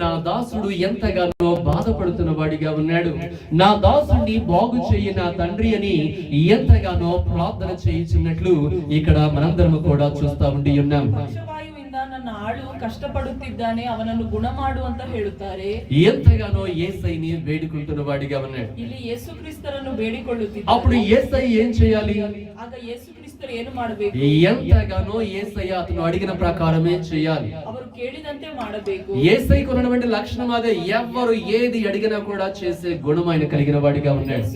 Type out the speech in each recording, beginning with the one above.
నా దాసుడు ఎంతగానో బాధపడుతున్న వాడిగా ఉన్నాడు, నా దాసుడిని బాగు చేయి నా తండ్రి అని ఎంతగానో ప్రార్థన చేయించున్నట్లు ఇక్కడ మనందరము కూడా చూస్తా ఉండి ఉన్నాం. ನನ್ನ ಆಳು ಕಷ್ಟಪಡುತ್ತಿದ್ದಾನೆ, ಅವನನ್ನು ಗುಣ ಮಾಡು ಅಂತ ಹೇಳುತ್ತಾರೆ. ఎంతగానో యేసయ్యని వేడుకుంటున్న వాడిగా ఉన్నాడు. ಇಲ್ಲಿ ಯೇಸು ಕ್ರಿಸ್ತರನ್ನು ಬೇಡಿಕೊಳ್ಳುತ್ತಿದ್ದಾರೆ. అప్పుడు యేసయ్య ఏం చేయాలి? ಆಗ ಯೇಸು ಕ್ರಿಸ್ತರು ಏನು ಮಾಡಬೇಕು? ఎంతగానో యేసయ్య అతను అడిగిన ప్రకారమే చేయాలి. ಅವರು ಕೇಳಿದಂತೆ ಮಾಡಬೇಕು. యేసయ్యకు ఉన్నటువంటి లక్షణం అదే, ఎవరు ఏది అడిగినా కూడా చేసే గుణం ఆయన కలిగిన వాడిగా ఉన్నాడు.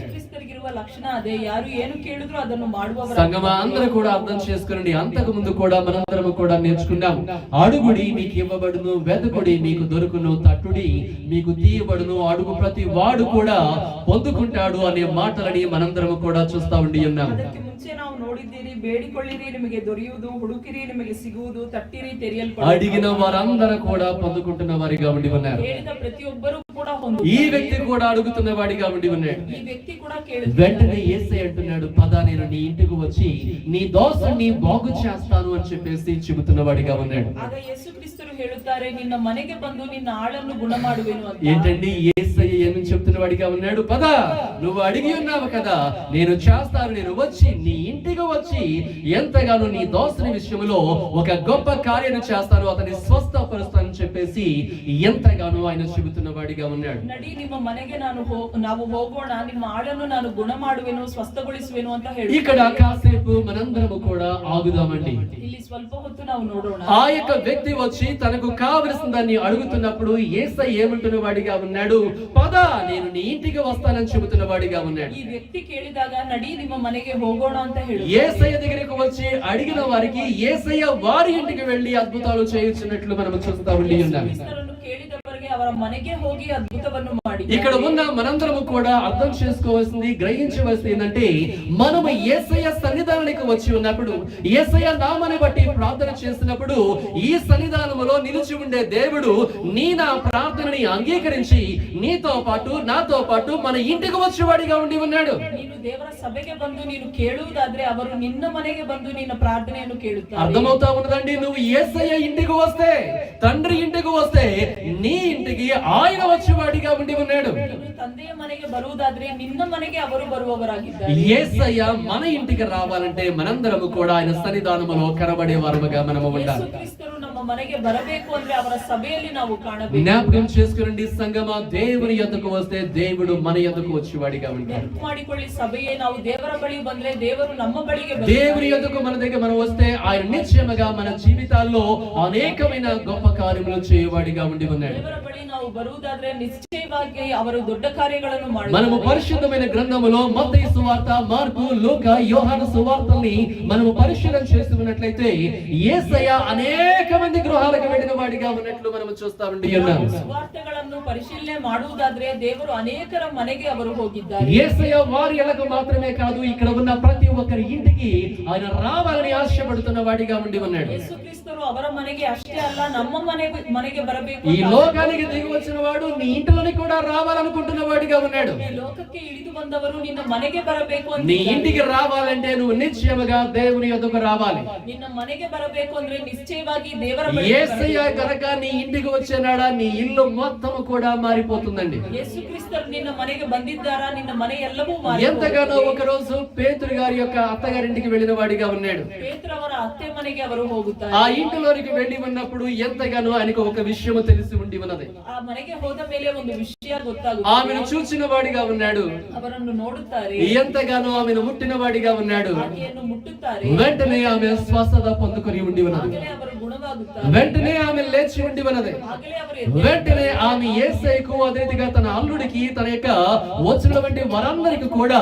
లక్షణ అదే, యారు ఏను కేಳಿದ್ರು ಅದನ್ನು ಮಾಡುವವರು. సంగమా అందరూ కూడా అర్థం చేసుకోండి. అంతకు ముందు కూడా మనందరం కూడా నేర్చుకున్నాం, అడుగుడి మీకు ఇవ్వబడును, వెతుకుడి మీకు దొరుకును, తట్టుడి మీకు తీయబడును, అడుగు ప్రతి వాడు కూడా పొందుకుంటాడు అనే మాటలని మనందరం కూడా చూస్తా ఉండి ఉన్నాం. ಮುಂಚೆ ನಾವು ನೋಡಿದ್ದೀರಿ, ಬೇಡಿಕೊಳ್ಳಿರಿ ನಿಮಗೆ ದೊರೆಯುವುದು, ಹುಡುಕಿರಿ ನಿಮಗೆ ಸಿಗುವುದು, ತಟ್ಟಿರಿ ತೆರೆಯಲ್ಪಡುವುದು. అడిగిన వారందరూ కూడా పొందుకుంటున్న వారిగా ఉండి ఉన్నారు. ಹೇಳಿದ ಪ್ರತಿಯೊಬ್ಬರು కూడా ಹೊಂದುತ್ತಾರೆ. ఈ వ్యక్తి కూడా అడుగుతున్న వాడిగా ఉండి ఉన్నాడు. ఈ వ్యక్తి కూడా కేಳುತ್ತಾನೆ. వెంటనే యేసయ్య అంటున్నాడు, పద నేను నీ ఇంటికి వచ్చి నీ దోషాన్ని బాగు చేస్తాను అని చెప్పేసి చెబుతున్న వాడిగా ఉన్నాడు. ಆಗ ಯೇಸು ಕ್ರಿಸ್ತರು ಹೇಳುತ್ತಾರೆ, ನಿನ್ನ ಮನೆಗೆ ಬಂದು ನಿನ್ನ ಆಳನ್ನು ಗುಣ ಮಾಡುವೆನು ಅಂತ. ఏంటండి యేసయ్య ఏమని చెప్తున్న వాడిగా ఉన్నాడు? పద నువ్వు అడిగి ఉన్నావు కదా, నేను చేస్తాను, నేను వచ్చి నీ ఇంటికి వచ్చి ఎంతగానో నీ దోషని విషయంలో ఒక గొప్ప కార్యాన్ని చేస్తాను, అతన్ని స్వస్థపరుస్తానని చెప్పేసి ఎంతగానో ఆయన చెబుతున్న వాడిగా ఉన్నాడు. నడి ನಿಮ್ಮ మನೆಗೆ ನಾವು ಹೋಗೋಣ, ನಿಮ್ಮ ఆಳನ್ನು ನಾನು గుణ ಮಾಡುವೆను, స్వస్థಗೊಳಿಸುವೆను ಅಂತ ಹೇಳಿ. ఇక్కడ కాసేపు మనందరము కూడా ఆగుదామండి. ಇಲ್ಲಿ ಸ್ವಲ್ಪ ಹೊತ್ತು ನಾವು ನೋಡೋಣ. ఆ యొక్క వ్యక్తి వచ్చి తనకు కావలసిన దాన్ని అడుగుతున్నప్పుడు యేసయ్య ఏమంటున్న వాడిగా ఉన్నాడు? పద నేను నీ ఇంటికి వస్తానని చెబుతున్న వాడిగా ఉన్నాడు. ఈ వ్యక్తి కేಳಿದಾಗ నడి ನಿಮ್ಮ మನೆಗೆ ಹೋಗೋಣ ಅಂತ ಹೇಳಿ యేసయ్య దగ్గరికి వచ్చి అడిగిన వారికి యేసయ్య వారి ఇంటికి వెళ్లి అద్భుతాలు చేయించినట్లు మనం చూస్తా ఉండి ఉన్నాం. కేಳಿದವರಿಗೆ ಅವರ మನೆಗೆ ಹೋಗಿ అద్భుతವನ್ನು ಮಾಡಿ. ఇక్కడ ఉన్న మనందరము కూడా అర్థం చేసుకోవాల్సింది, గ్రహించవలసింది ఏంటంటే, మనము యేసయ్య సన్నిధానానికి వచ్చి ఉన్నప్పుడు, యేసయ్య నామని బట్టి ప్రార్థన చేసినప్పుడు, ఈ సన్నిధానములో నిలిచి ఉండే దేవుడు నా ప్రార్థనని అంగీకరించి నీతో పాటు నాతో పాటు మన ఇంటికి వచ్చేవాడిగా ఉండి ఉన్నాడు. ನೀನು ದೇವರ ಸಭೆಗೆ ಬಂದು ನೀನು ಕೇಳುವುದಾದ್ರೆ ಅವರು ನಿನ್ನ ಮನೆಗೆ ಬಂದು ನಿನ್ನ ಪ್ರಾರ್ಥನೆಯನ್ನು ಕೇಳುತ್ತಾರೆ. అర్థమవుతా ఉన్నదండి? నువ్వు యేసయ్య ఇంటికి వస్తే, తండ్రి ఇంటికి వస్తే, నీ ఇంటికి ఆయన వచ్చేవాడిగా ఉండి ఉన్నాడు. ತಂದೆಯ ಮನೆಗೆ ಬರುವುದಾದ್ರೆ ನಿನ್ನ ಮನೆಗೆ ಅವರು ಬರುವವರಾಗಿದ್ದಾರೆ. యేసయ్య మన ఇంటికి రావాలంటే మనందరము కూడా ఆయన సన్నిధానములో కనబడే వారముగా మనము ఉండాలి. యేసుక్రీస్తు ನಮ್ಮ ಮನೆಗೆ ಬರಬೇಕು ಅಂದ್ರೆ ಅವರ ಸಭೆಯಲ್ಲಿ ನಾವು ಕಾಣಬೇಕು. జ్ఞాపకం చేసుకోండి సంగమా, దేవుని యొద్దకు వస్తే దేవుడు మన యొద్దకు వచ్చేవాడిగా ఉంటాడు. ಮಾಡಿಕೊಳ್ಳಿ ಸಭೆಯೇ, ನಾವು ದೇವರ ಬಳಿ ಬಂದ್ರೆ ದೇವರು ನಮ್ಮ ಬಳಿಗೆ ಬರ್ತಾನೆ. దేవుని యొద్దకు మన దగ్గర మనం వస్తే ఆయన నిశ్చయముగా మన జీవితాల్లో అనేకమైన గొప్ప కార్యములు చేయవాడిగా ఉండి ఉన్నాడు. ದೇವರ ಬಳಿ ನಾವು ಬರುವುದಾದ್ರೆ నిశ్చయವಾಗಿ ಅವರು ದೊಡ್ಡ కార్యಗಳನ್ನು ಮಾಡುತ್ತಾರೆ. మనము పరిశుద్ధమైన గ్రంథములో మత్తయి సువార్త, మార్కు, లూకా, యోహాను సువార్తల్ని మనము పరిశీలన చేస్తున్నట్లయితే యేసయ్య అనేక మంది గృహాలకు వెళ్ళిన వాడిగా ఉన్నట్లు మనము చూస్తా ఉండి ఉన్నాం. సువార్తಗಳನ್ನು పరిశీలನೆ ಮಾಡುವುದಾದ್ರೆ ದೇವರು ಅನೇಕರ ಮನೆಗೆ ಅವರು ಹೋಗಿದ್ದಾರೆ. యేసయ్య వారి ఇళ్ళకు మాత్రమే కాదు, ఇక్కడ ఉన్న ప్రతి ఒక్కరి ఇంటికి ఆయన రావాలని ఆశపడుతున్న వాడిగా ఉండి ఉన్నాడు. యేసుక్రీస్తు ಅವರ ಮನೆಗೆ ಅಷ್ಟೇ ಅಲ್ಲ, ನಮ್ಮ ಮನೆಗೆ ಬರಬೇಕು. ఈ లోకానికి దిగి వచ్చిన వాడు నీ ఇంటిలోకి కూడా రావాలనుకుంటున్న వాడిగా ఉన్నాడు. ఈ లోకಕ್ಕೆ ಇಳಿದು ಬಂದವರು ನಿನ್ನ ಮನೆಗೆ ಬರಬೇಕು ಅಂತ. నీ ఇంటికి రావాలంటే నువ్వు నిశ్చయముగా దేవుని యొద్దకు రావాలి. నిన్న ಮನೆಗೆ ಬರಬೇಕು ಅಂದ್ರೆ ನಿಶ್ಚಯವಾಗಿ ದೇವರ ಬಳಿಗೆ యేసయ్య గనక నీ ఇంటికి వచ్చేనాడా నీ ఇల్లు మొత్తం కూడా మారిపోతుందండి. యేసుక్రీస్తు నిన్న మನೆಗೆ ಬಂದಿದ್ದಾರಾ, నిన్న మನೆ ಎಲ್ಲವೂ ಮಾರಿపోతుంది. ఎంతగానో ఒక రోజు పేతురు గారి యొక్క అత్తగారింటికి వెళ్ళిన వాడిగా ఉన్నాడు. పేతురు ಅವರ అత్తే ಮನೆಗೆ ಅವರು ಹೋಗುತ್ತಾರೆ. ఆ ఇంటిలోనికి వెళ్ళి ఉన్నప్పుడు ఎంతగానో ఆయనకు ఒక విషయం తెలిసి ఉండి ఉన్నది. ఆ ಮನೆಗೆ ಹೋದ ಮೇಲೆ ಒಂದು ವಿಷಯ ಗೊತ್ತಾಗುತ್ತದೆ. ఆమెను చూచిన వాడిగా ఉన్నాడు. ಅವರನ್ನು ನೋಡುತ್ತಾರೆ. ఎంతగానో ఆమెను ముట్టిన వాడిగా ఉన్నాడు. ಆಕೆಯನ್ನು ಮುಟ್ಟುತ್ತಾರೆ. వెంటనే ఆమె స్వస్థత పొందుకొని ఉండి ఉన్నది. ಆಗಲೇ ಅವರು ಗುಣವಾಗುತ್ತಾರೆ. వెంటనే ఆమె లేచి ఉండి ఉన్నది. ಆಗಲೇ ಅವರು వెంటనే ఆమె యేసయ్యకు, అదే రీతిగా తన అల్లుడికి, తన యొక్క వచ్చినటువంటి వారందరికి కూడా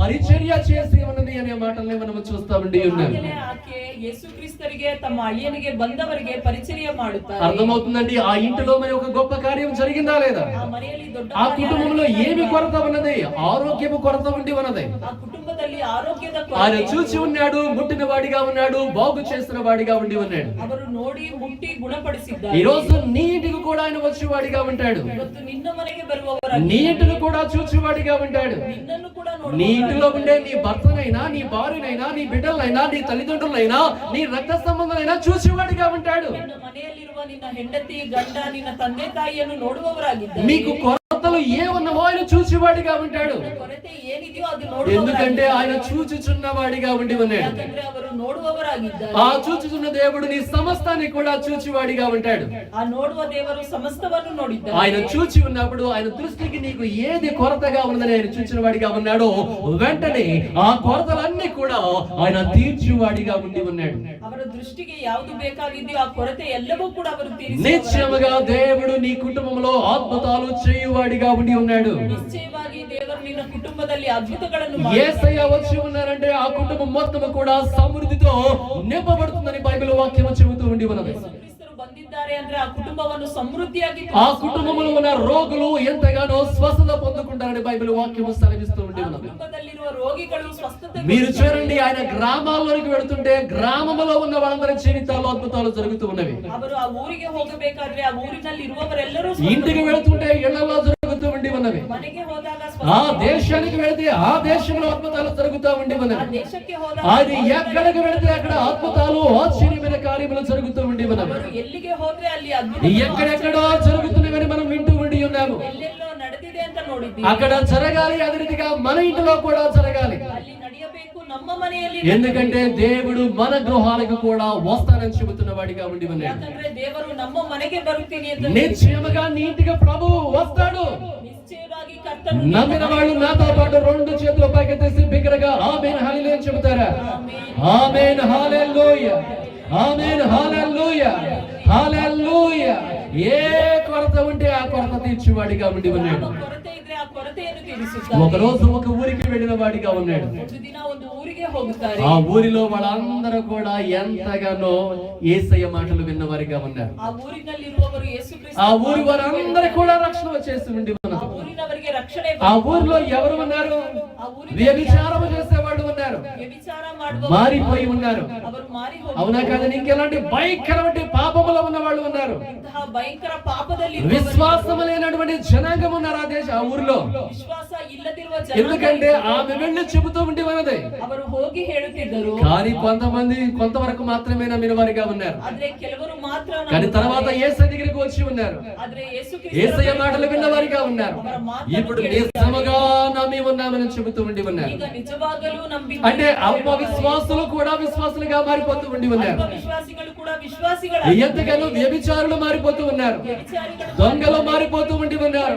పరిచర్య చేసి ఉన్నది అనే మాటల్ని మనం చూస్తా ఉండి ఉన్నాం. ಆಕೆ యేసుక్రీస్తుರಿಗೆ తమ అయ్యనిಗೆ ಬಂದವರಿಗೆ ಪರಿಚರ್య ಮಾಡುತ್ತಾರೆ. అర్థమవుతుందండి? ఆ ఇంటిలో మరి ఒక గొప్ప కార్యం జరిగిందా లేదా? ಆ ಮನೆಯಲ್ಲಿ ದೊಡ್ಡ ఆ కుటుంబంలో ఏమి కొరత ఉన్నది? ఆరోగ్యము కొరత ఉండి ఉన్నది. ఆ కుటుంబದ ಕುಟುಂಬದಲ್ಲಿ ಆರೋಗ್ಯದ ఆయన ಕೊರತೆ చూచి ఉన్నాడు, ముట్టిన వాడిగా ఉన్నాడు, బాగు చేసిన వాడిగా ఉండి ఉన్నాడు. ಅವರು ನೋಡಿ ಮುಟ್ಟಿ ఈ ಗುಣಪಡಿಸಿದ್ದಾರೆ. రోజు నీ ఇంటికి కూడా ఆయన వచ్చేవాడిగా ఉంటాడు. ಇವತ್ತು ನಿನ್ನ ಮನೆಗೆ నీ ಬರುವವರಾಗಿ ఇంటిని కూడా చూచేవాడిగా ఉంటాడు. ನಿನ್ನನ್ನು ಕೂಡ నీ ఇంటిలో ನೋಡುವವರಾಗಿ ఉండే నీ భర్తనైనా, నీ భార్యనైనా, నీ బిడ్డలైనా, నీ తల్లిదండ్రులైనా, నీ రక్త సంబంధులైనా చూచేవాడిగా ఉంటాడు. ನಿನ್ನ ಮನೆಯಲ್ಲಿರುವ ನಿನ್ನ ಹೆಂಡತಿ ಗಂಡ ನಿನ್ನ ತಂದೆ ತಾಯಿಯನ್ನು ನೋಡುವವರಾಗಿದ್ದಾರೆ. మీకు కొరతలు ఏమున్నవో ఆయన చూచేవాడిగా ఉంటాడు. ನಿನ್ನ ಕೊರತೆ ಏನಿದೆಯೋ ಅದು ఎందుకంటే ನೋಡುವವರಾಗಿದ್ದಾರೆ. ఆయన చూచుచున్న వాడిగా ఉండి ఉన్నాడు. ಯಾಕಂದ್ರೆ ಅವರು ನೋಡುವವರಾಗಿದ್ದಾರೆ. ఆ చూచుచున్న దేవుడు నీ సమస్తాన్ని కూడా చూచేవాడిగా ఉంటాడు. ಆ ನೋಡುವ ದೇವರು ಸಮಸ್ತವನ್ನು ನೋಡಿದ್ದಾರೆ. ఆయన చూచి ఉన్నప్పుడు ఆయన దృష్టికి నీకు ఏది కొరతగా ఉన్నదని ఆయన చూచిన వాడిగా ఉన్నాడో వెంటనే ఆ కొరతలన్నీ కూడా ఆయన తీర్చువాడిగా ఉండి ఉన్నాడు. ಅವರ ದೃಷ್ಟಿಗೆ ಯಾವುದು ಬೇಕಾಗಿದೆಯೋ ಆ ಕೊರತೆ ಎಲ್ಲವೂ ಕೂಡ ಅವರು ತೀರಿಸುವವರಾಗಿದ್ದಾರೆ. నిశ్చయముగా దేవుడు నీ కుటుంబంలో అద్భుతాలు చేయువాడిగా ఉండి ఉన్నాడు. ನಿಶ್ಚಯವಾಗಿ ದೇವರು ನಿನ್ನ ಕುಟುಂಬದಲ್ಲಿ ಅದ್ಭುತಗಳನ್ನು యేసయ్య వచ్చి ఉన్నారంటే ఆ కుటుంబం మొత్తం కూడా సమృద్ధితో నింపబడుతుందని బైబిల్ వాక్యం చెబుతూ ఉండి ఉన్నది. ಕ್ರಿಸ್ತರು ಬಂದಿದ್ದಾರೆ ಅಂದ್ರೆ ಆ ಕುಟುಂಬವನ್ನು ಸಮೃದ್ಧಿಯಾಗಿ ఆ కుటుంబంలో ఉన్న రోగులు ఎంతగానో స్వస్థత పొందుకుంటారని బైబిల్ వాక్యం సెలవిస్తూ ఉండి ఉన్నది. ಕುಟುಂಬದಲ್ಲಿರುವ ರೋಗಿಗಳು ಸ್ವಸ್ಥತೆ మీరు చూడండి, ఆయన గ్రామాల్లోనికి వెళుతుంటే గ్రామంలో ఉన్న వాళ్ళందరి జీవితాల్లో అద్భుతాలు జరుగుతూ ఉన్నవి. ಅವರು ಆ ಊರಿಗೆ ಹೋಗಬೇಕಾದ್ರೆ ಆ ಊರಿನಲ್ಲಿ ಇರುವವರೆಲ್ಲರೂ ఇంటికి వెళుతుంటే ఇళ్లలో జరుగుతూ ఉండి ఉన్నవి. ಮನೆಗೆ ಹೋದಾಗ ఆ దేశానికి వెళితే ఆ దేశంలో అద్భుతాలు జరుగుతూ ఉండి ಆ ఉన్నవి. ದೇಶಕ್ಕೆ ಹೋದಾಗ అది ఎక్కడికి వెళితే అక్కడ అద్భుతాలు ఆశ్చర్యమైన కార్యములు జరుగుతూ ఉండి ఉన్నవి. ಅವರು ಎಲ್ಲಿಗೆ ಹೋದ್ರೆ ಅಲ್ಲಿ ಅದ್ಭುತ ఎక్కడెక్కడో జరుగుతున్నవని మనం వింటూ ఉండి ఉన్నాము. ಎಲ್ಲೆಲ್ಲೋ ನಡೆದಿದೆ ಅಂತ ನೋಡಿದ್ದೀವಿ. అక్కడ జరగాలి, అదే రీతిగా మన ఇంటిలో కూడా జరగాలి. ಅಲ್ಲಿ ನಡೆಯಬೇಕು ನಮ್ಮ ಮನೆಯಲ್ಲಿ. ఎందుకంటే దేవుడు మన గృహాలకు కూడా వస్తానని చెబుతున్న వాడిగా ఉండి ఉన్నాడు. ಯಾಕಂದ್ರೆ ದೇವರು ನಮ್ಮ ಮನೆಗೆ ಬರುತ್ತೀನಿ ಅಂತ నిశ్చయముగా నీ ఇంటికి ప్రభువు వస్తాడు. ನಿಶ್ಚಯವಾಗಿ ಕರ್ತನು నమ్మిన వాళ్ళు నాతో పాటు రెండు చేతుల పైకెత్తేసి బిగ్గరగా ఆమేన్ హల్లెలూయా అని చెబుతారా? ఆమేన్ హల్లెలూయా, ఆమేన్ హల్లెలూయా, హల్లెలూయా. ఏ కొరత ఉంటే ఆ కొరత తీర్చువాడిగా ఉండి ఉన్నాడు. ಯಾವ ಕೊರತೆ ಇದ್ರೆ ಆ ಕೊರತೆಯನ್ನು ತೀರಿಸುತ್ತಾರೆ. ఒక రోజు ఒక ఊరికి వెళ్ళిన వాడిగా ఉన్నాడు. ಒಂದು ದಿನ ಒಂದು ಊರಿಗೆ ಹೋಗುತ್ತಾರೆ. ఆ ఊరిలో వాళ్ళందరూ కూడా ఎంతగానో యేసయ్య మాటలు విన్నవారిగా ఉన్నారు. ಆ ಊರಿನಲ್ಲಿರುವವರು ಯೇಸು ಕ್ರಿಸ್ತ ఆ ఊరి వారందరూ కూడా రక్షణ వచ్చేసి ఉండి ಆ ఉన్నారు. ಊರಿನವರಿಗೆ ರಕ್ಷಣೆ ఆ ఊరిలో ఎవరు ఉన్నారు? ಆ ಊರಿನ వ్యభిచారము చేసేవాళ్ళు ఉన్నారు, ವ್ಯಭಿಚಾರ ಮಾಡುವ మారిపోయి ఉన్నారు. ಅವರು ಮಾರಿ అవునా కాదని ఇంకెలాంటి భయంకరమైన పాపములో ఉన్న వాళ్ళు ఉన్నారు. ಇಂತಹ ಭಯಂಕರ ಪಾಪದಲ್ಲಿ విశ్వాసము లేనటువంటి జనాంగం ఉన్నారు ఆ ఊరిలో. ವಿಶ್ವಾಸ ಇಲ್ಲದಿರುವ ఎందుకంటే ಜನ ఆమె వెళ్ళి చెబుతూ ఉండి ఉన్నది. ಅವರು ಹೋಗಿ ಹೇಳುತ್ತಿದ್ದರು. కానీ కొంతవరకు మాత్రమే నమ్మిన వారిగా ఉన్నారు. ಆದ್ರೆ ಕೆಲವರು ಮಾತ್ರ కానీ తర్వాత యేసయ్య దగ్గరికి వచ్చి ఉన్నారు. ಆದ್ರೆ ಯೇಸು యేసయ్య మాటలు విన్నవారిగా ఉన్నారు. ಅವರ ಮಾತನ್ನು ఇప్పుడు ಕೇಳಿದ್ದಾರೆ. నిజముగా నమ్మి ఉన్నామని చెబుతూ ఉండి ఉన్నారు. ಈಗ ನಿಜವಾಗಲೂ అంటే అల్ప విశ్వాసులు కూడా విశ్వాసులుగా మారిపోతూ ఉండి ఉన్నారు. ವಿಶ್ವಾಸಿಗಳು ಕೂಡ ವಿಶ್ವಾಸಿಗಳ ఎంతగానో వ్యభిచారులు మారిపోతూ ఉన్నారు, ವ್ಯಭಿಚಾರಿಗಳು దొంగలు మారిపోతూ ఉండి ఉన్నారు,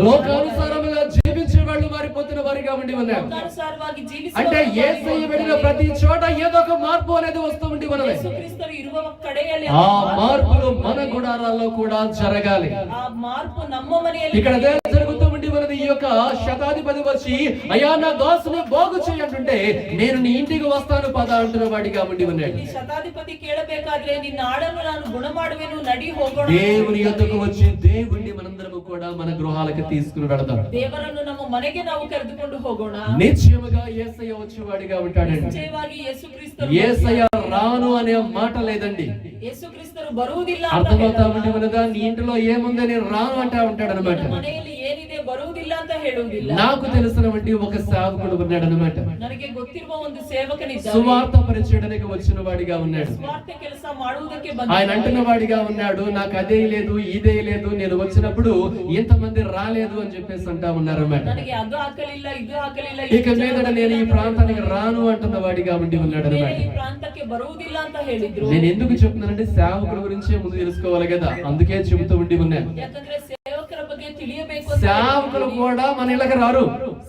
లోకానుసారముగా జీవించే వాళ్ళు మారిపోతున్న వారిగా ఉండి ఉన్నారు. ಲೋಕಾನುಸಾರವಾಗಿ ಜೀವಿಸುವ అంటే యేసయ్య వెళ్ళిన ప్రతి చోట ఏదో ఒక మార్పు అనేది వస్తూ ఉండి ఉన్నది. ಯೇಸು ಕ್ರಿಸ್ತರು ಇರುವ ಕಡೆಯಲ್ಲಿ ఆ మార్పులు మన గుడారాల్లో కూడా జరగాలి. ಆ ಮಾರ್ಪು ನಮ್ಮ ಮನೆಯಲ್ಲಿ ఇక్కడ అదే జరుగుతూ ఉండి ఉన్నది. ఈ యొక్క శతాధిపతి వచ్చి అయ్యా నా దాసుని బాగు చేయంటుంటే నేను నీ ఇంటికి వస్తాను పద అంటున్న వాడిగా ఉండి ఉన్నాడు. ಈ ಶತಾಧಿಪತಿ ಕೇಳಬೇಕಾದ್ರೆ ನಿನ್ನ ಆಡನ್ನು ನಾನು ಗುಣ ಮಾಡುವೆನು, ನಡಿ ಹೋಗೋಣ. దేవుని యొద్దకు వచ్చి దేవుణ్ణి మనందరము కూడా మన గృహాలకు తీసుకుని వెళదాం. ದೇವರನ್ನು ನಮ್ಮ ಮನೆಗೆ ನಾವು ಕರೆದುಕೊಂಡು ಹೋಗೋಣ. నిశ్చయముగా యేసయ్య వచ్చేవాడిగా ఉంటాడండి. ನಿಶ್ಚಯವಾಗಿ ಯೇಸು ಕ್ರಿಸ್ತರು యేసయ్య రాను అనే మాట లేదండి. ಯೇಸು ಕ್ರಿಸ್ತರು ಬರುವುದಿಲ್ಲ ಅಂತ అర్థమవుతా ಹೇಳಲ್ಲ. ఉండి ఉన్నదా? నీ ఇంటిలో ఏముందని రాను అంటే ఉంటాడు అనమాట. ನಿನ್ನ ಮನೆಯಲ್ಲಿ ಏನಿದೆ ಬರುವುದಿಲ್ಲ ಅಂತ ಹೇಳುವುದಿಲ್ಲ. నాకు తెలిసినటువంటి ఒక సేవకుడు ఉన్నాడు అనమాట. ನನಗೆ ಗೊತ್ತಿರುವ ಒಂದು ಸೇವಕನಿದ್ದಾನೆ. సువార్త పరిచయడానికి వచ్చిన వాడిగా ఉన్నాడు. ಸ್ವಾರ್ಥ ಕೆಲಸ ಮಾಡುವುದಕ್ಕೆ ఆయన అంటున్న ಬಂದ వాడిగా ఉన్నాడు, నాకు అదే లేదు ఇదే లేదు, నేను వచ్చినప్పుడు ఇంతమంది రాలేదు అని చెప్పేసి అంటా ఉన్నారన్నమాట. ನನಗೆ ಅದು ಹಾಕಲಿಲ್ಲ ಇದು ಹಾಕಲಿಲ್ಲ, ఇక మీదట నేను ఈ ప్రాంతానికి రాను అంటున్న వాడిగా ఉండి ఉన్నాడు అనమాట. ಈ ಪ್ರಾಂತಕ್ಕೆ ಬರುವುದಿಲ್ಲ ಅಂತ ಹೇಳಿದ್ರು. నేను ఎందుకు చెప్తున్నానంటే సేవకుల గురించే ముందు తెలుసుకోవాలి కదా, అందుకే చెబుతూ ఉండి ఉన్నాను. ಯಾಕಂದ್ರೆ ಸೇವಕರ ಬಗ್ಗೆ ತಿಳಿಯಬೇಕು ಅಂತ సేవకులు కూడా మన ఇళ్ళకి రారు,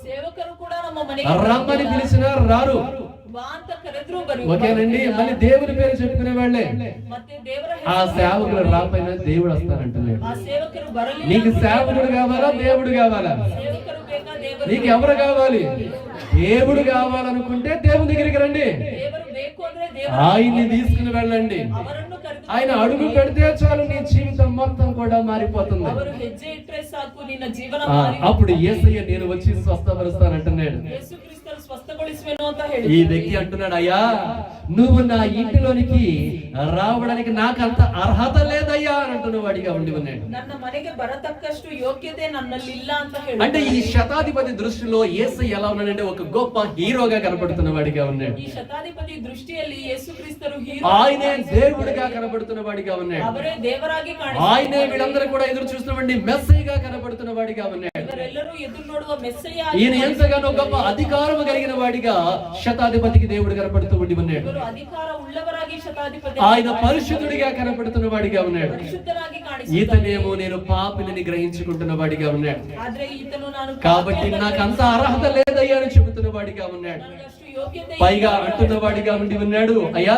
ಸೇವಕರು ಕೂಡ ನಮ್ಮ ಮನೆಗೆ రమ్మని పిలిచినా రారు. ಬಾ ಅಂತ ಕರೆದ್ರು ಬರು. ఓకేనండి, మళ్ళీ దేవుని పేరు చెప్పుకునే వాళ్ళే. ಮತ್ತೆ ದೇವರ ఆ సేవకులు రాపోయినా దేవుడు వస్తానంటున్నాడు. ಆ ಸೇವಕರು ಬರಲಿಲ್ಲ. నీకు సేవకుడు కావాలా దేవుడు కావాలా? ಸೇವಕರು ಬೇಕಾ ದೇವರು నీకు ఎవరు కావాలి? దేవుడు కావాలనుకుంటే దేవుని దగ్గరికి రండి, ದೇವರು ಬೇಕು ಅಂದ್ರೆ ದೇವರು ఆయన్ని తీసుకుని వెళ్ళండి. ಅವರನ್ನು ಕರೆದು ఆయన అడుగు పెడితే చాలు నీ జీవితం మొత్తం కూడా మారిపోతుంది. ಅವರು ಹೆಜ್ಜೆ ಇಟ್ಟರೆ ಸಾಕು ನಿನ್ನ ಜೀವನ అప్పుడు యేసయ్య నేను వచ్చి స్వస్థపరుస్తానంటున్నాడు. ಯೇಸು ಕ್ರಿಸ್ತರು స్వస్థಗೊಳಿಸುವೆನು ಅಂತ ఈ ಹೇಳಿದ್ದಾರೆ. వ్యక్తి అంటున్నాడు, అయ్యా నువ్వు నా ఇంటిలోనికి రావడానికి నాకంత అర్హత లేదయ్యా అని అంటున్న వాడిగా ఉండి ఉన్నాడు. ನನ್ನ ಮನೆಗೆ ಬರತಕ್ಕಷ್ಟು ಯೋಗ್ಯತೆ ನನ್ನಲ್ಲಿ ಇಲ್ಲ ಅಂತ అంటే ಹೇಳಿ ఈ శతాధిపతి దృష్టిలో యేసయ్య ఎలా ఉన్నాడంటే ఒక గొప్ప హీరోగా కనపడుతున్న వాడిగా ఉన్నాడు. ಈ ಶತಾಧಿಪತಿ ದೃಷ್ಟಿಯಲ್ಲಿ ಯೇಸು ಕ್ರಿಸ್ತರು ఆయనే దేవుడిగా కనబడుతున్న వాడిగా ఉన్నాడు. ಅವರೇ ದೇವರಾಗಿ ఆయనే వీళ్ళందరూ కూడా ఎదురు చూస్తున్నటువంటి మెస్సయ్యగా కనబడుతున్న వాడిగా ఉన్నాడు. ಇವರೆಲ್ಲರೂ ಎದುರು ನೋಡುವ ಮೆಸ್ಸಯ್ಯ. ఈయన ఎంతగానో గొప్ప అధికారం కలిగిన వాడిగా శతాధిపతికి దేవుడు కనబడుతూ ఉండి ఉన్నాడు. ಇವರು ಅಧಿಕಾರ ಉಳ್ಳವರಾಗಿ ಶತಾಧಿಪತಿ ఆయన పరిశుద్ధుడిగా కనబడుతున్న వాడిగా ఉన్నాడు. ಪರಿಶುದ್ಧರಾಗಿ ఈతనేమో నేను పాపిని గ్రహించుకుంటున్న వాడిగా ఉన్నాడు. ಆದ್ರೆ ಈತನು ನಾನು కాబట్టి నాకు అంత అర్హత లేదయ్యా అని చెబుతున్న వాడిగా ఉన్నాడు. ನನಗಷ್ಟು ಯೋಗ್ಯತೆ పైగా అంటున్న వాడిగా ఉండి ఉన్నాడు, అయ్యా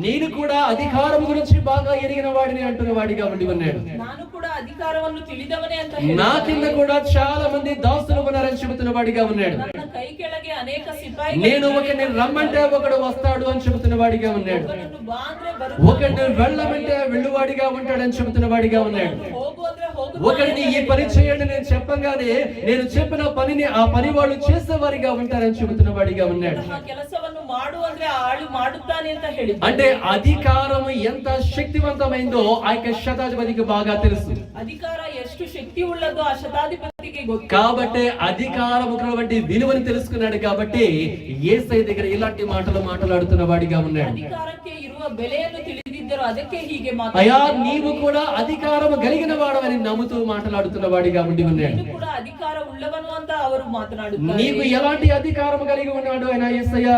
నేను కూడా అధికారం గురించి బాగా ఎరిగిన వాడిని అంటున్న వాడిగా ఉండి ఉన్నాడు. ನಾನು ಕೂಡ ಅಧಿಕಾರವನ್ನು ತಿಳಿದವನೇ ಅಂತ నా కింద కూడా చాలా మంది దాసులు ఉన్నారని చెబుతున్న వాడిగా ఉన్నాడు. ನನ್ನ ಕೈ ಕೆಳಗೆ ಅನೇಕ ಸಿಪಾಯಿ నేను ఒకరిని రమ్మంటే ఒకడు వస్తాడు అని చెబుతున్న వాడిగా ఉన్నాడు. ಬಾ ಅಂದ್ರೆ ఒకరిని వెళ్ళమంటే వెళ్ళువాడిగా ఉంటాడని చెబుతున్న వాడిగా ఉన్నాడు. ಹೋಗು ಅಂದ್ರೆ ಹೋಗು. ఒకరిని ఈ పని చేయండి నేను చెప్పగానే నేను చెప్పిన పనిని ఆ పని వాళ్ళు చేసేవారిగా ఉంటారని చెబుతున్న వాడిగా ఉన్నాడు. ಕೆಲಸವನ್ನು ಮಾಡು ಅಂದ್ರೆ ಆಳು ಮಾಡುತ್ತಾನೆ ಅಂತ ಹೇಳಿ. అంటే అధికారం ఎంత శక్తివంతమైందో ఆ యొక్క శతాధిపతికి బాగా తెలుసు. ಅಧಿಕಾರ ಎಷ್ಟು ಶಕ್ತಿ ಉಳ್ಳದೋ ಆ ಶತಾಧಿಪತಿಗೆ ಗೊತ್ತು. కాబట్టి అధికారం వంటి విలువని తెలుసుకున్నాడు. కాబట్టి యేసయ్య దగ్గర ఇలాంటి మాటలు మాట్లాడుతున్న వాడిగా ఉన్నాడు. ಅಧಿಕಾರಕ್ಕೆ ಇರುವ ಬೆಲೆಯನ್ನು ತಿಳಿದಿದ್ದರು, ಅದಕ್ಕೆ ಹೀಗೆ అయ్యా ಮಾತಾಡುತ್ತಾರೆ. నీవు కూడా అధికారం కలిగిన వాడవని నమ్ముతూ మాట్లాడుతున్న వాడిగా ఉండి ఉన్నాడు. ನೀನು ಕೂಡ ಅಧಿಕಾರ ಉಳ್ಳವನು ಅಂತ ಅವರು ಮಾತನಾಡುತ್ತಾರೆ. నీకు ఎలాంటి అధికారం కలిగి ఉన్నాడు ఆయన యేసయ్య?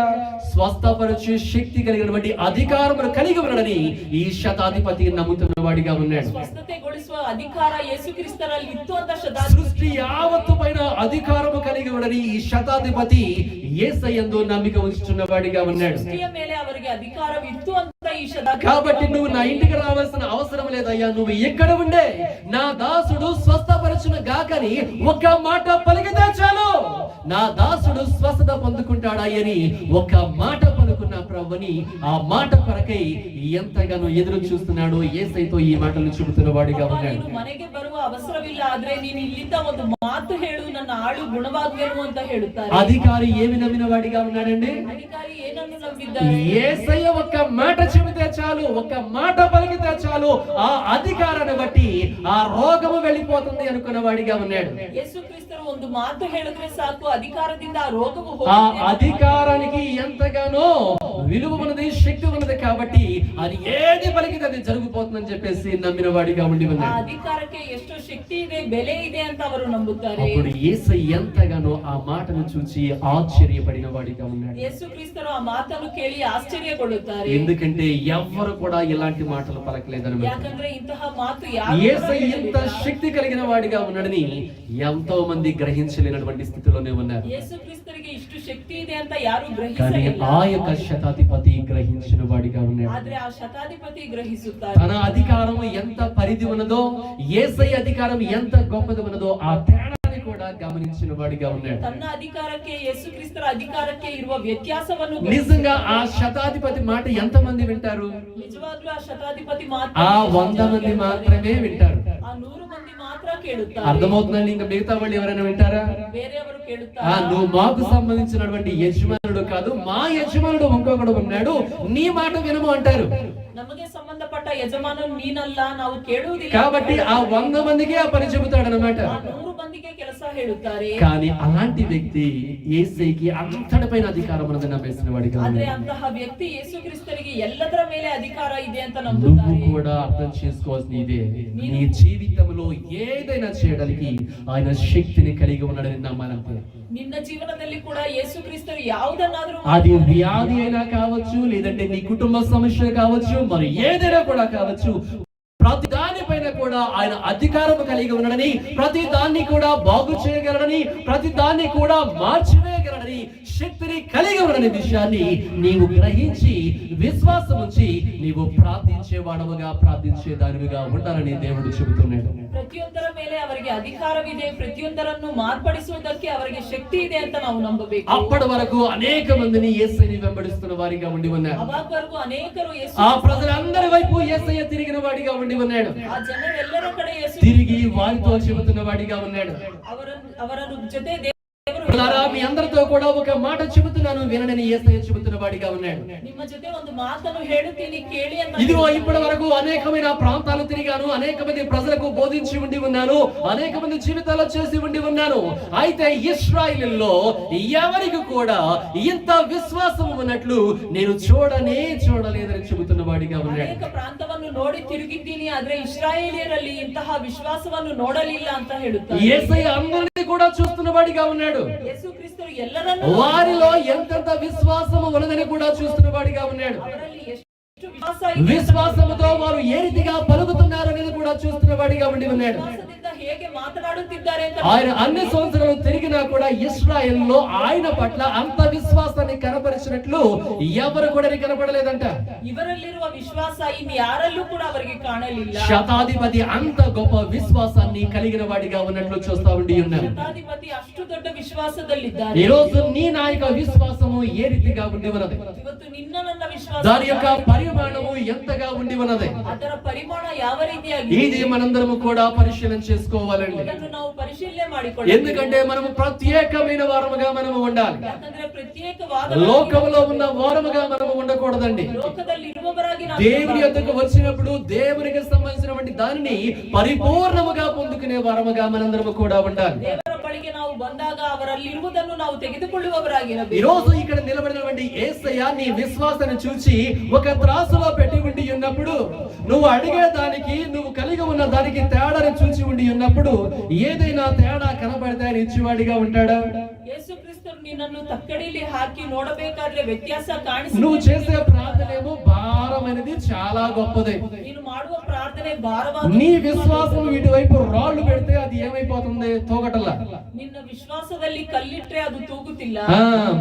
స్వస్థపరచే శక్తి కలిగినటువంటి అధికారమును కలిగి ఉన్నాడని ఈ శతాధిపతి నమ్ముతున్న వాడిగా ఉన్నాడు. ಸ್ವಸ್ಥತೆಗೊಳಿಸುವ ಅಧಿಕಾರ ಯೇಸು ಕ್ರಿಸ್ತರಲ್ಲಿ ಇತ್ತು ಅಂತ సృష్టి యావత్తు పైన అధికారము కలిగి ఉన్నాడని ఈ శతాధిపతి యేసయ్యందు నమ్మిక ఉంచుతున్న వాడిగా ఉన్నాడు. ಸೃಷ್ಟಿಯ ಮೇಲೆ ಅವರಿಗೆ ಅಧಿಕಾರವಿತ್ತು ಅಂತ ಈ ಶತಾಧಿಪತಿ. కాబట్టి నువ్వు నా ఇంటికి రావాల్సిన అవసరం లేదయ్యా, నువ్వు ఎక్కడ ఉండే నా దాసుడు స్వస్థపరచును గాకని ఒక్క మాట పలికితే చాలు నా దాసుడు స్వస్థత పొందుకుంటాడా అని ఒక్క మాట పలుకున్న ప్రభుని ఆ మాట కొరకై ఎంతగానో ఎదురు చూస్తున్నాడు. యేసయ్యతో ఈ మాటలు చెబుతున్న వాడిగా ఉన్నాడు. ನೀನು ಮನೆಗೆ ಬರುವ ಅವಸರವಿಲ್ಲ, ಆದ್ರೆ ನೀನು ಇಲ್ಲಿಂದ ಒಂದು ಮಾತು ಹೇಳು, ನನ್ನ ಆಳು ಗುಣವಾಗುವೆನು ಅಂತ ಹೇಳುತ್ತಾರೆ. అధికారి ఏమి నమ్మిన వాడిగా ఉన్నాడండి? ಅಧಿಕಾರಿ ಏನನ್ನು ನಂಬಿದ್ದಾರೆ? యేసయ్య ఒక్క మాట చెబితే చాలు, ఒక్క మాట పలికితే చాలు ఆ అధికారాన్ని బట్టి ఆ రోగము వెళ్ళిపోతుంది అనుకున్న వాడిగా ఉన్నాడు. ಯೇಸು ಕ್ರಿಸ್ತರು ಒಂದು ಮಾತು ಹೇಳಿದ್ರೆ ಸಾಕು, ಅಧಿಕಾರದಿಂದ ಆ ರೋಗವು ఆ ಹೋಗುತ್ತೆ. అధికారానికి ఎంతగానో విలువ ఉన్నది, శక్తి ఉన్నది. కాబట్టి అది ఏది పలికితే అది జరిగిపోతుందని చెప్పేసి నమ్మిన వాడిగా ఉండి ಆ ఉన్నాడు. ಅಧಿಕಾರಕ್ಕೆ ಎಷ್ಟು ಶಕ್ತಿ ಇದೆ, ಬೆಲೆ ಇದೆ ಅಂತ ಅವರು ನಂಬುತ್ತಾರೆ. అప్పుడు యేసయ్య ఎంతగానో ఆ మాటను చూసి ఆశ్చర్యపడిన వాడిగా ఉన్నాడు. ಯೇಸು ಕ್ರಿಸ್ತರು ಆ ಮಾತನ್ನು ಕೇಳಿ ಆಶ್ಚರ್ಯಗೊಳ್ಳುತ್ತಾರೆ. ఎందుకంటే ఎవ్వరు కూడా ఇలాంటి మాటలు పలకలేదన్నమాట. ಯಾಕಂದ್ರೆ ಇಂತಹ ಮಾತು ಯಾರು యేసయ్య ఎంత శక్తి కలిగిన వాడిగా ఉన్నాడని ఎంతో మంది గ్రహించలేనటువంటి స్థితిలోనే ఉన్నారు. ಯೇಸು ಕ್ರಿಸ್ತರಿಗೆ ಇಷ್ಟು ಶಕ್ತಿ ಇದೆ ಅಂತ ಯಾರು కానీ ಗ್ರಹಿಸಲಿಲ್ಲ. ఆ యొక్క శతాధిపతి గ్రహించిన వాడిగా ఉన్నాడు. ಆದ್ರೆ ಆ ಶತಾಧಿಪತಿ ಗ್ರಹಿಸುತ್ತಾರೆ. తన అధికారం ఎంత పరిధి ఉన్నదో, యేసయ్య అధికారం ఎంత గొప్పది ఉన్నదో ఆ తేడాని కూడా గమనించిన వాడిగా ఉన్నాడు. ತನ್ನ ಅಧಿಕಾರಕ್ಕೆ ಯೇಸು ಕ್ರಿಸ್ತರ ಅಧಿಕಾರಕ್ಕೆ ಇರುವ ವ್ಯತ್ಯಾಸವನ್ನು నిజంగా ఆ శతాధిపతి మాట ఎంత మంది వింటారు? ನಿಜವಾಗ್ಲೂ ಆ ಶತಾಧಿಪತಿ ಮಾತು ఆ 100 మంది మాత్రమే వింటారు. ಆ 100 ಮಂದಿ ಮಾತ್ರ ಕೇಳುತ್ತಾರೆ. అర్థమవుతుందండి? ఇంకా మిగతా వాళ్ళు ఎవరైనా వింటారా? ಬೇರೆಯವರು ಕೇಳುತ್ತಾರೆ. నువ్వు మాకు సంబంధించినటువంటి యజమానుడు కాదు, మా యజమానుడు ఇంకొకడు ఉన్నాడు, నీ మాట వినము అంటారు. ನಮಗೆ ಸಂಬಂಧಪಟ್ಟ ಯಜಮಾನನು ನೀನಲ್ಲ, ನಾವು ಕೇಳುವುದಿಲ್ಲ. కాబట్టి ఆ 100 మందికి ఆ పని చెబుతాడు అన్నమాట. ಆ 100 ಮಂದಿಗೆ ಕೆಲಸ ಹೇಳುತ್ತಾರೆ. కానీ అలాంటి వ్యక్తి యేసయ్యకి అంతటిపైన అధికారం ఉన్నది నమ్మేసిన వాడిగా ಆದ್ರೆ ఉన్నాడు. ಅಂತಹ ವ್ಯಕ್ತಿ ಯೇಸು ಕ್ರಿಸ್ತರಿಗೆ ಎಲ್ಲದರ ಮೇಲೆ ಅಧಿಕಾರ ಇದೆ ಅಂತ నువ్వు ನಂಬುತ್ತಾರೆ. కూడా అర్థం చేసుకోవాల్సిన ఇదే, నీ జీవితంలో ఏదైనా చేయడానికి ఆయన శక్తిని కలిగి ఉన్నాడని నమ్మాలంటే. ನಿನ್ನ ಜೀವನದಲ್ಲಿ ಕೂಡ ಯೇಸು ಕ್ರಿಸ್ತರು ಯಾವುದನ್ನಾದರೂ అది వ్యాధి అయినా కావచ్చు, లేదంటే నీ కుటుంబ సమస్య కావచ్చు, మరి ఏదైనా కూడా కావచ్చు, ప్రతి దానిపైన కూడా ఆయన అధికారం కలిగి ఉన్నాడని, ప్రతి దాన్ని కూడా బాగు చేయగలడని, ప్రతి దాన్ని కూడా మార్చివేయగలడని శక్తిని కలిగి ఉన్నాడనే విషయాన్ని నీవు గ్రహించి విశ్వాసం ఉంచి నీవు ప్రార్థించేవాడవుగా, ప్రార్థించే దానివిగా ఉండాలని దేవుడు చెబుతున్నాడు. ಪ್ರತಿಯೊಂದರ ಮೇಲೆ ಅವರಿಗೆ ಅಧಿಕಾರವಿದೆ, ಪ್ರತಿಯೊಂದರನ್ನು ಮಾರ್ಪಡಿಸುವುದಕ್ಕೆ ಅವರಿಗೆ ಶಕ್ತಿ ಇದೆ ಅಂತ ನಾವು ನಂಬಬೇಕು. అప్పటి వరకు అనేక మందిని యేసయ్యని వెంబడిస్తున్న వారిగా ఉండి ఉన్నారు. ಅವಾಗವರೆಗೂ ಅನೇಕರು ಯೇಸು ఆ ప్రజలందరి వైపు యేసయ్య తిరిగిన వాడిగా ఉండి ఉన్నాడు. ಆ ಜನರೆಲ್ಲರ ಕಡೆ ಯೇಸು తిరిగి వారితో చెబుతున్న వాడిగా ఉన్నాడు. ಅವರ ಜೊತೆ ದೇವರು పిల్లలారా, మీ అందరితో కూడా ఒక మాట చెబుతున్నాను వినని యేసయ్య చెబుతున్న వాడిగా ఉన్నాడు. ನಿಮ್ಮ ಜೊತೆ ಒಂದು ಮಾತನ್ನು ಹೇಳುತ್ತೀನಿ ಕೇಳಿ ಅಂತ. ఇదిగో ఇప్పటి వరకు అనేకమైన ప్రాంతాలు తిరిగాను, అనేక మంది ప్రజలకు బోధించి ఉండి ఉన్నాను, అనేక మంది జీవితాలు చేసి ఉండి ఉన్నాను. అయితే ఇశ్రాయేలులో ఎవరికి కూడా ఇంత విశ్వాసం ఉన్నట్లు నేను చూడలేదని చెబుతున్న వాడిగా ఉన్నాడు. ಅನೇಕ ಪ್ರಾಂತವನ್ನು ನೋಡಿ ತಿರುಗಿದ್ದೀನಿ, ಆದ್ರೆ ಇಸ್ರಾಯೇಲಿಯರಲ್ಲಿ ಇಂತಹ ವಿಶ್ವಾಸವನ್ನು ನೋಡಲಿಲ್ಲ ಅಂತ ಹೇಳುತ್ತಾರೆ. యేసయ్య అందరినీ కూడా చూస్తున్న వాడిగా ఉన్నాడు. ಯೇಸು ಕ್ರಿಸ್ತರು ಎಲ್ಲರನ್ನೂ వారిలో ఎంతెంత విశ్వాసము ఉన్నదని కూడా చూస్తున్న వాడిగా ఉన్నాడు. ಅವರಲ್ಲಿ ಎಷ್ಟು ವಿಶ್ವಾಸ ಇದೆ, విశ్వాసముతో వారు ఏ రీతిగా పలుకుతున్నారు అనేది కూడా చూస్తున్న వాడిగా ఉండి ఉన్నాడు. ವಿಶ್ವಾಸದಿಂದ ಹೇಗೆ ಮಾತನಾಡುತ್ತಿದ್ದಾರೆ ಅಂತ ఆయన అన్ని సంవత్సరాలు తిరిగినా కూడా ఇశ్రాయేలులో ఆయన పట్ల అంత విశ్వాసాన్ని కనపరిచినట్లు ఎవరు కూడా కనపడలేదంట. ಇವರಲ್ಲಿರುವ ವಿಶ್ವಾಸ ಇನ್ನು ಯಾರಲ್ಲೂ ಕೂಡ ಅವರಿಗೆ ಕಾಣಲಿಲ್ಲ. శతాధిపతి అంత గొప్ప విశ్వాసాన్ని కలిగిన వాడిగా ఉన్నట్లు చూస్తా ఉండి ఉన్నారు. ಶತಾಧಿಪತಿ ಅಷ್ಟು ದೊಡ್ಡ ವಿಶ್ವಾಸದಲ್ಲಿದ್ದಾರೆ. ఈ రోజు నీ నా యొక్క విశ్వాసము ఏ రీతిగా ఉండి ఉన్నది, ಇವತ್ತು ನಿನ್ನ ನನ್ನ ವಿಶ್ವಾಸ, దాని యొక్క పరిమాణము ఎంతగా ఉండి ఉన్నది, ಅದರ ಪರಿಮಾಣ ಯಾವ ರೀತಿಯಾಗಿದೆ ఇది మనందరము కూడా పరిశీలన చేసుకోవాలండి. ಅದನ್ನು ನಾವು ಪರಿಶೀಲನೆ ಮಾಡಿಕೊಳ್ಳಬೇಕು. ఎందుకంటే మనము ప్రత్యేకమైన వారముగా మనము ఉండాలి. ಯಾಕಂದ್ರೆ ಪ್ರತ್ಯೇಕವಾದ లోకములో ఉన్న వారముగా మనము ఉండకూడదండి. ಲೋಕದಲ್ಲಿ ಇರುವವರಾಗಿ ನಾವು దేవుని యొద్దకు వచ్చినప్పుడు దేవునికి సంబంధించినటువంటి దానిని పరిపూర్ణముగా పొందుకునే వారముగా మనందరము కూడా ఉండాలి. ದೇವರ ಬಳಿಗೆ ನಾವು ಬಂದಾಗ ಅವರಲ್ಲಿರುವುದನ್ನು ನಾವು ఈ ತೆಗೆದುಕೊಳ್ಳುವವರಾಗಿರಬೇಕು. రోజు ఇక్కడ నిలబడినటువంటి యేసయ్య నీ విశ్వాసాన్ని చూచి ఒక త్రాసులో పెట్టి ఉండి ఉన్నప్పుడు, నువ్వు అడిగే దానికి నువ్వు కలిగి ఉన్న దానికి తేడాని చూచి ఉండి ఉన్నప్పుడు ఏదైనా తేడా కనబడితే ఆయన ఇచ్చేవాడిగా ఉంటాడా? ಯೇಸು ಕ್ರಿಸ್ತರು ನಿನ್ನನ್ನು ತಕ್ಕಡಿಯಲ್ಲಿ ಹಾಕಿ ನೋಡಬೇಕಾದ್ರೆ ವ್ಯತ್ಯಾಸ నువ్వు ಕಾಣಿಸುತ್ತೆ. చేసే ప్రార్థనేమో భారమైనది, చాలా గొప్పదే. ನೀನು ಮಾಡುವ ಪ್ರಾರ್ಥನೆ ಭಾರವಾದ, నీ విశ్వాసం ఇటువైపు రాళ్ళు పెడితే అది ఏమైపోతుంది? తోగటల్లా. ನಿನ್ನ ವಿಶ್ವಾಸದಲ್ಲಿ ಕಲ್ಲಿಟ್ರೆ ಅದು ತೂಗುತ್ತಿಲ್ಲ.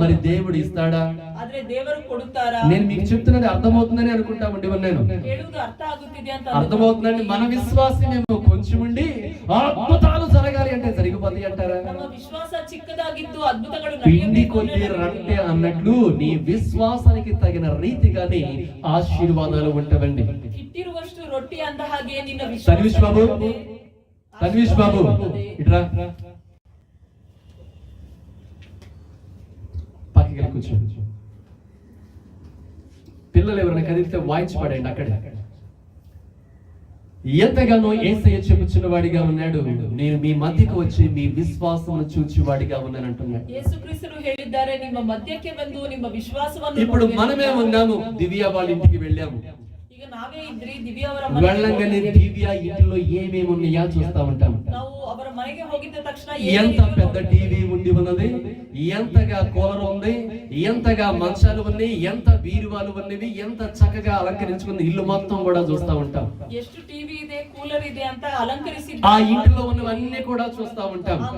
మరి దేవుడు ఇస్తాడా? ಆದ್ರೆ ದೇವರು ಕೊಡುತ್ತಾರಾ? నేను మీకు చెప్తున్నది అర్థమవుతుందని అనుకుంటా ఉండి ఉన్నాను. ಹೇಳುವುದು ಅರ್ಥ ಆಗುತ್ತಿದೆ ಅಂತ అర్థమవుతుందండి. మన విశ్వాసమేమో కొంచెం ఉండి అద్భుతాలు జరగాలి అంటే జరిగిపోతాయి అంటారా? ನಮ್ಮ ವಿಶ್ವಾಸ ಚಿಕ್ಕದಾಗಿದ್ದು ಅದ್ಭುತಗಳು పిండి ನಡೆಯಬೇಕು కొద్ది ಅಂದ್ರೆ రంటే అన్నట్లు నీ విశ్వాసానికి తగిన రీతిగానే ఆశీర్వాదాలు ఉంటావండి. ಇಟ್ಟಿರುವಷ್ಟು ರೊಟ್ಟಿ ಅಂದ ಹಾಗೆ ನಿನ್ನ తన్విష్ బాబు, తన్విష్ బాబు ఇట్రా, పక్కకి వెళ్ళి కూర్చో. పిల్లలు ఎవరైనా కదిలితే వాయించి పడండి అక్కడే. ఎంతగానో యేసయ్య చెప్పుచున్న వాడిగా ఉన్నాడు, నేను మీ మధ్యకు వచ్చి మీ విశ్వాసమును చూచి వాడిగా ఉన్నానంటున్నాడు. ಯೇಸು ಕ್ರಿಸ್ತರು ಹೇಳಿದ್ದಾರೆ, ನಿಮ್ಮ ಮಧ್ಯಕ್ಕೆ ಬಂದು ನಿಮ್ಮ ವಿಶ್ವಾಸವನ್ನು ఇప్పుడు ನೋಡುವೆನು. మనమే ఉన్నాము, దివ్య వాళ్ళ ఇంటికి వెళ్ళాము. ಈಗ ನಾವೇ ಇದ್ರಿ ದಿವ್ಯ ಅವರ వెళ్ళంగానే దివ్య ఇంటిలో ఏమేమి ఉన్నాయా చూస్తా ఉంటాం. ನಾವು ಅವರ ಮನೆಗೆ ಹೋಗಿದ್ದ ತಕ್ಷಣ ఎంత పెద్ద టీవీ ఉండి ఉన్నది, ఎంతగా కూలర్ ఉంది, ఎంతగా మంచాలు ఉన్నాయి, ఎంత బీరువాలు ఉన్నవి, ఎంత చక్కగా అలంకరించుకున్న ఇల్లు మొత్తం కూడా చూస్తా ఉంటాం. ಎಷ್ಟು ಟಿವಿ ಇದೆ, ಕೂಲರ್ ಇದೆ ಅಂತ ಅಲಂಕರಿಸಿ ఆ ఇంటిలో ఉన్నవన్నీ కూడా చూస్తా ఉంటాం. ಆ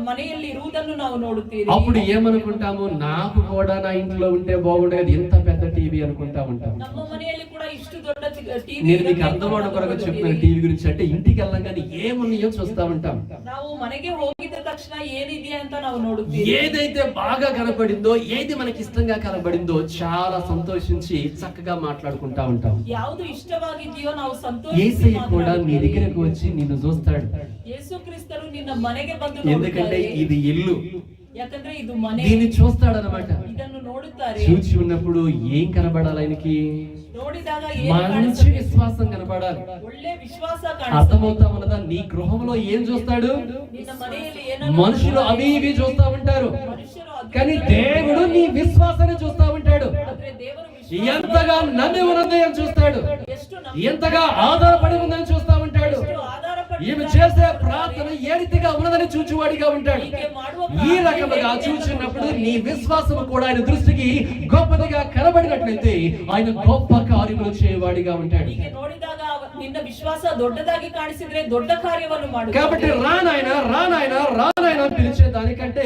ಮನೆಯಲ್ಲಿ ಇರುವುದನ್ನು ನಾವು ನೋಡುತ್ತೀವಿ. అప్పుడు ఏమనుకుంటాము? నాకు కూడా నా ఇంట్లో ఉంటే బాగుండేది, ఎంత పెద్ద టీవీ అనుకుంటా ఉంటాం. ನಮ್ಮ ಮನೆಯಲ್ಲಿ ಕೂಡ ಇಷ್ಟು ದೊಡ್ಡ ಟಿವಿ. నేను మీకు అర్థమవడం కొరకు చెప్తున్న టీవీ గురించి అంటే ఇంటికి వెళ్ళగానే ఏమున్నాయో చూస్తా ఉంటాం. ನಾವು ಮನೆಗೆ ಹೋಗಿದ್ದ ತಕ್ಷಣ ಏನಿದೆಯಾ ಅಂತ ನಾವು ನೋಡುತ್ತೀವಿ. ఏదైతే బాగా కనబడిందో, ఏది మనకి ఇష్టంగా కనబడిందో చాలా సంతోషించి చక్కగా మాట్లాడుకుంటా ఉంటాం. ಯಾವುದು ಇಷ್ಟವಾಗಿದೆಯೋ ನಾವು ಸಂತೋಷಿಸಿ యేసయ్య కూడా నీ ಮಾತನಾಡುತ್ತೇವೆ. దగ్గరకు వచ్చి నిన్ను చూస్తాడు. ಯೇಸು ಕ್ರಿಸ್ತರು ನಿನ್ನ ಮನೆಗೆ ಬಂದು ఎందుకంటే ನೋಡುತ್ತಾರೆ. ఇది ఇల్లు, ಯಾಕಂದ್ರೆ ಇದು ಮನೆ. దీన్ని చూస్తాడనమాట. ಇದನ್ನು ನೋಡುತ್ತಾರೆ. చూచి ఉన్నప్పుడు ఏం కనబడాలి ఆయనకి? ನೋಡಿದಾಗ ಏನು మంచి ಕಾಣಿಸುತ್ತೆ? విశ్వాసం కనబడాలి. ಒಳ್ಳೆ ವಿಶ್ವಾಸ ಕಾಣಿಸುತ್ತೆ. అర్థమవుతా ఉన్నదా? నీ గృహంలో ఏం చూస్తాడు? ನಿನ್ನ ಮನೆಯಲ್ಲಿ ಏನನ್ನು మనుషులు అవి ఇవి చూస్తా ఉంటారు, ಮನುಷ್ಯರು ಅದು కానీ దేవుడు నీ విశ్వాసాన్ని చూస్తా ఉంటాడు. ಆದ್ರೆ ದೇವರು ఎంతగా నమ్మి ఉన్నది అని చూస్తాడు, ಎಷ್ಟು ఎంతగా ఆధారపడి ఉందని చూస్తా ఉంటాడు. ಆಧಾರಪಟ್ಟು ఈమె చేసే ప్రార్థన ఏ రీతిగా ఉన్నదని చూచువాడిగా ఉంటాడు. ಹೀಗೆ ಮಾಡುವ ఈ రకముగా చూచినప్పుడు నీ విశ్వాసం కూడా ఆయన దృష్టికి గొప్పదిగా కనబడినట్లయితే ఆయన గొప్ప కార్యములు చేయవాడిగా ఉంటాడు. ಹೀಗೆ ನೋಡಿದಾಗ ನಿನ್ನ ವಿಶ್ವಾಸ ದೊಡ್ಡದಾಗಿ ಕಾಣಿಸಿದ್ರೆ ದೊಡ್ಡ ಕಾರ್ಯವನ್ನು ಮಾಡುತ್ತಾನೆ. కాబట్టి రానాయన పిలిచే దానికంటే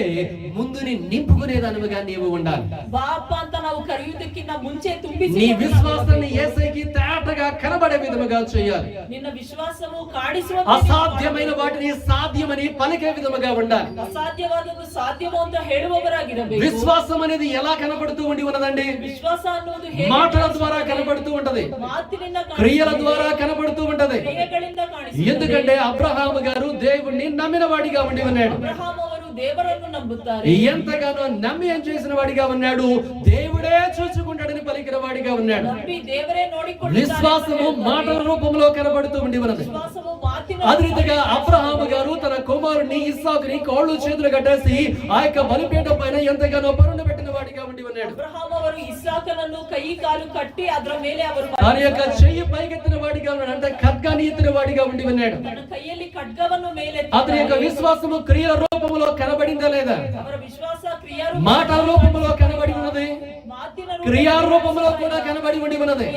ముందు నీ నింపుకునే దానివిగా నీవు ఉండాలి. ಬಾ ಅಪ್ಪ ಅಂತ ನಾವು ಕರೆಯುವುದಕ್ಕಿಂತ ಮುಂಚೆ ತುಂಬಿಸಿ నీ విశ్వాసాన్ని యేసయ్యకి తేటగా కనబడే విధముగా చేయాలి. ನಿನ್ನ ವಿಶ್ವಾಸವು ಕಾಣಿಸುವ అసాధ్యమైన వాటిని సాధ్యమని పలికే విధముగా ఉండాలి. ಅಸಾಧ್ಯವಾದದ್ದು ಸಾಧ್ಯವೋ ಅಂತ ಹೇಳುವವರಾಗಿರಬೇಕು. విశ్వాసం అనేది ఎలా కనబడుతూ ఉండి ఉన్నదండి? ವಿಶ್ವಾಸ ಅನ್ನೋದು ಹೇಗೆ మాటల ద్వారా కనబడుతూ ఉంటది, ಮಾತಿನಿಂದ క్రియల ద్వారా కనబడుతూ ఉంటది. ಕ್ರಿಯೆಗಳಿಂದ ಕಾಣಿಸುತ್ತದೆ. ఎందుకంటే అబ్రహాము గారు దేవుణ్ణి నమ్మిన వాడిగా ఉండి ఉన్నాడు. ಅಬ್ರಹಾಮ್ ಅವರು ದೇವರನ್ನು ನಂಬುತ್ತಾರೆ. ఎంతగానో నమ్మి ఏం చేసిన వాడిగా ఉన్నాడు, దేవుడే చూచుకుంటాడని పలికిన వాడిగా ఉన్నాడు. ನಂಬಿ ದೇವರೇ ನೋಡಿಕೊಳ್ಳುತ್ತಾರೆ. విశ్వాసము మాటల రూపంలో కనబడుతూ ఉండి ఉన్నది. ವಿಶ್ವಾಸವು ಮಾತಿನ అదే రీతిగా అబ్రహాము గారు తన కుమారుని ఇస్సాకుని కాళ్ళు చేతులు కట్టేసి ఆ యొక్క బలిపీఠం పైన ఎంతగానో పరుండ పెట్టిన వాడిగా ఉండి ఉన్నాడు. ಅಬ್ರಹಾಮ ಅವರು ಇಸಾಕನನ್ನು ಕೈ ಕಾಲು ಕಟ್ಟಿ ಅದರ ಮೇಲೆ ಅವರು తన యొక్క చెయ్యి పైకెత్తిన వాడిగా ఉన్నాడు, అంటే ఖడ్గాన్ని ఎత్తిన వాడిగా ఉండి ఉన్నాడు. ತನ್ನ ಕೈಯಲ್ಲಿ ಖಡ್ಗವನ್ನು ಮೇಲೆ అతని యొక్క విశ్వాసము క్రియల రూపంలో కనబడిందా లేదా? ಅವರ ವಿಶ್ವಾಸ మాటల రూపంలో కనబడి ఉన్నది, ಮಾತಿನ క్రియా రూపంలో కూడా కనబడి ఉండి ఉన్నది.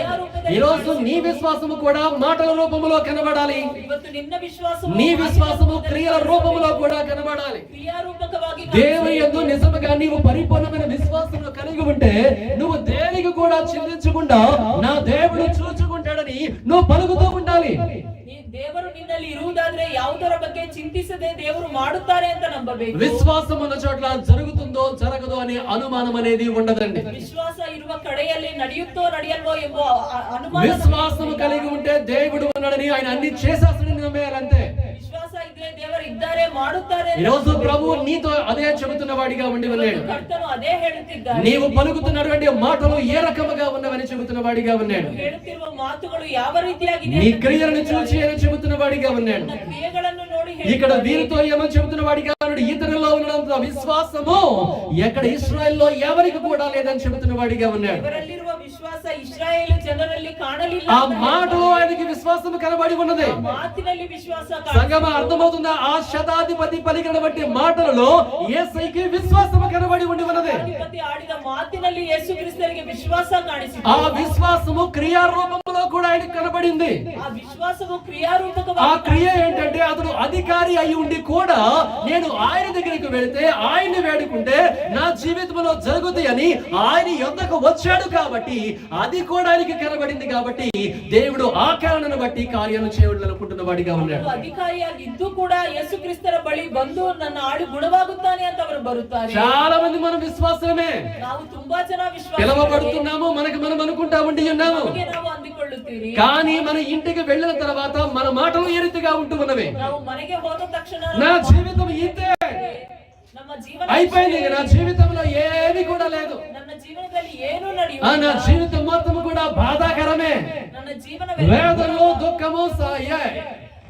ఈ రోజు నీ విశ్వాసము కూడా మాటల రూపంలో కనబడాలి. ಇವತ್ತು ನಿನ್ನ ವಿಶ್ವಾಸವು నీ విశ్వాసము క్రియల రూపంలో కూడా కనబడాలి. ಕ್ರಿಯಾರೂಪಕವಾಗಿ దేవుని యందు నిజముగా నీవు పరిపూర్ణమైన విశ్వాసము కలిగి ఉంటే నువ్వు దేనికి కూడా చింతించకుండా నా దేవుడు చూచుకుంటాడని నువ్వు పలుకుతూ ఉండాలి. ದೇವರು ನಿನ್ನಲ್ಲಿ ಇರುವುದಾದ್ರೆ ಯಾವುದರ ಬಗ್ಗೆ ಚಿಂತಿಸದೆ ದೇವರು ಮಾಡುತ್ತಾರೆ ಅಂತ ನಂಬಬೇಕು. విశ్వాసం ఉన్న చోట్ల జరుగుతుందో జరగదో అనే అనుమానం అనేది ఉండదండి. ವಿಶ್ವಾಸ ಇರುವ ಕಡೆಯಲ್ಲಿ ನಡೆಯುತ್ತೋ ನಡೆಯಲ್ವೋ ಎಂಬ ಅನುಮಾನ. విశ్వాసము కలిగి ఉంటే దేవుడు ఉన్నాడని ఆయన అన్ని చేసేస్తాడని నమ్మేయాలంతే. ವಿಶ್ವಾಸ ಇದ್ರೆ ದೇವರು ಇದ್ದಾರೆ ಮಾಡುತ್ತಾರೆ. ఈ రోజు ప్రభు నీతో అదే చెబుతున్న వాడిగా ఉండి ఉన్నాడు. ಕರ್ತನು ಅದೇ ಹೇಳುತ್ತಿದ್ದಾನೆ. నీవు పలుకుతున్నటువంటి మాటలు ఏ రకముగా ఉన్నవని చెబుతున్న వాడిగా ఉన్నాడు. ಹೇಳುತ್ತಿರುವ ಮಾತುಗಳು ಯಾವ ರೀತಿಯಾಗಿದೆ నీ క్రియలను చూసి అని చెబుతున్న వాడిగా ఉన్నాడు. ಕ್ರಿಯೆಗಳನ್ನು ನೋಡಿ ఇక్కడ వీరితో ఏమని చెబుతున్న వాడిగా ఉన్నాడు, ఇతరులలో ఉన్నంత విశ్వాసము ఎక్కడ ఇశ్రాయేల్లో ఎవరికి కూడా లేదని చెబుతున్న వాడిగా ఉన్నాడు. ಇವರಲ್ಲಿರುವ ವಿಶ್ವಾಸ ಇಸ್ರಾಯೇಲ್ ಜನರಲ್ಲಿ ಕಾಣಲಿಲ್ಲ. ఆ మాటలో ఆయనకి విశ్వాసం కనబడి ఉన్నది. ಮಾತಿನಲ್ಲಿ ವಿಶ್ವಾಸ సంగమ అర్థమవుతుందా? ఆ శతాధిపతి పలికిన బట్టి మాటలలో యేసయ్యకి విశ్వాసం కనబడి ఉండి ఉన్నది. ಅಧಿಪತಿ ಆಡಿದ ಮಾತಿನಲ್ಲಿ ಯೇಸು ಕ್ರಿಸ್ತರಿಗೆ ವಿಶ್ವಾಸ ಕಾಣಿಸಿತು. ఆ విశ్వాసము క్రియా రూపంలో కూడా ఆయనకు కనబడింది. ಆ ವಿಶ್ವಾಸವು ಕ್ರಿಯಾರೂಪಕವಾಗಿ ఆ క్రియ ఏంటంటే అతడు అధికారి అయి ఉండి కూడా నేను ఆయన దగ్గరికి వెళితే ఆయన్ని వేడుకుంటే నా జీవితంలో జరుగుతాయి అని ఆయన యొద్దకు వచ్చాడు కాబట్టి అది కూడా ఆయనకి కనబడింది. కాబట్టి దేవుడు ఆ కారణను బట్టి కార్యాలు చేయాలనుకుంటున్న వాడిగా ఉన్నాడు. ಅಧಿಕಾರಿಯಾಗಿದ್ದು ಕೂಡ ಯೇಸು ಕ್ರಿಸ್ತರ ಬಳಿ ಬಂದು ನನ್ನ ಆಳು ಗುಣವಾಗುತ್ತಾನೆ ಅಂತ ಅವರು ಬರುತ್ತಾರೆ. చాలా మంది మనం విశ్వాసమే, ನಾವು ತುಂಬಾ ಜನ ವಿಶ್ವಾಸ పిలవబడుతున్నాము, మనకు మనం అనుకుంటా ఉండి ఉన్నాము. ನಾವು ಅಂದುಕೊಳ್ಳುತ್ತೀರಿ. కానీ మన ఇంటికి వెళ్ళిన తర్వాత మన మాటలు ఏ రీతిగా ఉంటూ ఉన్నవి. ನಾವು ಮನೆಗೆ ಹೋದ ತಕ್ಷಣ నా జీవితం ఇంతే ನಮ್ಮ ಜೀವನ అయిపోయింది, నా జీవితంలో ఏమీ కూడా లేదు, ನನ್ನ ಜೀವನದಲ್ಲಿ ಏನು ನಡೆಯುವುದಿಲ್ಲ. నా జీవితం మొత్తం కూడా బాధాకరమే, ನನ್ನ ಜೀವನ వేదనలు దుఃఖము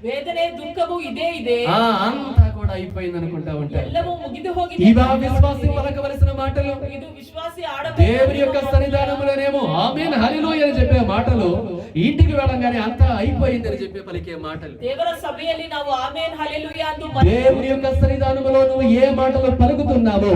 ವೇದನೆ ದುಃಖವು ಇದೇ ಇದೆ. అంతా కూడా అయిపోయింది అనుకుంటా ఉంటారు. ಎಲ್ಲವೂ ಮುಗಿದು ಹೋಗಿದೆ. ఇవా విశ్వాసి పలకవలసిన మాటలు. ಇದು ವಿಶ್ವಾಸಿ ಆಡಬೇಕು. దేవుని యొక్క సన్నిధానములోనేమో ఆమేన్ హల్లెలూయా అని చెప్పే మాటలు, ఇంటికి వెళ్ళంగానే అంతా అయిపోయింది అని చెప్పే పలికే మాటలు. ದೇವರ ಸಭೆಯಲ್ಲಿ ನಾವು ಆಮೆನ್ ಹಲ್ಲೆಲೂಯಾ ಎಂದು దేవుని యొక్క సన్నిధానములో నువ్వు ఏ మాటలు పలుకుతున్నావో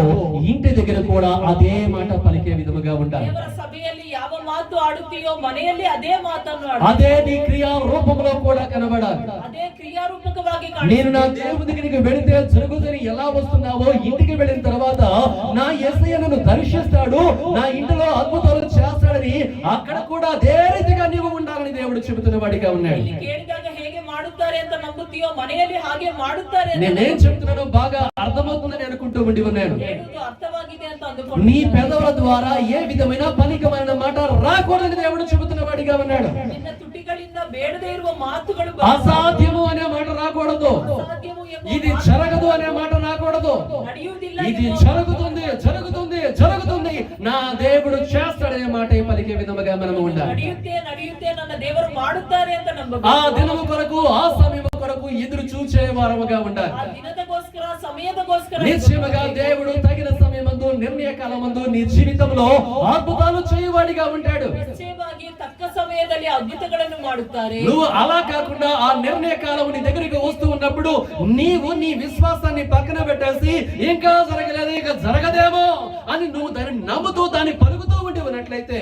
ఇంటి దగ్గర కూడా అదే మాట పలికే విధముగా ఉండాలి. ದೇವರ ಸಭೆಯಲ್ಲಿ ಯಾವ ಮಾತು ಆಡುತ್ತೀಯೋ ಮನೆಯಲ್ಲಿ ಅದೇ ಮಾತನ್ನು ಆಡು. అదే నీ క్రియా రూపంలో కూడా కనబడాలి. ಅದೇ ಕ್ರಿಯಾರೂಪಕವಾಗಿ నేను నా దేవుని దగ్గరికి వెళితే జరుగుదని ఎలా వస్తున్నావో ఇంటికి వెళ్ళిన తర్వాత నా యేసయ్య నన్ను దర్శిస్తాడు, నా ఇంటిలో అద్భుతాలు చేస్తాడని అక్కడ కూడా అదే రీతిగా నీవు ఉండాలని దేవుడు చెబుతున్న వాడిగా ఉన్నాడు. ಕೇಳಿದಾಗ ಹೇಗೆ ಮಾಡುತ್ತಾರೆ ಅಂತ ನಂಬುತ್ತೀಯೋ ಮನೆಯಲ್ಲಿ ಹಾಗೆ ಮಾಡುತ್ತಾರೆ. నేనేం చెప్తున్నానో బాగా అర్థమవుతుందని అనుకుంటూ ఉండి ఉన్నాను. ಹೇಳುವುದು ಅರ್ಥವಾಗಿದೆ ಅಂತ ಅಂದುಕೊಂಡು నీ పెదవుల ద్వారా ఏ విధమైన పలికమైన మాట రాకూడదని దేవుడు చెబుతున్న వాడిగా ఉన్నాడు. ನಿನ್ನ ತುಟಿಗಳಿಂದ ಬೇಡದೇ ಇರುವ ಮಾತುಗಳು అసాధ్యము అనే మాట రాకూడదు, ಅಸಾಧ್ಯವು ಎಂಬ ఇది జరగదు అనే మాట రాకూడదు. ನಡೆಯುವುದಿಲ್ಲ. ఇది జరుగుతుంది జరుగుతుంది జరుగుతుంది, నా దేవుడు చేస్తాడనే మాట పలికే విధముగా మనము ఉండాలి. ನಡೆಯುತ್ತೆ ನಡೆಯುತ್ತೆ ನನ್ನ ದೇವರು ಮಾಡುತ್ತಾರೆ ಅಂತ ನಂಬಬೇಕು. ఆ దినము కొరకు ఆ సమయము కొరకు ఎదురు చూచే వారముగా ఉండాలి. ಆ ದಿನದಗೋಸ್ಕರ ಸಮಯದಗೋಸ್ಕರ నిశ్చయముగా దేవుడు తగిన సమయమందు నిర్ణయ కాలమందు నీ జీవితంలో అద్భుతాలు చేయవాడిగా ఉంటాడు. ನಿಶ್ಚಯವಾಗಿ ತಕ್ಕ ಸಮಯದಲ್ಲಿ ಅದ್ಭುತಗಳನ್ನು ಮಾಡುತ್ತಾರೆ. నువ్వు అలా కాకుండా ఆ నిర్ణయ కాలం నీ దగ్గరికి వస్తూ ఉన్నప్పుడు నీవు నీ విశ్వాసాన్ని పక్కన పెట్టేసి ఇంకా జరగలేదు ఇంకా జరగదేమో అని నువ్వు దాన్ని నమ్ముతూ దాన్ని పలుకుతూ ఉండి ఉన్నట్లయితే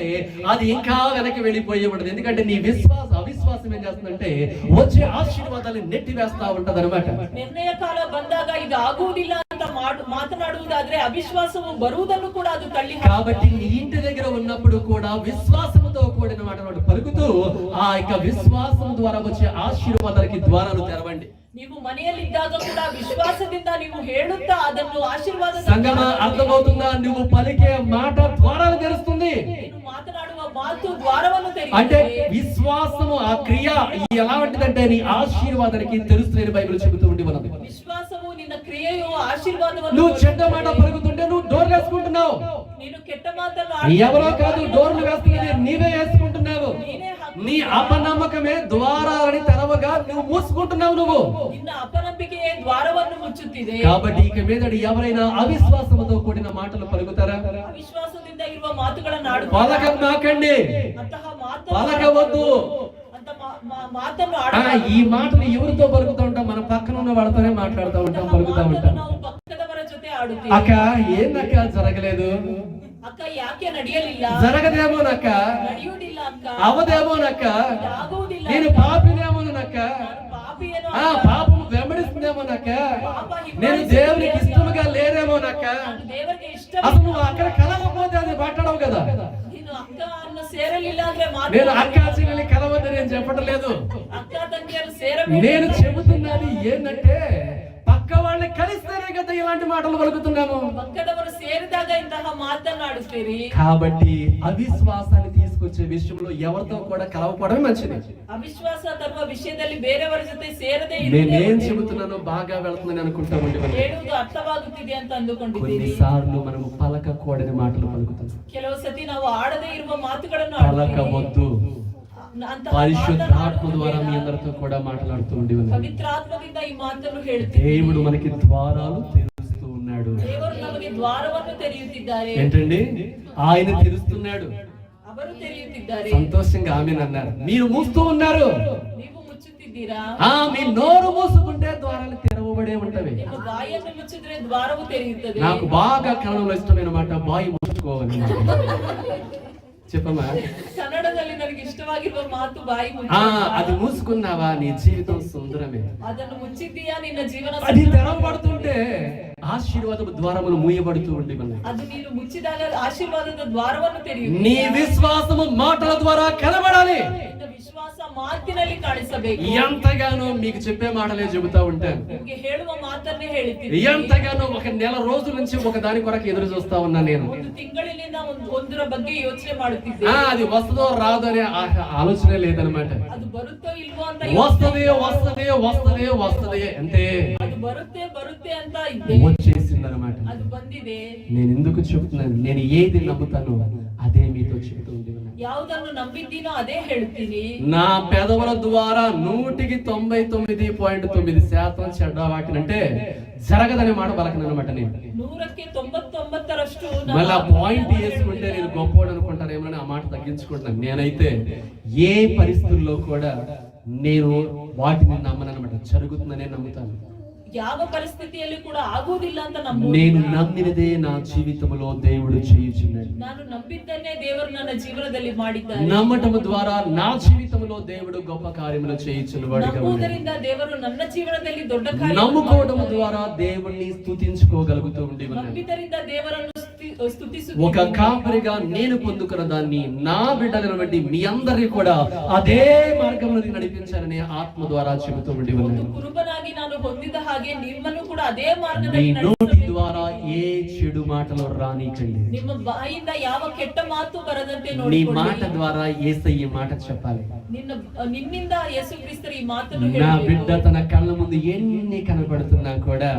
అది ఇంకా వెనక్కి వెళ్ళిపోయి ఉండదు. ఎందుకంటే నీ అవిశ్వాసం ఏం చేస్తుందంటే వచ్చే ఆశీర్వాదాన్ని నెట్టి వేస్తా ఉంటది అనమాట. ನಿರ್ಣಯ ಕಾಲ ಬಂದಾಗ ಇದು ಆಗುವುದಿಲ್ಲ ಅಂತ ಮಾತನಾಡುವುದಾದ್ರೆ ಅವಿಶ್ವಾಸವು ಬರುವುದನ್ನು ಕೂಡ ಅದು ತಳ್ಳಿ కాబట్టి నీ ఇంటి దగ్గర ఉన్నప్పుడు కూడా విశ్వాసంతో కూడిన మాటలు పలుకుతూ ఆ యొక్క విశ్వాసం ద్వారా వచ్చే ఆశీర్వాదాలకి ద్వారాలు తెరవండి. ನೀವು ಮನೆಯಲ್ಲಿದ್ದಾಗ ಕೂಡ ವಿಶ್ವಾಸದಿಂದ ನೀವು ಹೇಳುತ್ತಾ ಅದನ್ನು ಆಶೀರ್ವಾದ సంగమ అర్థమవుతుందా? నువ్వు పలికే మాట ద్వారాలు తెరుస్తుంది. ನೀನು ಮಾತನಾಡುವ ಮಾತು ದ್ವಾರವನ್ನು అంటే ತೆರೆಯುತ್ತದೆ. విశ్వాసము ఆ క్రియ ఎలాంటిదంటే నీ ఆశీర్వాదానికి తెలుస్తుంది బైబిల్ చెబుతూ ఉండి ఉన్నది. ವಿಶ್ವಾಸವು ನಿನ್ನ ಕ್ರಿಯೆಯ ಕ್ರಿಯೆಯು ಆಶೀರ್ವಾದವನ್ನು నువ్వు చెడ్డ మాట పలుకుతుంటే నువ్వు డోర్ వేసుకుంటున్నావు. ನೀನು ಕೆಟ್ಟ ಮಾತನ್ನು ఎవరో కాదు డోర్లు వేస్తున్నది నీవే వేసుకుంటున్నావు. ನೀನೇ ಹಾಕು. నీ అపనమ్మకమే ద్వారాలని తెరవగా నువ్వు మూసుకుంటున్నావు నువ్వు. ನಿನ್ನ ಅಪನಂಬಿಕೆಯೇ ದ್ವಾರವನ್ನು ಮುಚ್ಚುತ್ತಿದೆ. కాబట్టి ఇక మీదట ఎవరైనా అవిశ్వాసముతో కూడిన మాటలు పలుకుతారా? ಅವಿಶ್ವಾಸದಿಂದ ಇರುವ ಮಾತುಗಳನ್ನು పలకమాకండి, ಅಂತಹ పలకవద్దు. ಅಂತ ಮಾತನ್ನು ఈ మాటలు ఎవరితో పలుకుతూ ఉంటాం? మన పక్కన ఉన్న వాళ్ళతోనే మాట్లాడుతూ ఉంటాం, పలుకుతూ ఉంటాం. ನಾವು ಪಕ್ಕದವರ ಜೊತೆ ಆಡುತ್ತೇವೆ. అక్క ఏందక్క జరగలేదు, ಅಕ್ಕ ಯಾಕೆ ನಡೆಯಲಿಲ್ಲ, జరగదేమోనక్క, ನಡೆಯುವುದಿಲ್ಲ ಅಕ್ಕ, అవదేమోనక్క, ಆಗುವುದಿಲ್ಲ, నేను పాపినేమోనక్క, ಪಾಪಿಯೇನೋ, పాపం వెంబడిస్తుందేమోనక్క, నేను దేవునికి ఇష్టముగా లేదేమోనక్క. ದೇವರಿಗೆ ಇಷ್ಟ. అసలు నువ్వు అక్కడ కలవకపోతే అది మాట్లాడవు కదా. ನೀನು ಅಕ್ಕ ಅನ್ನು ಸೇರಲಿಲ್ಲ ಅಂದ್ರೆ నేను అక్క చెల్లెల్ని కలవద్దని నేను చెప్పడం లేదు. ಅಕ್ಕ ತಂಗಿಯರು ಸೇರಬೇಕು. నేను చెబుతున్నది ఏంటంటే పక్క వాళ్ళని కలిస్తేనే కదా ఇలాంటి మాటలు పలుకుతున్నాము. ಪಕ್ಕದವರು ಸೇರಿದಾಗ ಇಂತಹ ಮಾತನಾಡುತ್ತೀರಿ. కాబట్టి అవిశ్వాసాన్ని తీసుకొచ్చే విషయంలో ఎవరితో కూడా కలవకపోవడమే మంచిది. ಅವಿಶ್ವಾಸ ತರುವ ವಿಷಯದಲ್ಲಿ ಬೇರೆಯವರ ಜೊತೆ ಸೇರದೆ నేనేం చెబుతున్నానో బాగా వెళ్తుందని అనుకుంటామండి. ಹೇಳುವುದು ಅರ್ಥವಾಗುತ್ತಿದೆ ಅಂತ ಅಂದುಕೊಂಡಿದ್ದೀರಿ. కొన్నిసార్లు మనము పలకకూడని మాటలు పలుకుతాం. ಕೆಲವು ಸತಿ ನಾವು ಆಡದೇ ಇರುವ ಮಾತುಗಳನ್ನು పలకవద్దు. పరిశుద్ధాత్మ ద్వారా మీ అందరితో కూడా మాట్లాడుతూ ఉండి ఉన్నాడు. ಪವಿತ್ರಾತ್ಮದಿಂದ ಈ ಮಾತನ್ನು ಹೇಳುತ್ತೀವಿ. దేవుడు మనకి ద్వారాలు తెరుస్తూ ఉన్నాడు. ದೇವರು ನಮಗೆ ದ್ವಾರವನ್ನು ತೆರೆಯುತ್ತಿದ್ದಾರೆ. ఏంటండి? ఆయన తెరుస్తున్నాడు. ಅವರು ತೆರೆಯುತ್ತಿದ್ದಾರೆ. సంతోషంగా ఆమేన్ అన్నారు. మీరు మూస్తూ ఉన్నారు, ನೀವು ಮುಚ್ಚುತ್ತಿದ್ದೀರಾ. మీ నోరు మూసుకుంటే ద్వారాలు తెరవబడే ఉంటవి. ನಿಮ್ಮ ಬಾಯನ್ನು ಮುಚ್ಚಿದ್ರೆ ದ್ವಾರವು ತೆರೆಯುತ್ತದೆ. నాకు బాగా కన్నడలో ఇష్టమైన మాట బాయి మూసుకోవాలి. చెప్పమ్మా. ಕನ್ನಡದಲ್ಲಿ ನನಗೆ ಇಷ್ಟವಾಗಿರುವ ಮಾತು ಬಾಯಿ అది మూసుకున్నావా నీ జీవితం సుందరమే. ಅದನ್ನು ಮುಚ್ಚಿದ್ದೀಯಾ ನಿನ್ನ ಜೀವನ అది తెరవబడుతుంటే ఆశీర్వాదపు ద్వారములు మూయబడుతూ ఉండి ఉన్నాయి. ಅದು ನೀನು ಮುಚ್ಚಿದಾಗ ಆಶೀರ್ವಾದದ ದ್ವಾರವನ್ನು ತೆರೆಯುತ್ತದೆ. నీ విశ్వాసము మాటల ద్వారా కనబడాలి. ನಿನ್ನ ವಿಶ್ವಾಸ ಮಾತಿನಲ್ಲಿ ಕಾಣಿಸಬೇಕು. ఎంతగానో మీకు చెప్పే మాటలే చెబుతా ఉంటాను. ನಿಮಗೆ ಹೇಳುವ ಮಾತನ್ನೇ ಹೇಳುತ್ತೀನಿ. ఎంతగానో ఒక నెల రోజుల నుంచి ఒక దాని కొరకు ఎదురు చూస్తా ఉన్నా నేను. ಒಂದು ತಿಂಗಳಿನಿಂದ ಒಂದರ ಬಗ್ಗೆ ಯೋಚನೆ ಮಾಡುತ್ತಿದ್ದೆ. అది వస్తుందో రాదో అనే ఆలోచనే లేదనమాట. ಅದು ಬರುತ್ತೋ ಇಲ್ವೋ ಅಂತ వస్తది వస్తది వస్తది వస్తది అంటే ಅದು ಬರುತ್ತೆ ಅಂತ ಇದ್ದೆ. వచ్చేసింది అనమాట. ಅದು ಬಂದಿದೆ. నేను ఎందుకు చెప్తున్నాను? నేను ఏది నమ్ముతానో అదే మీతో చెబుతూ ఉంది. ಯಾವುದನ್ನು ನಂಬಿದ್ದೀನೋ ಅದೇ ಹೇಳ್ತೀನಿ. నా పెదవుల ద్వారా 199.9% చెడ్డ వాటినంటే జరగదని మాట పలకనమాట. నేను 100ಕ್ಕೆ 99రಷ್ಟು మళ్ళీ పాయింట్ వేసుకుంటే నేను గొప్పవాడు అనుకుంటారేమో ఆ మాట తగ్గించుకుంటున్నాను. నేనైతే ఏ పరిస్థితుల్లో కూడా నేను వాటిని నమ్మనమాట. జరుగుతుందనే నమ్ముతాను. ಯಾವ ಪರಿಸ್ಥಿತಿಯಲ್ಲಿ ಕೂಡ ಆಗುವುದಿಲ್ಲ ಅಂತ ನಂಬುವುದಿಲ್ಲ. నేను నమ్మినదే నా జీవితంలో దేవుడు చేయుచున్నాడు. ನಾನು ನಂಬಿದ್ದನ್ನೇ ದೇವರು ನನ್ನ ಜೀವನದಲ್ಲಿ ಮಾಡಿದ್ದಾರೆ. నమ్మటము ద్వారా నా జీవితంలో దేవుడు గొప్ప కార్యములు చేయుచున్నవాడుగా ఉన్నాడు. ನಂಬುವುದರಿಂದ ದೇವರು ನನ್ನ ಜೀವನದಲ್ಲಿ ದೊಡ್ಡ ಕಾರ್ಯ నమ్ముకోవడం ద్వారా దేవుణ్ణి స్తుతించుకోగలుగుతూ ఉండి ఉన్నాడు. ನಂಬಿದ್ದರಿಂದ ದೇವರನ್ನು ಸ್ತುತಿಸುತ್ತೀನಿ. ఒక కాపరిగా నేను పొందుకున్న దాన్ని నా బిడ్డలను బట్టి మీ అందరినీ కూడా అదే మార్గంలోకి నడిపించాలని ఆత్మ ద్వారా చెబుతూ ఉండి ఉన్నాడు. కురుబనాగి ನಾನು ಹೊಂದಿದ ಹಾಗೆ ನಿಮ್ಮನ್ನು ಕೂಡ ಅದೇ మీ ಮಾರ್ಗದಲ್ಲಿ నోటి ద్వారా ఏ చెడు మాటలు రానికండి. ನಿಮ್ಮ ಬಾಯಿಂದ ಯಾವ ಕೆಟ್ಟ ಮಾತು ಬರದಂತೆ నీ ನೋಡಿಕೊಳ್ಳಿ. మాట ద్వారా యేసయ్య మాట చెప్పాలి. ನಿನ್ನಿಂದ ಯೇಸು ಕ್ರಿಸ್ತರ ಈ ಮಾತನ್ನು నా ಹೇಳಬೇಕು. బిడ్డ తన కళ్ళ ముందు ఎన్ని కనబడుతున్నా కూడా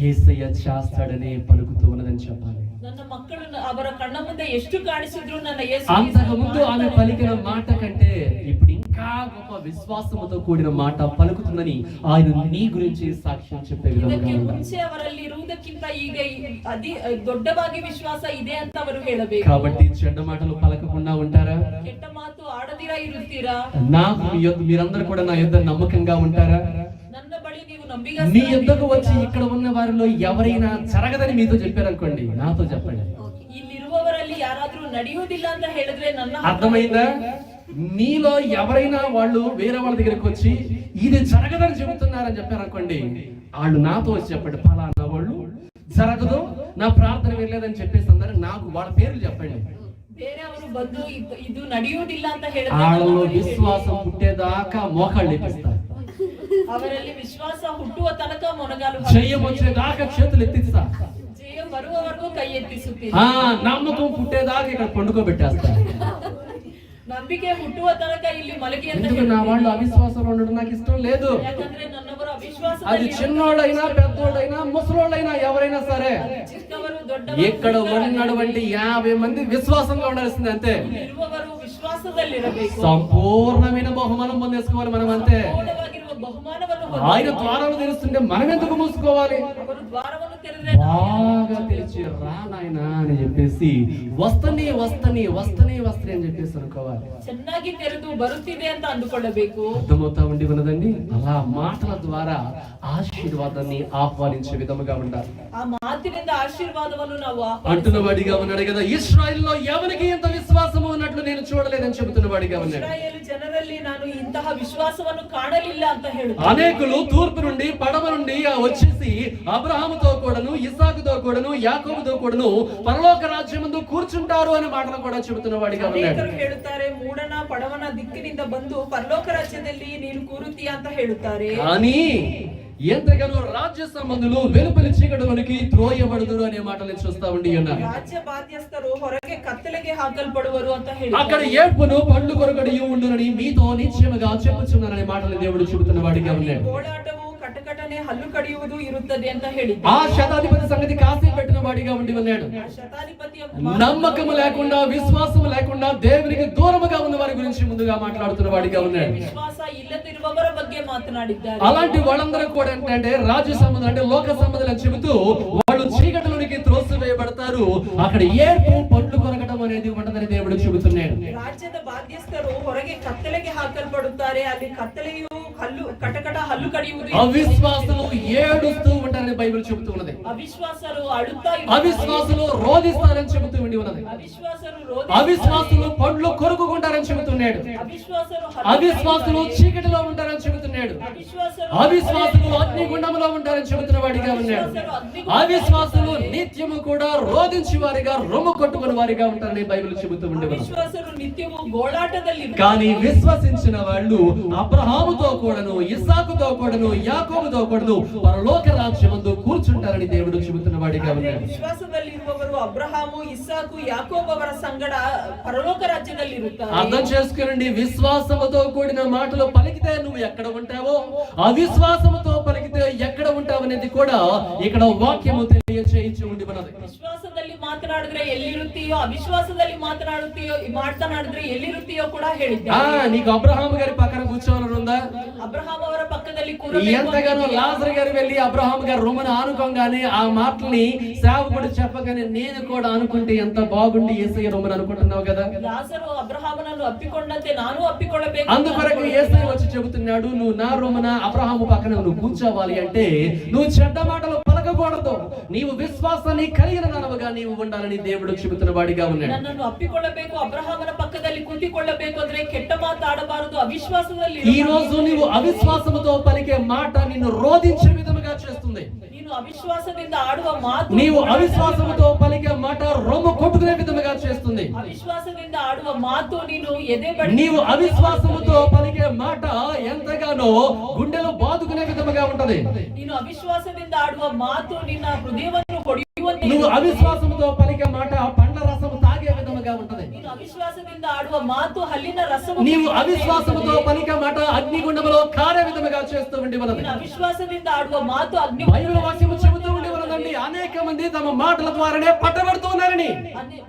యేసయ్య చేస్తాడనే పలుకుతూ ఉన్నదని చెప్పాలి. ನನ್ನ ಮಕ್ಕಳು ಅವರ ಕಣ್ಣ ముందే ಎಷ್ಟು ಕಾಣಿಸಿದ್ರು ನನ್ನ ಯೇಸು అంతకు ముందు ఆమె పలికిన మాట కంటే ఇప్పుడు ఇంకా గొప్ప విశ్వాసముతో కూడిన మాట పలుకుతుందని ఆయన నీ గురించి సాక్ష్యం చెప్పే విధంగా ಇದಕ್ಕೆ ఉన్నారు. ಮುಂಚೆ ಅವರಲ್ಲಿ ಇರುವುದಕ್ಕಿಂತ ಈಗ ದೊಡ್ಡವಾಗಿ ವಿಶ್ವಾಸ ಇದೆ ಅಂತ ಅವರು ಹೇಳಬೇಕು. కాబట్టి చెడ్డ మాటలు పలకకుండా ఉంటారా? ಕೆಟ್ಟ ಮಾತು ಆಡದಿರ ಇರುತ್ತೀರಾ? నాకు మీరందరూ కూడా నా యొద్ద నమ్మకంగా ఉంటారా? ನನ್ನ ಬಳಿ ನೀವು మీ యొద్దకు వచ్చి ఇక్కడ ఉన్న వారిలో ఎవరైనా జరగదని మీతో చెప్పారనుకోండి, నాతో చెప్పండి. ಇಲ್ಲಿರುವವರಲ್ಲಿ ಯಾರಾದ್ರೂ ನಡೆಯುವುದಿಲ್ಲ ಅಂತ ಹೇಳಿದ್ರೆ ನನ್ನ అర్థమైందా? మీలో ఎవరైనా వాళ్ళు వేరే వాళ్ళ దగ్గరికి వచ్చి ఇది జరగదని చెబుతున్నారని చెప్పారనుకోండి, వాళ్ళు నాతో వచ్చి చెప్పండి, ఫలానా వాళ్ళు జరగదు, నా ప్రార్థన వెళ్ళలేదని చెప్పేసి అందరూ నాకు వాళ్ళ పేర్లు చెప్పండి. ಬೇರೆಯವರು ಬಂದು ಇದು ನಡೆಯುವುದಿಲ್ಲ ಅಂತ ಹೇಳಿದ್ರೆ వాళ్ళలో విశ్వాసం పుట్టేదాకా మోకాళ్ళు ఎత్తిస్తారు. ಅವರಲ್ಲಿ ವಿಶ್ವಾಸ ಹುಟ್ಟುವ ತನಕ ಮೊಣಗಾಲು జయం వచ్చేదాకా చేతులు ఎత్తిస్తా. ಜಯ ಬರುವವರೆಗೂ ಕೈ ಎತ್ತಿಸುತ್ತೀನಿ. నమ్మకం పుట్టేదాకా ఇక్కడ పండుకోబెట్టేస్తా. ನಂಬಿಕೆ ಹುಟ್ಟುವ ತನಕ ಇಲ್ಲಿ ಮಲಗಿ ಅಂತ ఎందుకు నా వాళ్ళు అవిశ్వాసంలో ఉండడం నాకు ఇష్టం లేదు. ಯಾಕಂದ್ರೆ ನನ್ನವರು ಅವಿಶ್ವಾಸ అది చిన్నోళ్ళైనా పెద్దోళ్ళైనా ముసలోళ్ళైనా ఎవరైనా సరే చిన్నವರು దొడ్డವರು ఇక్కడ ఉన్నటువంటి 50 మంది విశ్వాసంగా ఉండాల్సింది అంతే. ಇರುವವರು ವಿಶ್ವಾಸದಲ್ಲಿರಬೇಕು. సంపూర్ణమైన బహుమానం పొందేసుకోవాలి మనం అంతే. ಸಂಪೂರ್ಣವಾಗಿರುವ ಬಹುಮಾನವನ್ನು ఆయన ద్వారాలు తెరుస్తుంటే మనం ఎందుకు మూసుకోవాలి? ಅವರು ದ್ವಾರವನ್ನು ತೆರೆದರೆ బాగా తెరిచి రా నాయనా అని చెప్పేసి వస్తని అని చెప్పేసి అనుకోవాలి. ಚೆನ್ನಾಗಿ ತೆರೆದು ಬರುತ್ತಿದೆ ಅಂತ ಅಂದುಕೊಳ್ಳಬೇಕು. అర్థమవుతా ఉండి ఉన్నదండి. అలా మాటల ద్వారా ఆశీర్వాదాన్ని ఆహ్వానించే విధముగా ఉండాలి. ఆ మాతినింద ఆశీర్వాదವನ್ನು ನಾವು అంటున్న వాడిగా ఉన్నాడు కదా, ఇశ్రాయేలులో ఎవరికి ఇంత విశ్వాసము ఉన్నట్లు నేను చూడలేదని చెబుతున్న వాడిగా ఉన్నాడు. ఇశ్రాయేలు ಜನರಲ್ಲಿ ನಾನು ಇಂತಹ ವಿಶ್ವಾಸವನ್ನು ಕಾಣಲಿಲ್ಲ ಅಂತ ಹೇಳುತ್ತಾರೆ. అనేకులు తూర్పు నుండి పడమ నుండి వచ్చేసి అబ్రహాముతో కూడాను ఇస్సాకుతో కూడాను యాకోబుతో కూడాను పరలోక రాజ్యమందు కూర్చుంటారు అనే మాటలు కూడా చెబుతున్న వాడిగా ఉన్నాడు. ಹೇಳುತ್ತಾರೆ ಮೂಡನ ಪಡವನ ದಿಕ್ಕಿನಿಂದ ಬಂದು ಪರಲೋಕ ರಾಜ್ಯದಲ್ಲಿ ನೀನು ಕೂರುತ್ತೀಯ ಅಂತ ಹೇಳುತ್ತಾರೆ. కానీ ఎంతగానో రాజ్య సంబంధులు వెలుపలి చీకటిలోనికి త్రోయబడుదురు అనే మాటలు చూస్తా ఉండి ఉన్నారు. రాజ్య బాధ్యస్థరు ಹೊರಗೆ కత్తెలకి ಹಾಕಲ್ಪಡುವರು ಅಂತ ಹೇಳಿ అక్కడ ఏడ్పును పండ్లు కొరకడియు ఉండునని మీతో నిశ్చయముగా చెప్పుచున్నారనే మాటలు దేవుడు చెబుతున్న వాడిగా ఉన్నాడు. పోరాటము కటకటనే హల్లు కడియుವುದು ఇರುತ್ತದೆ ಅಂತ ಹೇಳಿದ್ರು. ఆ శతాధిపతి సంగతి కాసి పెట్టిన వాడిగా ఉండి ఉన్నాడు. శతాధిపతి నమ్మకము లేకుండా విశ్వాసం లేకుండా దేవునికి దూరముగా ఉన్న వారి గురించి ముందుగా మాట్లాడుతున్న వాడిగా ఉన్నాడు. విశ్వాస ఇల్లదిరువవರ ಬಗ್ಗೆ మాట్లాడిದ್ದಾರೆ. అలాంటి వాళ్ళందరూ కూడా ఏంటంటే రాజ్య సంబంధం అంటే లోక సంబంధాలు అని చెబుతూ వాళ్ళు చీకటిలోనికి త్రోసివేయబడతారు. అక్కడ ఏడ్పు పండ్లు కొరకడం అనేది ఉండదని దేవుడు చెబుతున్నాడు. రాజ్యದ ಬಾಧ್ಯಸ್ಥರು ಹೊರಗೆ ಕತ್ತಲೆಗೆ ಹಾಕಲ್ಪಡುತ್ತಾರೆ. ಅಲ್ಲಿ ಕತ್ತಲೆಯು ಹಲ್ಲು ಕಟಕಟ ಹಲ್ಲು ಕಡಿಯುವುದು. అవిశ్వాసులు ఏడుస్తూ ఉంటారని బైబిల్ చెబుతూ ఉన్నది. అవిశ్వాసరు అడుగుతా అవిశ్వాసులు రోధిస్తారని చెబుతూ ఉన్నది. అవిశ్వాసులు పండ్లు కొరుకుంటారని చెబుతున్నాడు. అవిశ్వాసులు చీకటిలో ఉంటారని చెబుతున్నాడు. అవిశ్వాసులు అగ్నిగుండంలో ఉంటారని చెబుతున్న వాడిగా ఉన్నాడు. అవిశ్వాసులు నిత్యము కూడా రోధించి వారిగా రొమ్ము కొట్టుకుని వారిగా ఉంటారని బైబిల్ చెబుతూ ఉండేవారు. కానీ విశ్వసించిన వాళ్ళు అబ్రహాముతో కూడాను ఇస్సాకుతో కూడాను యాకోబుతో కూడాను పరలోక రాజ్యమందు కూర్చుంటారని దేవుడు చెబుతున్న వాడిగా ఉన్నాడు. విశ్వాసದಲ್ಲಿರುವವರು అబ్రహాము ఇస్సాకు యాకోబు ಅವರ ಸಂಗಡ పరలోక రాజ్ಯದಲ್ಲಿ ಇರುತ್ತಾರೆ. అర్థం చేసుకోండి, విశ్వాసముతో కూడిన మాటలు పలికితే నువ్వు ఎక్కడ ఉంటావో, అవిశ్వాసముతో పలికితే ఎక్కడ ఉంటావు అనేది కూడా ఇక్కడ వాక్యము తెలియచేయించి ఉండి ఉన్నది. విశ్వాసದಲ್ಲಿ ಮಾತನಾಡಿದ್ರೆ ಎಲ್ಲಿರುತ್ತೀಯೋ, ಅವಿಶ್ವಾಸದಲ್ಲಿ ಮಾತನಾಡಿದ್ರೆ ಎಲ್ಲಿರುತ್ತೀಯೋ ಕೂಡ ಹೇಳಿದ್ದಾರೆ. నీకు అబ్రహాము గారి పక్కన కూర్చోవాలని ఉందా? అబ్రహాము ಅವರ పక్కದಲ್ಲಿ ఎంతగానో లాజరు గారు వెళ్ళి అబ్రహాము గారు రొమ్మును ఆనుకోగానే ఆ మాటల్ని సేవకుడు చెప్పగానే నేను కూడా అనుకుంటే ఎంత బాగుండి యేసయ్య రొమ్మును అనుకుంటున్నావు కదా. లాజరు అబ్రహామును అప్పికొండంతే ನಾನು అప్పిಕೊಳ್ಳಬೇಕು. అందుకొరకు యేసయ్య వచ్చి చెబుతున్నాడు, నువ్వు నా రొమ్మున అబ్రహాము పక్కన నువ్వు కూర్చోవాలి అంటే నువ్వు చెడ్డ మాటలు పలకకూడదు, నీవు విశ్వాసాన్ని కలిగిన దానవుగా నీవు ఉండాలని దేవుడు చెబుతున్న వాడిగా ఉన్నాడు. నన్ను అప్పిಕೊಳ್ಳಬೇಕು, అబ్రహాముನ పక్కದಲ್ಲಿ ಕೂತಿಕೊಳ್ಳಬೇಕು ಅಂದ್ರೆ ಕೆಟ್ಟ ಮಾತಾಡಬಾರದು, ಅವಿಶ್ವಾಸದಲ್ಲಿ. ఈ రోజు నీవు అవిశ్వాసముతో పలికే మాట నిన్ను రోధించే విధముగా చేస్తుంది. ನೀನು ಅವಿಶ್ವಾಸದಿಂದ ಆಡುವ ಮಾತು, నీవు అవిశ్వాసముతో పలికే మాట రొమ్ము కొట్టుకునే విధముగా చేస్తుంది. అవిశ్వాసದಿಂದ ಆಡುವ ಮಾತು ನೀನು ಎದೆ నీవు అవిశ్వాసముతో పలికే మాట ఎంతగానో గుండెలు బాదుకునే విధముగా ఉంటది. ನೀನು ಅವಿಶ್ವಾಸದಿಂದ ಆಡುವ ಮಾತು ನಿನ್ನ ಹೃದಯವನ್ನು ಹೊಡೆಯುವಂತೆ. నువ్వు అవిశ్వాసముతో పలికే మాట పండ్ల రసము తాగే విధముగా ఉంటది. ನೀನು ಅವಿಶ್ವಾಸದಿಂದ ಆಡುವ ಮಾತು ಹಲ್ಲಿನ ರಸವು. నీవు అవిశ్వాసముతో పలికే మాట అగ్నిగుండములో కారే విధముగా చేస్తూ ఉండి ఉన్నది. ನೀನು ಅವಿಶ್ವಾಸದಿಂದ ಆಡುವ ಮಾತು ಅಗ್ನಿ. బైబిల్ వాక్యము చెబుతూ ఉండి ఉన్నదండి, అనేక మంది తమ మాటల ద్వారానే పట్టబడుతున్నారని.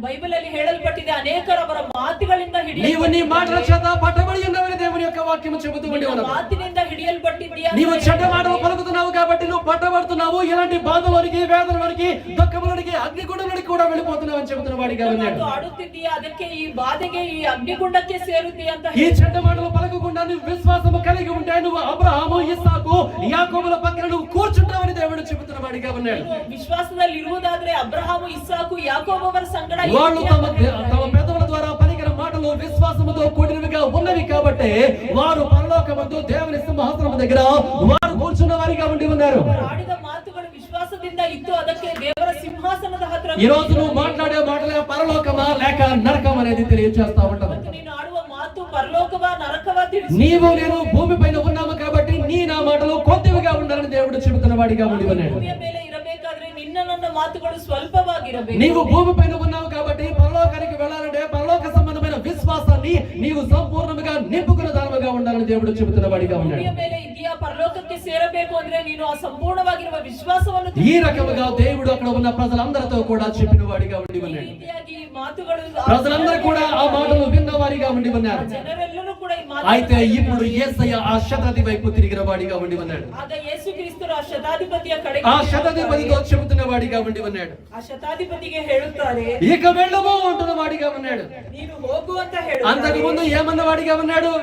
బైబిల్ ಅಲ್ಲಿ ಹೇಳಲ್ಪಟ್ಟಿದೆ, ಅನೇಕರು ಅವರ ಮಾತುಗಳಿಂದ నీవు నీ మాటల చేత పట్టబడి ఉన్నవని దేవుని యొక్క వాక్యము చెబుతూ ఉండి ఉన్నది. మాతినింద ಹಿಡಿಯಲ್ಪಟ್ಟಿದ್ದೀయా. నీవు చెడ్డ మాటలు పలుకుతున్నావు కాబట్టి నువ్వు పట్టబడుతున్నావు. ఇలాంటి బాధలోనికి వేదనలోనికి దుఃఖములోనికి అగ్నిగుండంలోనికి కూడా వెళ్ళిపోతున్నావు అని చెబుతున్న వాడిగా ఉన్నాడు. ఆడుతుందియా, ಅದಕ್ಕೆ ಈ ಬಾಧೆಗೆ ಈ ಅಗ್ನಿಗುಂಡಕ್ಕೆ ಸೇರುತ್ತೀಯಾ ಅಂತ. ఈ చెడ్డ మాటలు పలకకుండా నువ్వు విశ్వాసము కలిగి ఉంటే నువ్వు అబ్రహాము ఇస్సాకు యాకోబుల పక్కన నువ్వు కూర్చుంటావని దేవుడు చెబుతున్న వాడిగా ఉన్నాడు. విశ్వాసದಲ್ಲಿ ఇರುವುದಾದ್ರೆ అబ్రహాము ఇస్సాకు యాకోబు ಅವರ ಸಂಗಡ వాళ్ళు తమ పెదవుల ద్వారా పలికిన మాటలు విశ్వాసముతో కూడినవిగా ఉన్నవి కాబట్టి వారు పరలోకమందు దేవుని సింహాసనం దగ్గర వారు కూర్చున్న వారిగా ఉండి ఉన్నారు. ఆడిದ ಮಾತುಗಳು ವಿಶ್ವಾಸದಿಂದ ಇದ್ದು ಅದಕ್ಕೆ ದೇವರ ಸಿಂಹಾಸನದ ಹತ್ರ. ఈ రోజు నువ్వు మాట్లాడే మాటలే పరలోకమా లేక నరకం అనేది తెలియజేస్తా ఉంటావు. ನೀನು ಆಡುವ ಮಾತು ಪರಲೋಕವಾ ನರಕವಾ ತಿಳಿಸಿ. నీవు నేను భూమి పైన ఉన్నాము కాబట్టి నీ నా మాటలు కొద్దివిగా ఉండాలని దేవుడు చెబుతున్న వాడిగా ఉండి ఉన్నాడు. ಭೂಮಿಯ ಮೇಲೆ ಇರಬೇಕಾದ್ರೆ ನಿನ್ನ ನನ್ನ ಮಾತುಗಳು ಸ್ವಲ್ಪವಾಗಿರಬೇಕು. నీవు భూమి పైన ఉన్నావు కాబట్టి పరలోకానికి వెళ్ళాలంటే పరలోక సంబంధమైన విశ్వాసాన్ని నీవు సంపూర్ణంగా నింపుకున్న దానముగా ఉండాలని దేవుడు చెబుతున్న వాడిగా ఉన్నాడు. ಭೂಮಿಯ ಮೇಲೆ ಇದೆಯಾ, ಪರಲೋಕಕ್ಕೆ ಸೇರಬೇಕು ಹೇಳಬೇಕು ಅಂದ್ರೆ ನೀನು ಆ ಸಂಪೂರ್ಣವಾಗಿರುವ ವಿಶ್ವಾಸವನ್ನು ఈ రకముగా దేవుడు అక్కడ ఉన్న ప్రజలందరితో కూడా చెప్పిన వాడిగా ఉండి ಈ ఉన్నాడు. ರೀತಿಯಾಗಿ ಈ ಮಾತುಗಳು ప్రజలందరూ కూడా ఆ మాటలు విన్న వారిగా ఉండి ఉన్నారు. ಜನರೆಲ್ಲರೂ ಕೂಡ ಈ అయితే ಮಾತು ఇప్పుడు యేసయ్య ఆ శతాధి వైపు తిరిగిన వాడిగా ఉండి ఉన్నాడు. ಆಗ ಯೇಸು ಕ್ರಿಸ್ತರು ಆ ಶತಾಧಿಪತಿಯ ಕಡೆಗೆ ఆ శతాధిపతితో చెబుతున్న వాడిగా ఉండి ఉన్నాడు. ಆ ಶತಾಧಿಪತಿಗೆ ಹೇಳುತ್ತಾರೆ, ఇక వెళ్ళము అంటున్న వాడిగా ఉన్నాడు. ನೀನು ಹೋಗು ಅಂತ అంతకు ಹೇಳುತ್ತಾರೆ. ముందు ఏమన్న వాడిగా ఉన్నాడు?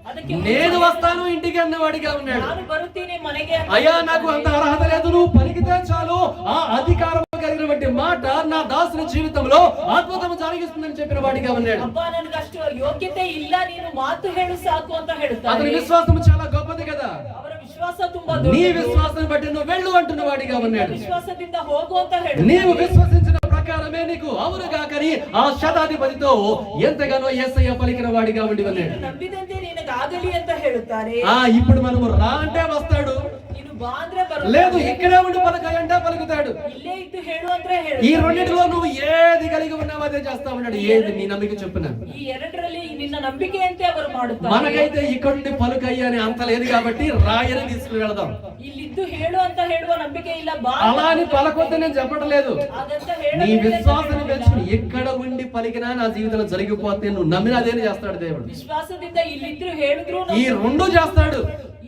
ಅದಕ್ಕೆ నేను వస్తాను ఇంటికి అన్న వాడిగా ఉన్నాడు. ನಾನು ಬರುತ್ತೀನಿ ಮನೆಗೆ ಅಂತ అయ్యా నాకు అంత అర్హత లేదు, నువ్వు పలికితే చాలు ఆ అధికారం కలిగినటువంటి మాట నా దాసుని జీవితంలో అద్భుతం జరిగిస్తుందని చెప్పిన వాడిగా ఉన్నాడు. ಅಪ್ಪ ನನಗಷ್ಟು ಯೋಗ್ಯತೆ ಇಲ್ಲ, ನೀನು ಮಾತು ಹೇಳು ಸಾಕು ಅಂತ అతని ಹೇಳುತ್ತಾರೆ. విశ్వాసం చాలా గొప్పది కదా. ಅವರ ವಿಶ್ವಾಸ ತುಂಬಾ నీ ದೊಡ್ಡದು. విశ్వాసం బట్టి నువ్వు వెళ్ళు అంటున్న వాడిగా ఉన్నాడు. ವಿಶ್ವಾಸದಿಂದ ಹೋಗು ಅಂತ నీవు ಹೇಳುತ್ತಾರೆ. విశ్వసించిన ప్రకారమే నీకు అవునుగా కని ఆ శతాధిపతితో ఎంతగానో యేసయ్య పలికిన వాడిగా ఉండి ఉన్నాడు. ನೀನು ನಂಬಿದಂತೆ ನಿನಗಾಗಲಿ ಅಂತ ಹೇಳುತ್ತಾರೆ. ఇప్పుడు మనము రా అంటే వస్తాడు, ನೀನು ಬಾ ಅಂದ್ರೆ లేదు ಬರುತ್ತಾರೆ. ఇక్కడే ఉండి పలకాయంటే పలుకుతాడు. ಇಲ್ಲೇ ಇದ್ದು ಹೇಳು ಅಂದ್ರೆ ఈ ಹೇಳುತ್ತಾರೆ. రెండింటిలో నువ్వు ఏది కలిగి ఉన్నావో అదే చేస్తా ఉన్నాడు. ఏది నీ నమ్మిక చెప్పున. ಈ ಎರಡರಲ್ಲಿ ನಿನ್ನ ನಂಬಿಕೆಯಂತೆ ಅವರು ಮಾಡುತ್ತಾರೆ. మనకైతే ఇక్కడ నుండి పలుకయ్య అని అంత లేదు కాబట్టి రాయని తీసుకుని వెళదాం. ಇಲ್ಲಿದ್ದು ಹೇಳು ಅಂತ ಹೇಳುವ ನಂಬಿಕೆ ಇಲ್ಲ, ಬಾ అలా అని పలకొద్దు నేను చెప్పడం లేదు. ಹಾಗಂತ నీ ಹೇಳೋದಿಲ್ಲ. విశ్వాసాన్ని పెంచుకుని ఎక్కడ ఉండి పలికినా నా జీవితంలో జరిగిపోతే నువ్వు నమ్మిన అదేని చేస్తాడు దేవుడు. ವಿಶ್ವಾಸದಿಂದ ಇಲ್ಲಿದ್ರು ಹೇಳಿದ್ರು ఈ రెండు చేస్తాడు.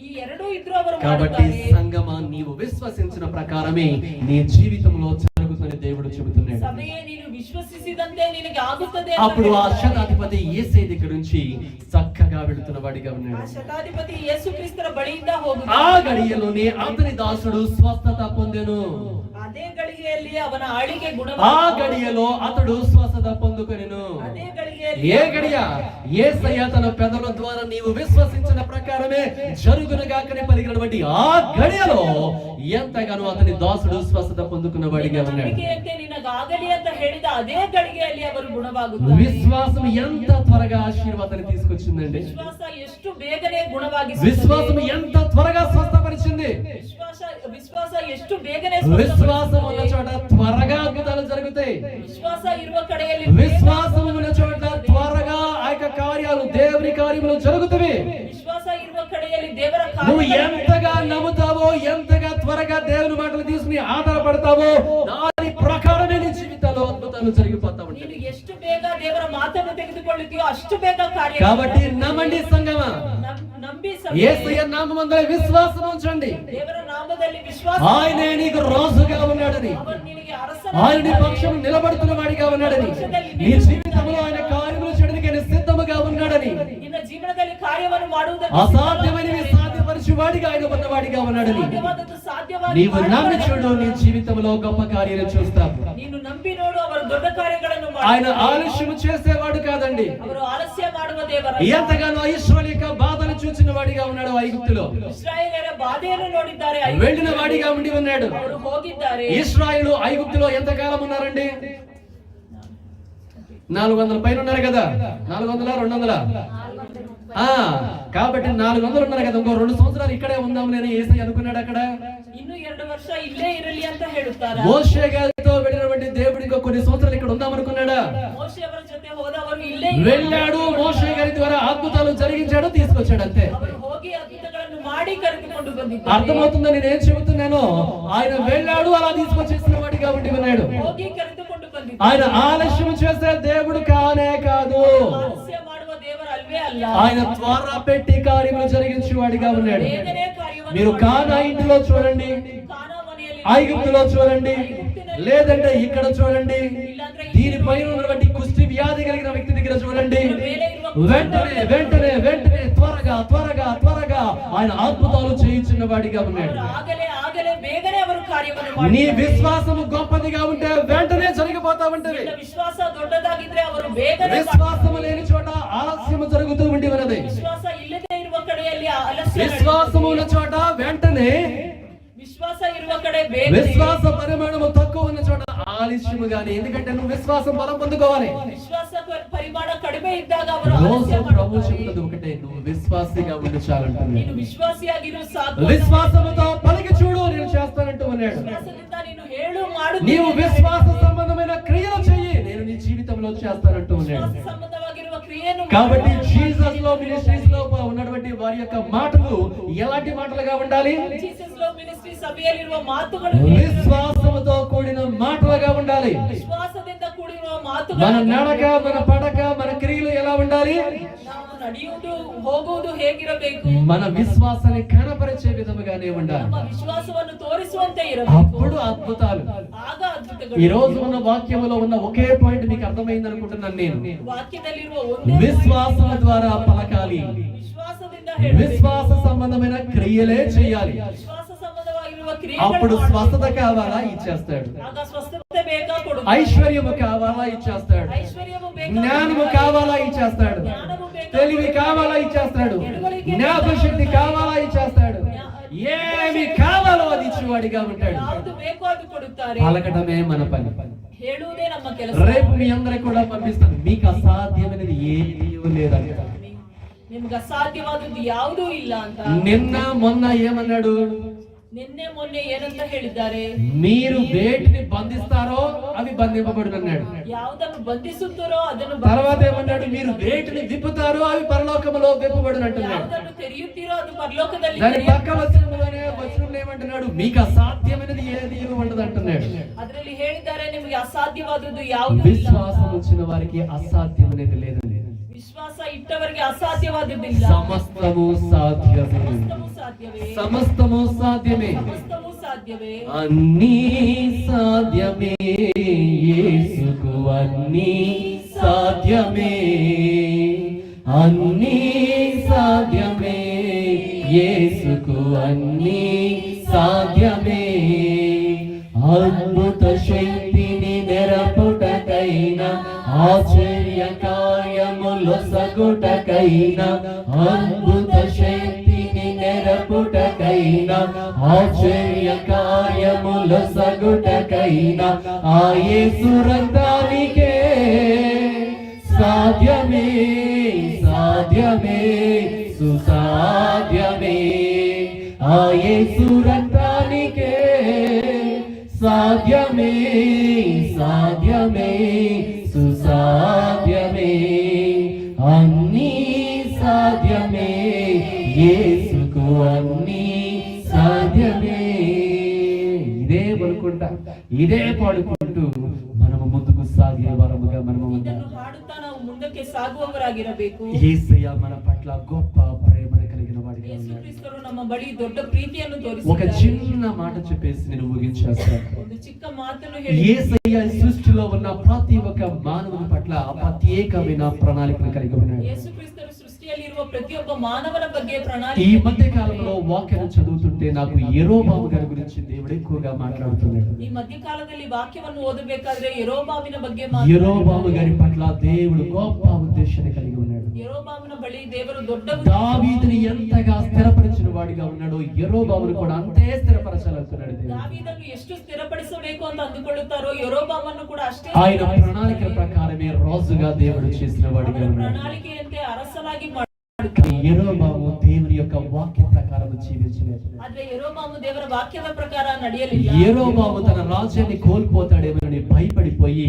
ಈ ಎರಡೂ ಇದ್ರು ಅವರು కాబట్టి ಮಾಡುತ್ತಾರೆ. సంగమా నీవు విశ్వసించిన ప్రకారమే నీ జీవితంలో జరుగుతుందని దేవుడు చెబుతున్నాడు. ಸಭೆಯೇ ನೀನು ವಿಶ್ವಸಿಸಿದಂತೆ ನಿನಗೆ ಆಗುತ್ತದೆ ಅಂತ అప్పుడు ఆ ಹೇಳ್ತಾರೆ. శతాధిపతి యేసయ్య దగ్గర నుంచి చక్కగా వెళుతున్న వాడిగా ಆ ఉన్నాడు. ಶತಾಧಿಪತಿ ಯೇಸು ಕ್ರಿಸ್ತರ ಬಳಿಯಿಂದ ఆ ಹೋಗುತ್ತಾನೆ. గడియలోనే అతని దాసుడు స్వస్థత పొందెను. ಅದೇ ಗಳಿಗೆಯಲ್ಲಿ ಅವನ ಆಳಿಗೆ ఆ ಗುಣವಾಯಿತು. గడియలో అతడు స్వస్థత పొందుకొనెను. ಅದೇ ಗಳಿಗೆಯಲ್ಲಿ ఏ గడియ? యేసయ్య తన పెదవుల ద్వారా నీవు విశ్వసించిన ప్రకారమే జరుగునగాకని పలికినటువంటి ఆ గడియలో ఎంతగానో అతని దాసుడు స్వస్థత పొందుకున్న వాడిగా ನಿನ್ನ ఉన్నాడు. ನಂಬಿಕೆಯಂತೆ ನಿನಗಾಗಲಿ ಅಂತ ಹೇಳಿದ ಅದೇ ಗಳಿಗೆಯಲ್ಲಿ ಅವರು ಗುಣವಾಗುತ್ತಾರೆ. విశ్వాసం ఎంత త్వరగా ఆశీర్వాదాన్ని తీసుకొచ్చిందండి. ವಿಶ್ವಾಸ ಎಷ್ಟು ಬೇಗನೆ ಗುಣವಾಗಿಸುತ್ತದೆ. విశ్వాసం ఎంత త్వరగా స్వస్థపరిచింది. ವಿಶ್ವಾಸ ಎಷ್ಟು ಬೇಗನೆ విశ్వాసం ఉన్న చోట త్వరగా అద్భుతాలు జరుగుతాయి. ವಿಶ್ವಾಸ ಇರುವ ಕಡೆಯಲ್ಲಿ విశ్వాసం ఉన్న చోట త్వరగా ఆ యొక్క కార్యాలు దేవుని కార్యములు జరుగుతాయి. ವಿಶ್ವಾಸ ಇರುವ ಕಡೆಯಲ್ಲಿ ದೇವರ నువ్వు ಕಾರ್ಯಗಳು ఎంతగా నమ్ముతావో, ఎంతగా త్వరగా దేవుని మాటలు తీసుకుని ఆధారపడతావో దాని ప్రకారమే నీ జీవితంలో అద్భుతాలు జరిగిపోతా ఉంటాయి. ನೀನು ಎಷ್ಟು ಬೇಗ ದೇವರ ಮಾತನ್ನು ತೆಗೆದುಕೊಳ್ಳುತ್ತೀಯೋ ಅಷ್ಟು ಬೇಗ ಕಾರ್ಯ. కాబట్టి నమ్మండి సంగమా. ನಂಬಿ యేసయ్య నామమందు విశ్వాసం ఉంచండి. ದೇವರ ನಾಮದಲ್ಲಿ ವಿಶ್ವಾಸ. ఆయనే నీకు రాజుగా ఉన్నాడని, ಅವನು ನಿನಗೆ ఆయన నీ ಅರಸನಾಗಿದ್ದಾನೆ. పక్షం నిలబడుతున్న వాడిగా ఉన్నాడని, నీ జీవితంలో ఆయన కార్యములు చేయడానికి ఆయన సిద్ధముగా ఉన్నాడని, ನಿನ್ನ ಜೀವನದಲ್ಲಿ ಕಾರ್ಯವನ್ನು ಮಾಡುವುದಕ್ಕೆ అసాధ్యమైనవి సాధ్యపరిచి వాడిగా ఆయన ఉన్నవాడిగా ఉన్నాడని ಸಾಧ್ಯವಾದದ್ದು ಸಾಧ್ಯವಾಗಿ నీవు నమ్మి ಮಾಡುತ್ತಾನೆ. చూడు, నీ జీవితంలో గొప్ప కార్యాలు చూస్తావు. ನೀನು ನಂಬಿ ನೋಡು, ಅವರು ದೊಡ್ಡ ಕಾರ್ಯಗಳನ್ನು ఆయన ಮಾಡುತ್ತಾರೆ. ఆలస్యం చేసేవాడు కాదండి. ಅವರು ಆಲಸ್ಯ ಮಾಡುವ ದೇವರ. ఎంతగానో ఇశ్రాయేలు యొక్క బాధలు చూసిన వాడిగా ఉన్నాడు ఐగుప్తులో. ಇಸ್ರಾಯೇಲರ ಬಾಧೆಯನ್ನು ನೋಡಿದ್ದಾರೆ. వెళ్ళిన వాడిగా ఉండి ఉన్నాడు. ಅವರು ಹೋಗಿದ್ದಾರೆ. ఇశ్రాయేలు ఐగుప్తులో ఎంతకాలం ఉన్నారండి? 400 పైన ఉన్నారు కదా. 400 200? కాబట్టి 400 ఉన్నారు కదా. ఇంకో 2 సంవత్సరాలు ఇక్కడే ఉందాం నేను యేసయ్య అనుకున్నాడు. అక్కడ ಇನ್ನು 2 ವರ್ಷ ఇల్లే ఇరಲಿ ಅಂತ ಹೇಳುತ್ತಾರೆ. మోషే గారితో వెళ్ళినటువంటి దేవుడు ఇంకో కొన్ని సంవత్సరాలు ఇక్కడ ఉందాం అనుకున్నాడా? ಮೋಶೆ ಅವರ ಜೊತೆ ಹೋದವರು ಇಲ್ಲೇ వెళ్ళాడు, మోషే గారి ద్వారా అద్భుతాలు జరిగించాడు, తీసుకొచ్చాడు అంతే. ಅವರು ಹೋಗಿ ಅದ್ಭುತಗಳನ್ನು ಮಾಡಿ ಕರೆದುಕೊಂಡು ಬಂದಿದ್ದಾರೆ. అర్థమవుతుందా నేనేం చెబుతున్నానో? ఆయన వెళ్ళాడు, అలా తీసుకొచ్చేసిన వాడిగా ఉండి ఉన్నాడు. ಹೋಗಿ ಕರೆದುಕೊಂಡು ಬಂದಿದ್ದಾರೆ. ఆయన ఆలస్యం చేసే దేవుడు కానే కాదు. ಆಲಸ್ಯ ಮಾಡುವ ದೇವರು ಅಲ್ವೇ ಅಲ್ಲ. ఆయన త్వర పెట్టి కార్యములు జరిగించే వాడిగా ఉన్నాడు. ಬೇಗನೆ ಕಾರ್ಯವನ್ನು మీరు కానా ఇంటిలో చూడండి, ಕಾನಾ ಮನೆಯಲ್ಲಿ ఐగుప్తులో చూడండి, లేదంటే ఇక్కడ చూడండి, దీనిపైన ఉన్నటువంటి కుష్టి వ్యాధి కలిగిన వ్యక్తి దగ్గర చూడండి. వెంటనే వెంటనే వెంటనే త్వరగా త్వరగా త్వరగా ఆయన అద్భుతాలు చేయించిన వాడిగా ఉన్నాడు. ಆಗಲೇ ಆಗಲೇ ಬೇಗನೆ ಅವರು ಕಾರ್ಯವನ್ನು నీ ಮಾಡಿ. విశ్వాసము గొప్పదిగా ఉంటే వెంటనే జరిగిపోతా ఉంటది. ನಿನ್ನ ವಿಶ್ವಾಸ ದೊಡ್ಡದಾಗಿದ್ರೆ ಅವರು ಬೇಗನೆ విశ్వాసము లేని చోట ఆలస్యము జరుగుతూ ఉండి ఉన్నది. ವಿಶ್ವಾಸ ಇಲ್ಲದೆ ಇರುವ ಕಡೆಯಲ್ಲಿ ಆಲಸ್ಯ విశ్వాసము ఉన్న చోట వెంటనే, ವಿಶ್ವಾಸ ಇರುವ ಕಡೆ ಬೇಗನೆ, విశ్వాస పరిమాణము తక్కువ ఉన్న చోట ఆలస్యము గాని. ఎందుకంటే నువ్వు విశ్వాసం బలం పొందుకోవాలి. ವಿಶ್ವಾಸ ಪರಿಮಾಣ ಕಡಿಮೆ ಇದ್ದಾಗ ಅವರು రోజు ಆಲಸ್ಯ ప్రభు ಮಾಡುತ್ತಾರೆ. చెప్తుంది ఒకటే, నువ్వు విశ్వాసిగా ఉండి చాలంటుంది. ನೀನು ವಿಶ್ವಾಸಿಯಾಗಿರು ಸಾಕು. విశ్వాసముతో పలికి చూడు, నేను చేస్తానంటూ ఉన్నాడు. ವಿಶ್ವಾಸದಿಂದ ನೀನು ಹೇಳು ಮಾಡು. నీవు విశ్వాస సంబంధమైన క్రియలు చెయ్యి, నేను నీ జీవితంలో చేస్తానంటూ ఉన్నాడు. ವಿಶ್ವಾಸ ಸಂಬಂಧವಾಗಿರುವ ಕ್ರಿಯೆಯನ್ನು కాబట్టి ಮಾಡು. జీసస్ లో మినిస్ట్రీస్ లో ఉన్నటువంటి వారి యొక్క మాటలు ఎలాంటి మాటలుగా ఉండాలి? ಜೀಸಸ್ ಲವ್ ಮಿನಿಸ್ಟ್ರಿ ಸಭೆಯಲ್ಲಿರುವ ಮಾತುಗಳು విశ్వాసముతో కూడిన మాటలుగా ఉండాలి. ವಿಶ್ವಾಸದಿಂದ ಕೂಡಿರುವ మన ಮಾತುಗಳು. నడక, మన పడక, మన క్రియలు ఎలా ఉండాలి? ನಾವು ನಡೆಯುವುದು ಹೋಗುವುದು ಹೇಗಿರಬೇಕು? మన విశ్వాసాన్ని కనపరిచే విధముగానే ఉండాలి. ನಮ್ಮ ವಿಶ್ವಾಸವನ್ನು ತೋರಿಸುವಂತೆ ಇರಬೇಕು. అప్పుడు అద్భుతాలు. ಆಗ ಅದ್ಭುತಗಳು. ఈ రోజు ఉన్న వాక్యములో ఉన్న ఒకే పాయింట్ మీకు అర్థమైంది అనుకుంటున్నాను నేను. ವಾಕ್ಯದಲ್ಲಿರುವ ಒಂದೇ విశ్వాసం ద్వారా పలకాలి. ವಿಶ್ವಾಸದಿಂದ ಹೇಳಬೇಕು. విశ్వాస సంబంధమైన క్రియలే చేయాలి. ವಿಶ್ವಾಸ ಸಂಬಂಧವಾಗಿರುವ అప్పుడు ಕ್ರಿಯೆಗಳು స్వస్థత కావాలా ఇచ్చేస్తాడు. ಆಗ ಸ್ವಸ್ಥತೆ ಬೇಕಾ ಕೊಡುತ್ತಾನೆ. ఐశ్వర్యము కావాలా ఇచ్చేస్తాడు. ಐಶ್ವರ್ಯವು ಬೇಕಾ జ్ఞానము కావాలా ఇచ్చేస్తాడు. తెలివి కావాలా ఇచ్చేస్తాడు. జ్ఞాపశక్తి కావాలా ఇచ్చేస్తాడు. ఏమి కావాలో అది ఇచ్చేవాడిగా ఉంటాడు. ಯಾವುದು ಬೇಕೋ ಅದು ಕೊಡುತ್ತಾರೆ. పలకటమే మన పని. ಹೇಳುವುದೇ ನಮ್ಮ ಕೆಲಸ. రేపు మీ అందరికి కూడా పంపిస్తాను. మీకు అసాధ్యమైనది ఏమీ లేదంట. ನಿಮ್ಗೆ ಅಸಾಧ್ಯವಾದದ್ದು ಯಾವುದೂ ಇಲ್ಲ ಅಂತ. నిన్న మొన్న ఏమన్నాడు? ನಿನ್ನೆ ಮೊನ್ನೆ ಏನಂತ ಹೇಳಿದ್ದಾರೆ? మీరు వేటిని బంధిస్తారో అవి బంధింపబడును అన్నాడు. ಯಾವುದನ್ನು ಬಂಧಿಸುತ್ತಾರೋ ಅದನ್ನು తర్వాత ఏమన్నాడు? మీరు వేటిని విప్పుతారో అవి పరలోకములో విప్పబడును అంటున్నాడు. ಯಾವುದನ್ನು ತೆರೆಯುತ್ತೀರೋ ಅದು పరలోಕದಲ್ಲಿ దాని పక్క వచనంలో ఏమంటున్నాడు? మీకు అసాధ్యమైనది ఏది ఉండదు అంటున్నాడు. ಅದರಲ್ಲಿ ಹೇಳಿದ್ದಾರೆ ನಿಮಗೆ ಅಸಾಧ್ಯವಾದದ್ದು ಯಾವುದೂ ಇಲ್ಲ. విశ్వాసం వచ్చిన వారికి అసాధ్యమైనది లేదండి. ವಿಶ್ವಾಸ ಇಟ್ಟವರಿಗೆ ಅಸಾಧ್ಯವಾದದ್ದಿಲ್ಲ. సమస్తము సాధ్యమే. ಸಮಸ್ತವೂ ಸಾಧ್ಯವೇ. సమస్తము సాధ్యమే. ಸಮಸ್ತವೂ ಸಾಧ್ಯವೇ. అన్నీ సాధ్యమే. యేసుకు అన్నీ సాధ్యమే. అన్నీ సాధ్యమే. యేసుకు అన్నీ సాధ్యమే. అద్భుత శక్తిని నెరపుటకైనా, ఆశ్చర్య కార్యములు సగుటకైనా, అద్భుత శక్తిని నెరపుటకైనా, ఆశ్చర్య కార్యములు సగుటకైనా, ఆ యేసు రక్తానికే సాధ్యమే. సాధ్యమే. సుసాధ్యమే. ఆ యేసు రక్తానికే సాధ్యమే. సాధ్యమే. సుసాధ్యమే. అన్నీ సాధ్యమే. యేసుకు అన్నీ సాధ్యమే. ఇదే పడుకుంటా, ఇదే పాడుకుంటూ మనము ముందుకు సాగే వరముగా మనము ಇದನ್ನು ಹಾಡುತ್ತಾ ನಾವು ಮುಂದಕ್ಕೆ ಸಾಗುವವರಾಗಿರಬೇಕು. యేసయ్య మన పట్ల గొప్ప ప్రేమను కలిగిన వాడిగా ಯೇಸು ఉన్నాడు. ಕ್ರಿಸ್ತರು ನಮ್ಮ ಬಳಿ ದೊಡ್ಡ ಪ್ರೀತಿಯನ್ನು ఒక ತೋರಿಸಿದ್ದಾರೆ. చిన్న మాట చెప్పేసి నేను ముగించేస్తాను. ಒಂದು ಚಿಕ್ಕ ಮಾತನ್ನು ಹೇಳಿ, యేసయ్య సృష్టిలో ఉన్న ప్రతి ఒక్క మానవుని పట్ల ప్రత్యేకమైన ప్రణాళికను కలిగి ఉన్నాడు. ಯೇಸು ಕ್ರಿಸ್ತರು ಸೃಷ್ಟಿಯಲ್ಲಿರುವ ಪ್ರತಿಯೊಬ್ಬ ಮಾನವನ ಬಗ್ಗೆ ఈ ಪ್ರಣಾಳಿಕೆ. మధ్య కాలంలో వాక్యం చదువుతుంటే నాకు యెరోబాము గారి గురించి దేవుడు ఎక్కువగా మాట్లాడుతున్నాడు. ಈ ಮಧ್ಯಕಾಲದಲ್ಲಿ ವಾಕ್ಯವನ್ನು ಓದಬೇಕಾದ್ರೆ ಯೆರೋಬಾಮಿನ ಬಗ್ಗೆ యెరోబాము గారి పట్ల దేవుడు గొప్ప ఉద్దేశాన్ని కలిగి ఉన్నాడు. యెరోబామున బಳಿ ದೇವರು ದೊಡ್ಡ దావీదుని ఎంతగా స్థిరపరిచిన వాడిగా ఉన్నాడో యెరోబామును కూడా అంతే స్థిరపరచాలనుకున్నాడు దేవుడు. ದಾವೀದನ್ನು ಎಷ್ಟು ಸ್ಥಿರಪಡಿಸಬೇಕು ಅಂತ ಅಂದುಕೊಳ್ಳುತ್ತಾರೋ ಯೆರೋಬಾಮನ್ನು ಕೂಡ ಅಷ್ಟೇ ఆయన ప్రణాళికల ప్రకారమే రాజుగా దేవుడు చేసిన వాడిగా ಅವರ ఉన్నాడు. ಪ್ರಣಾಳಿಕೆಯಂತೆ ಅರಸನಾಗಿ కానీ యెరోబాము దేవుని యొక్క వాక్య ప్రకారం జీవించలేదు. ಆದ್ರೆ ಯೆರೋಬಾಮು ದೇವರ ವಾಕ್ಯದ ಪ್ರಕಾರ ನಡೆಯಲಿಲ್ಲ. యెరోబాము తన రాజ్యాన్ని కోల్పోతాడేమోనని భయపడిపోయి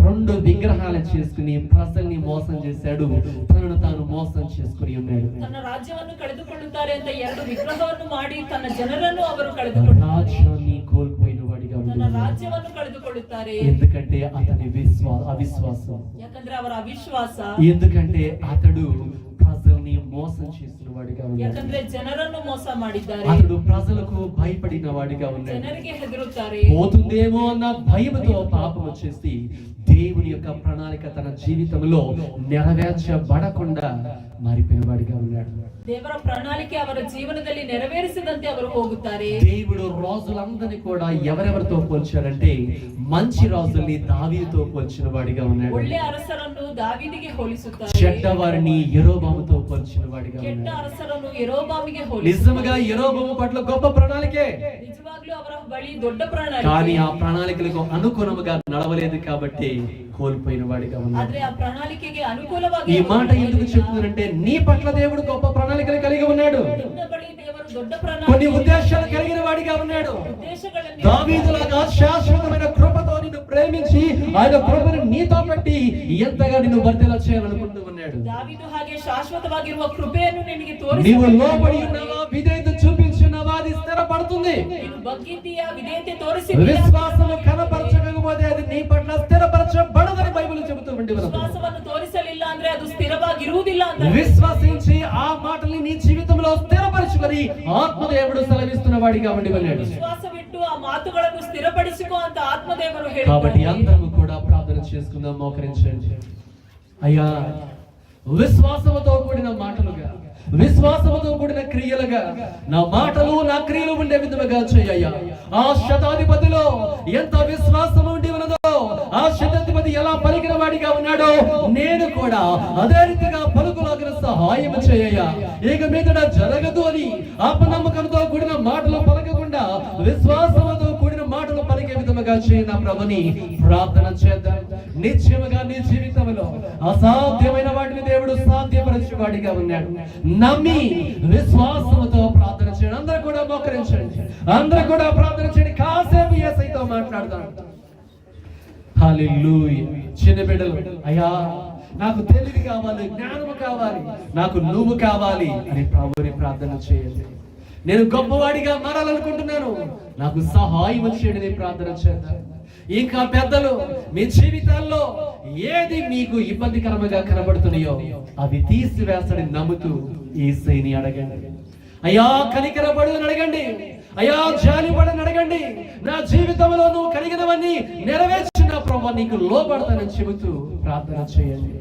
2 విగ్రహాలను చేసుకుని ప్రజల్ని మోసం చేశాడు. తనను తాను మోసం చేసుకుని ఉన్నాడు. ತನ್ನ ರಾಜ್ಯವನ್ನು ಕಳೆದುಕೊಳ್ಳುತ್ತಾರೆ ಅಂತ 2 ವಿಗ್ರಹವನ್ನು ಮಾಡಿ ತನ್ನ ಜನರನ್ನು ಅವರು ಕಳೆದುಕೊಳ್ಳುತ್ತಾರೆ. రాజ్యాన్ని కోల్పోయిన వాడిగా ತನ್ನ ఉన్నాడు. ರಾಜ್ಯವನ್ನು ಕಳೆದುಕೊಳ್ಳುತ್ತಾರೆ. ఎందుకంటే అతని అవిశ్వాసం. ಯಾಕಂದ್ರೆ ಅವರ ಅವಿಶ್ವಾಸ. ఎందుకంటే అతడు ప్రజల్ని మోసం చేసిన వాడిగా ఉన్నాడు. ಯಾಕಂದ್ರೆ ಜನರನ್ನು ಮೋಸ ಮಾಡಿದ್ದಾರೆ. అతడు ప్రజలకు భయపడిన వాడిగా ఉన్నాడు. ಜನರಿಗೆ ಹೆದರುತ್ತಾರೆ. పోతుందేమో అన్న భయముతో పాపం వచ్చేసి దేవుని యొక్క ప్రణాళిక తన జీవితంలో నెరవేర్చబడకుండా మారిపోయిన వాడిగా ఉన్నాడు. ದೇವರ ಪ್ರಣಾಳಿಕೆ ಅವರ ಜೀವನದಲ್ಲಿ ನೆರವೇರಿಸಿದಂತೆ ಅವರು ಹೋಗುತ್ತಾರೆ. దేవుడు రాజులందరినీ కూడా ఎవరెవరితో పోల్చాడంటే మంచి రాజుల్ని దావీదుతో పోల్చిన వాడిగా ఉన్నాడు. ಒಳ್ಳೆ ಅರಸರನ್ನು ದಾವೀದಿಗೆ ಹೋಲಿಸುತ್ತಾರೆ. చెడ్డవారిని యెరోబాముతో పోల్చిన వాడిగా ಕೆಟ್ಟ ఉన్నాడు. ಅರಸರನ್ನು ಯೆರೋಬಾಮಿಗೆ నిజంగా ಹೋಲಿಸುತ್ತಾರೆ. యెరోబాము పట్ల గొప్ప ప్రణాళికే. ನಿಜವಾಗ್ಲೂ ಅವರ ಬಳಿ ದೊಡ್ಡ కానీ ಪ್ರಣಾಳಿಕೆ. ఆ ప్రణాళికలకు అనుగుణముగా నడవలేదు కాబట్టి కోల్పోయిన వాడిగా ఉన్నాడు. ಆದ್ರೆ ಆ ಪ್ರಣಾಳಿಕೆಗೆ ಅನುಕೂಲವಾಗಿ ఈ మాట ఎందుకు చెప్తున్నానంటే నీ పట్ల దేవుడు గొప్ప ప్రణాళికలు కలిగి ఉన్నాడు. ನಿನ್ನ ಬಳಿ ದೇವರು ದೊಡ್ಡ కొన్ని ಪ್ರಣಾಳಿಕೆ ఉద్దేశాలు కలిగిన వాడిగా ఉన్నాడు. ಉದ್ದೇಶಗಳನ್ನು దావీదులాగా శాశ్వతమైన కృపతో నిన్ను ప్రేమించి ఆయన కృపను నీతో పెట్టి ఎంతగా నిన్ను వర్ధల చేయాలనుకుంటూ ఉన్నాడు. ದಾವೀದು ಹಾಗೆ ಶಾಶ್ವತವಾಗಿರುವ ಕೃಪೆಯನ್ನು ನಿನಗೆ ತೋರಿಸಿ, నీవు లోబడి ఉన్నావా, విధేయత చూపించున్నావా, అది స్థిరపడుతుంది. ನೀನು ಬಗ್ಗಿದ್ದೀಯಾ, ವಿಧೇಯತೆ ತೋರಿಸಿ, విశ్వాసము కనపరచకపోతే అది నీ పట్ల స్థిరపరచబడదని బైబిల్ చెబుతూ ఉంది. ವಿಶ್ವಾಸವನ್ನು ತೋರಿಸಲಿಲ್ಲ ಅಂದ್ರೆ ಅದು ಸ್ಥಿರವಾಗಿರುವುದಿಲ್ಲ ಅಂತ. విశ్వసించి ఆ మాటల్ని నీ జీవితంలో స్థిరపరచుకొని ఆత్మదేవుడు సెలవిస్తున్న వాడిగా ఉండి వెళ్ళాడు. ವಿಶ್ವಾಸವಿಟ್ಟು ಆ ಮಾತುಗಳನ್ನು ಸ್ಥಿರಪಡಿಸಿಕೋ ಅಂತ ಆತ್ಮದೇವರು కాబట్టి ಹೇಳಿದ್ದಾರೆ. అందరూ కూడా ప్రార్థన చేసుకుందాం, మోకరించండి. అయ్యా, విశ్వాసముతో కూడిన మాటలుగా, విశ్వాసముతో కూడిన క్రియలుగా నా మాటలు నా క్రియలు ఉండే విధముగా చేయ్యా. ఆ శతాధిపతిలో ఎంత విశ్వాసం ఉండి ఉన్నదో, ఆ శతాధిపతి ఎలా పలికిన వాడిగా ఉన్నాడో నేను కూడా అదే రీతిగా పలుకులాగిన సహాయం చేయ్యా. ఇక మీదట జరగదు అని అపనమ్మకంతో కూడిన మాటలు పలకకుండా విశ్వాసముతో కూడిన మాటలు పలికే విధముగా చేయన ప్రభుని ప్రార్థన చేద్దాం. నిశ్చయముగా నీ జీవితంలో అసాధ్యమైన వాటిని దేవుడు సాధ్యపరచే వాడిగా ఉన్నాడు. నమ్మి విశ్వాసముతో ప్రార్థన చేయండి. అందరూ కూడా మోకరించండి, అందరూ కూడా ప్రార్థన చేయండి. కాసేపు యేసయ్యతో మాట్లాడదాం. హల్లెలూయా. చిన్న బిడ్డలు, అయ్యా నాకు తెలివి కావాలి, జ్ఞానము కావాలి, నాకు నువ్వు కావాలి అని ప్రభువుని ప్రార్థన చేయండి. నేను గొప్పవాడిగా మారాలనుకుంటున్నాను, నాకు సహాయం చేయడని ప్రార్థన చేద్దాం. ఇంకా పెద్దలు, మీ జీవితాల్లో ఏది మీకు ఇబ్బందికరంగా కనబడుతున్నాయో అవి తీసివేస్తని నమ్ముతూ యేసయ్యని అడగండి. అయ్యా కనికరపడని అడగండి, అయ్యా జాలిపడని అడగండి. నా జీవితంలో నువ్వు కలిగినవన్నీ నెరవేర్చిన ప్రభువా నీకు లోబడతానని చెబుతూ ప్రార్థన చేయండి.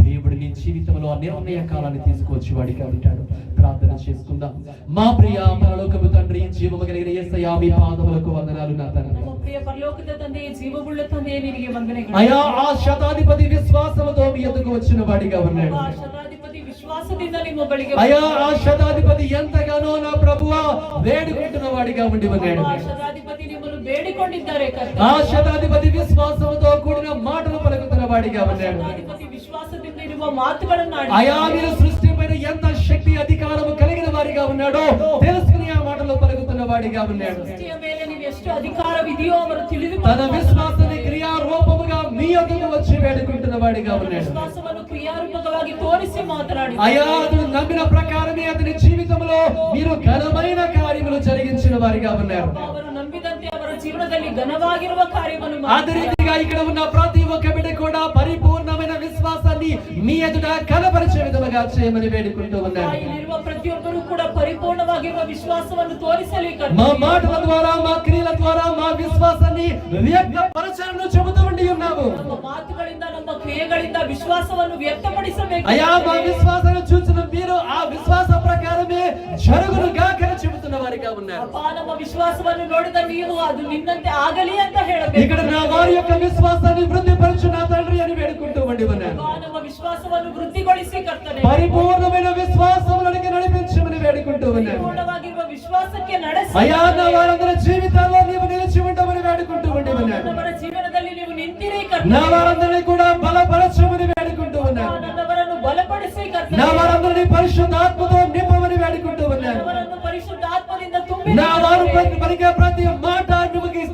దేవుడు నీ జీవితంలో నిర్ణయ కాలాన్ని తీసుకొచ్చి వాడిగా ఉంటాడు. ప్రార్థన చేసుకుందాం. మా ప్రియ పరలోకపు తండ్రి, జీవము కలిగిన యేసయ్యా మీ పాదములకు వందనాలు నా తండ్రి. ನಮ್ಮ ಪ್ರಿಯ ಪರಲೋಕದ ತಂದೆಯೇ, ಜೀವವುಳ್ಳ ತಂದೆಯೇ, ನಿನಗೆ ವಂದನೆಗಳು. అయ్యా ఆ శతాధిపతి విశ్వాసముతో మీ ఎదుగు వచ్చిన వాడిగా ఉన్నాడు. ಆ ಶತಾಧಿಪತಿ ವಿಶ್ವಾಸದಿಂದ ನಿಮ್ಮ ಬಳಿಗೆ, అయ్యా ఆ శతాధిపతి ఎంతగానో నా ప్రభువా వేడుకుంటున్న వాడిగా ఉండి ఉన్నాడు. ಆ ಶತಾಧಿಪತಿ ನಿಮ್ಮನ್ನು ಬೇಡಿಕೊಂಡಿದ್ದಾರೆ ಕರ್ತನೇ. ఆ శతాధిపతి విశ్వాసముతో కూడిన మాటలు పలుకుతున్న వాడిగా ఉన్నాడు. ಶತಾಧಿಪತಿ ವಿಶ್ವಾಸದಿಂದ ಇರುವ ಮಾತುಗಳನ್ನು ಆಡಿ, అయా మీరు సృష్టి పైన ఎంత శక్తి అధికారము కలిగిన వారిగా ఉన్నాడో తెలుసుకుని ఆ మాటలు పలుకుతున్న వాడిగా ఉన్నాడు. ಸೃಷ್ಟಿಯ ಮೇಲೆ ನೀವು ಎಷ್ಟು ಅಧಿಕಾರವಿದೆಯೋ ಅವರು ತಿಳಿದು తన విశ్వాసాన్ని క్రియారూపముగా మీ యొద్దకు వచ్చి వేడుకుంటున్న వాడిగా ఉన్నాడు. ವಿಶ್ವಾಸವನ್ನು ಕ್ರಿಯಾರೂಪಕವಾಗಿ ತೋರಿಸಿ ಮಾತನಾಡಿ, అయా అతను నమ్మిన ప్రకారమే అతని జీవితంలో మీరు ఘనమైన కార్యములు జరిగించిన వారిగా ఉన్నారు. ಅವರು ನಂಬಿದಂತೆ ಅವರ ಜೀವನದಲ್ಲಿ ಘನವಾಗಿರುವ ಕಾರ್ಯವನ್ನು అదే రీతిగా ఇక్కడ ఉన్న ప్రతి ఒక్క బిడ్డ కూడా పరిపూర్ణమైన విశ్వాసాన్ని మీ ఎదుట కనపరిచే విధముగా చేయమని వేడుకుంటూ ఉన్నారు. ಇಲ್ಲಿರುವ ಪ್ರತಿಯೊಬ್ಬರು ಕೂಡ ಪರಿಪೂರ್ಣವಾಗಿರುವ ವಿಶ್ವಾಸವನ್ನು ತೋರಿಸಲಿ ಕರ್ತನೇ. మా మాటల ద్వారా, మా క్రియల ద్వారా మా విశ్వాసాన్ని వ్యక్తపరచాలని చెబుతూ ఉండి ఉన్నాము. ನಮ್ಮ ಮಾತುಗಳಿಂದ, ನಮ್ಮ ಕ್ರಿಯೆಗಳಿಂದ ವಿಶ್ವಾಸವನ್ನು ವ್ಯಕ್ತಪಡಿಸಬೇಕು. అయ్యా మా విశ్వాసాన్ని చూసిన మీరు ఆ విశ్వాస ప్రకారమే జరుగును గాకని చెబుతున్న వారిగా ఉన్నారు. ಅಪ್ಪ, ನಮ್ಮ ವಿಶ್ವಾಸವನ್ನು ನೋಡಿದ ನೀವು ಅದು ನಿನ್ನಂತೆ ಆಗಲಿ ಅಂತ ಹೇಳಬೇಕು. ఇక్కడ నా వారి యొక్క విశ్వాసాన్ని వృద్ధిపరచు నా తండ్రి అని వేడుకుంటూ ఉండి ఉన్నారు. ಅಪ್ಪ, ನಮ್ಮ ವಿಶ್ವಾಸವನ್ನು ವೃದ್ಧಿಗೊಳಿಸಿ ಕರ್ತನೇ. పరిపూర్ణమైన విశ్వాసములకి నడిపించమని వేడుకుంటూ ఉన్నారు. ಪರಿಪೂರ್ಣವಾಗಿರುವ ವಿಶ್ವಾಸಕ್ಕೆ ನಡೆಸಿ. అయ్యా నా వారందరి జీవితాల్లో నీవు నిలిచి ఉంటామని వేడుకుంటూ ఉండి ఉన్నారు. ನನ್ನವರ ಜೀವನದಲ್ಲಿ ನೀವು ನಿಂತಿರಿ నా ಕರ್ತನೇ. వారందరినీ కూడా బలపరచమని వేడుకుంటూ ఉన్నారు. ನನ್ನವರನ್ನು ಬಲಪಡಿಸಿ ಕರ್ತನೇ. నా వారందరినీ పరిశుద్ధాత్మతో నింపమని వేడుకుంటూ ఉన్నారు. ನನ್ನವರನ್ನು ಪರಿಶುದ್ಧಾತ್ಮದಿಂದ ತುಂಬಿ, నా వారు పలికే ప్రతి మాట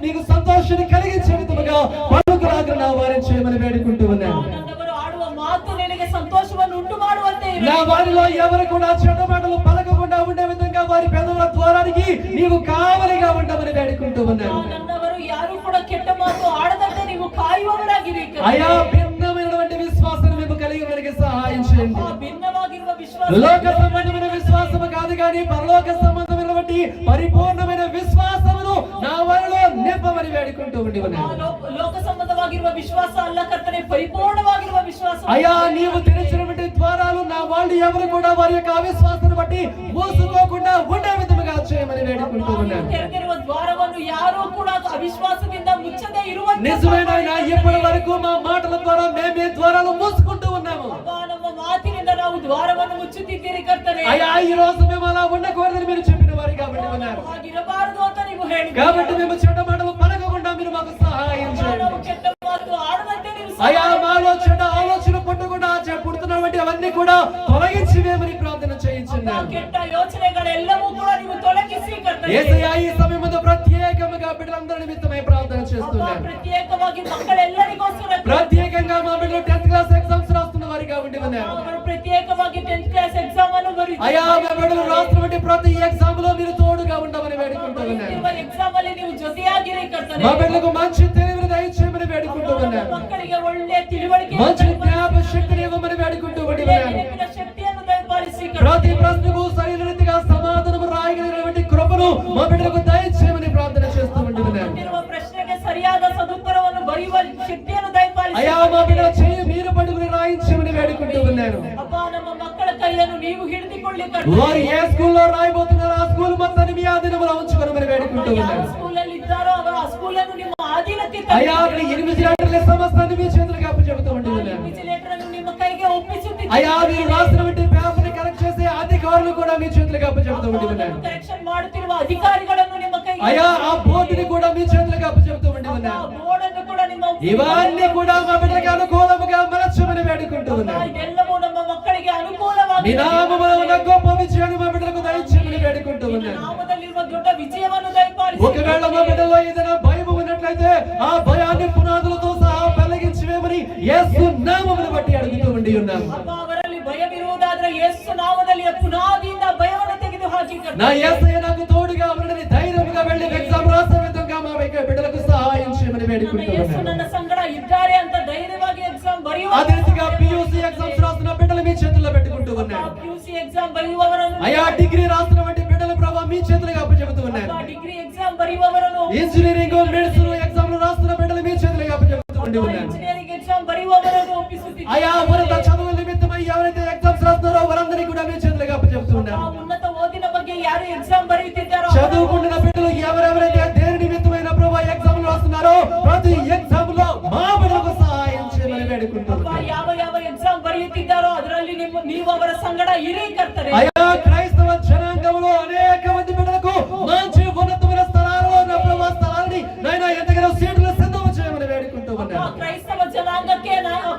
నీకు సంతోషాన్ని కలిగించే విధముగా పలుకులాగా నా వారిని చేయమని వేడుకుంటూ ఉన్నారు. ನನ್ನವರು ಆಡುವ ಮಾತು ನಿನಗೆ ಸಂತೋಷವನ್ನು ಉಂಟು ಮಾಡುವಂತೆ ಇರಲಿ. నా వారిలో ఎవరు కూడా చెడ్డ మాటలు పలకకుండా ఉండే విధంగా వారి పెదవుల ద్వారానికి నీవు కావలిగా ఉండమని వేడుకుంటూ ఉన్నారు. ನನ್ನವರು ಯಾರು ಕೂಡ ಕೆಟ್ಟ ಮಾತು ಆಡದಂತೆ ನೀವು ಕಾಯುವವರಾಗಿರಿ ಕರ್ತನೇ. అయా భిన్నమైనటువంటి విశ్వాసాన్ని మేము కలిగి మనకి సహాయం చేయండి. ಆ ಭಿನ್ನವಾಗಿರುವ ವಿಶ್ವಾಸ, లోక సంబంధమైన విశ్వాసము కాదు కానీ పరలోక సంబంధమైనటువంటి పరిపూర్ణమైన విశ్వాసమును నా వారిలో నింపమని వేడుకుంటూ ఉండి ಆ ఉన్నారు. ಲೋಕ ಸಂಬಂಧವಾಗಿರುವ ವಿಶ್ವಾಸ ಅಲ್ಲ ಕರ್ತನೇ, ಪರಿಪೂರ್ಣವಾಗಿರುವ ವಿಶ್ವಾಸ. అయ్యా నీవు తెరిచినటువంటి ద్వారాలు నా వాళ్ళు ఎవరు కూడా వారి యొక్క అవిశ్వాసాన్ని బట్టి మోసపోకుండా ఉండే విధముగా చేయమని వేడుకుంటూ ఉన్నారు. ತೆರೆದಿರುವ ದ್ವಾರವನ್ನು ಯಾರೂ ಕೂಡ ಅವಿಶ್ವಾಸದಿಂದ ಮುಚ್ಚದೆ ಇರುವಂತೆ నిజమైన ఇప్పటి వరకు మా మాటల ద్వారా మేమే ద్వారాలు మూసుకుంటూ ఉన్నాము. ಅಪ್ಪ, ನಮ್ಮ ಮಾತಿನಿಂದ ನಾವು ದ್ವಾರವನ್ನು ಮುಚ್ಚುತ್ತಿದ್ದೀರಿ ಕರ್ತನೇ. అయ్యా ఈ రోజు మేము అలా ఉండకూడదని మీరు చెప్పిన వారు కాబట్టి ఉన్నారు. ಹಾಗಿರಬಾರದು ಅಂತ ನೀವು ಹೇಳಿ, కాబట్టి మేము చెడ్డ మాటలు పలకకుండా మీరు మాకు సహాయం ನಾವು చేయండి. ಕೆಟ್ಟ ಮಾತು ಆಡದಂತೆ ನೀವು అయ్యా మాలో చెడ్డ ఆలోచన పుట్టకుండా పుడుతున్నటువంటి అవన్నీ కూడా తొలగించి వేమని ప్రార్థన చేయించున్నాను. ಕೆಟ್ಟ ಯೋಚನೆಗಳೆಲ್ಲವೂ ಕೂಡ ನೀವು ತೊಲಗಿಸಿ ಕರ್ತನೇ. యేసయ్యా ఈ సమయమందు ప్రత్యేకంగా బిడ్డలందరి నిమిత్తమై ప్రార్థన చేస్తున్నాను. ప్రత్యేకವಾಗಿ మಕ್ಕಳೆಲ್ಲರಿಗೋಸ್ಕರ ప్రత్యేకంగా మా బిడ్డలు 10th క్లాస్ ఎగ్జామ్స్ రాస్తున్న వారిగా ఉండి ఉన్నారు. ಅವರು ప్రత్యేకವಾಗಿ 10th క్లాస్ ఎగ్జామ్ అನ್ನು బರೀತಾರೆ. అయ్యా మా బిడ్డలు రాస్తున్న ప్రతి ఎగ్జామ్ లో మీరు తోడుగా ఉండమని వేడుకుంటున్నాను. ఎగ్జామ్ ಅಲ್ಲಿ ನೀವು జೊತೆಯಾಗಿರಿ ಕರ್ತನೇ. మా బిడ్డలకు మంచి తెలివిని దయచేయమని వేడుకుంటున్నాను. ಮಕ್ಕಳಿಗೆ ಒಳ್ಳೆಯ ತಿಳುವಳಿಕೆ మంచి జ్ఞాపక శక్తిని ఇవ్వమని వేడుకుంటూ ఉన్నాను. ನೆನಪಿನ ಶಕ್ತಿಯನ್ನು ದಯಪಾಲಿಸಿ ప్రతి ప్రశ్నకు సరైన రీతిగా సమాధానం రాయగలిగినటువంటి కృపను మా బిడ్డలకు దయచేయమని ప్రార్థన చేస్తూ ఉంటున్నాను. ప్రశ్నకి సరియాದ సదుత్తరವನ್ನು బರೆಯುವ శక్తిಯನ್ನು దయపాలిసి అయ్యా మా బిడ్డల చేయి మీరు పట్టుకుని రాయించమని వేడుకుంటూ ఉన్నాను. అబ్బా ನಮ್ಮ మಕ್ಕಳ కైಯನ್ನು ನೀವು ಹಿಡಿದುಕೊಳ್ಳಿ వారు ఏ స్కూల్లో రాయబోతున్నారో ఆ స్కూల్ మొత్తాన్ని మీ ఆధీనంలో ఉంచుకోమని వేడుకుంటూ ఉన్నాను. స్కూల్లో ఇస్తారో ఆ స్కూల్ను ನಿಮ್ಮ ఆధీనಕ್ಕೆ అయ్యా అక్కడ ఇన్విజిలేటర్ల సమస్తాన్ని మీ చేతులకు అప్పచెబుతూ ఉంటున్నాను. ఇన్విజిలేటర్ను ನಿಮ್ಮ కైಗೆ ಒಪ್ಪಿಸುತ್ತಿದ್ದೇನೆ. అయ్యా మీరు రాసినటువంటి పేపర్ని కరెక్ట్ చేసే అధికారులు కూడా మీ చేతులకు అప్పచెబుతూ ఉంటున్నాను. కరెక్షన్ ಮಾಡುತ್ತಿರುವ ಅಧಿಕಾರಿಗಳನ್ನು ನಿಮ್ಮ ಕೈಗೆ అయ్యా ఆ బోర్డుని కూడా మీ చేతులకు అప్పచెబుతూ ఉంటున్నాను. బోర్డును కూడా ನಿಮ್ಮ ఇవన్నీ కూడా మా బిడ్డలకు అనుకూలముగా మలచమని వేడుకుంటూ ఉన్నాను. ಇದೆಲ್ಲವೂ ನಮ್ಮ ಮಕ್ಕಳಿಗೆ ಅನುಕೂಲವಾಗಿ నీ నామములో ఉన్న గొప్ప విజయాన్ని మా బిడ్డలకు దయచేయమని వేడుకుంటూ ఉన్నాను. నామದಲ್ಲಿರುವ ದೊಡ್ಡ విజయವನ್ನು దయపాలిಸಿ ఒకవేళ మా బిడ్డలో ఏదైనా భయం ఉన్నట్లయితే ఆ భయాన్ని పునాదులతో సహా పెళ్లగించివేమని యేసు నామమును బట్టి అడుగుతూ ఉండి ఉన్నాము. ಅವರಲ್ಲಿ ಭಯವಿರುವುದಾದರೆ ಯೇಸು ನಾಮದಲ್ಲಿ ಪುನಾದಿಯಿಂದ ಭಯವನ್ನು ತೆಗೆದು ಹಾಕಿ నా యేసయ్య నాకు తోడుగా ఉండని ధైర్యంగా వెళ్ళి ఎగ్జామ్ రాసే విధంగా మా బిడ్డలకు సహాయం చేయమని వేడుకుంటూ ಯೇಸು ఉన్నాను. ನನ್ನ ಸಂಗಡ ಇದ್ದಾರೆ ಅಂತ ಧೈರ್ಯವಾಗಿ ಎಕ್ಸಾಮ್ ಬರೆಯುವ అదే రీతిగా PUC ఎగ్జామ్స్ రాస్తున్న బిడ్డలు మీ చేతుల్లో పెట్టుకుంటూ ఉన్నాను. PUC ఎగ్జామ్ బರೆಯುವವರನ್ನು అయ్యా డిగ్రీ రాస్తున్నటువంటి బిడ్డలు ప్రభావ మీ చేతులకు అప్పచెబుతూ ఉన్నాను. డిగ్రీ ఎగ్జామ్ బರೆಯುವವರನ್ನು ఇంజనీరింగ్ మెడిసిన్ ఎగ్జామ్లు రాస్తున్న బిడ్డలు మీ చేతులకు అప్పచెబుతూ ఉండి ఉన్నాను. ఇంజనీరింగ్ ఎగ్జామ్ బರೆಯುವವರನ್ನು ಒಪ್ಪಿಸುತ್ತಿದ್ದೇನೆ. అయ్యా ఉన్నత చదువుల నిమిత్తమై ఎవరైతే ఎగ్జామ్స్ రాస్తున్నారో వారందరికీ కూడా మీ చేతులకు అప్పచెబుతూ ఉన్నాను. ఉన్నత ఓదిన ಬಗ್ಗೆ ಯಾರು ಎಕ್ಸಾಮ್ ಬರೆಯುತ್ತಿದ್ದಾರೋ చదువుకుంటున్న బిడ్డలు ఎవరెవరైతే దేని నిమిత్తమైన ప్రభావ ఎగ్జామ్లు రాస్తున్నారో ప్రతి ఎగ్జామ్ లో మా బిడ్డలకు సహాయం చేయమని వేడుకుంటున్నాను. ಯಾವ ಯಾವ ఎగ్జామ్ బರೆಯುತ್ತಿದ್ದಾರೋ ಅದರಲ್ಲಿ ನೀವು ಅವರ ಸಂಗಡ ಇರಿ ಕರ್ತನೆ. అయ్యా క్రైస్తవ జనాంగంలో అనేక మంది బిడ్డలకు మంచి ఉన్నతమైన స్థలాలలో నా ప్రభావ స్థలాన్ని నాయన ఎంతగానో సీట్లు సిద్ధం చేయమని వేడుకుంటూ ఉన్నాను. క్రైస్తవ జనాంగಕ್ಕೆ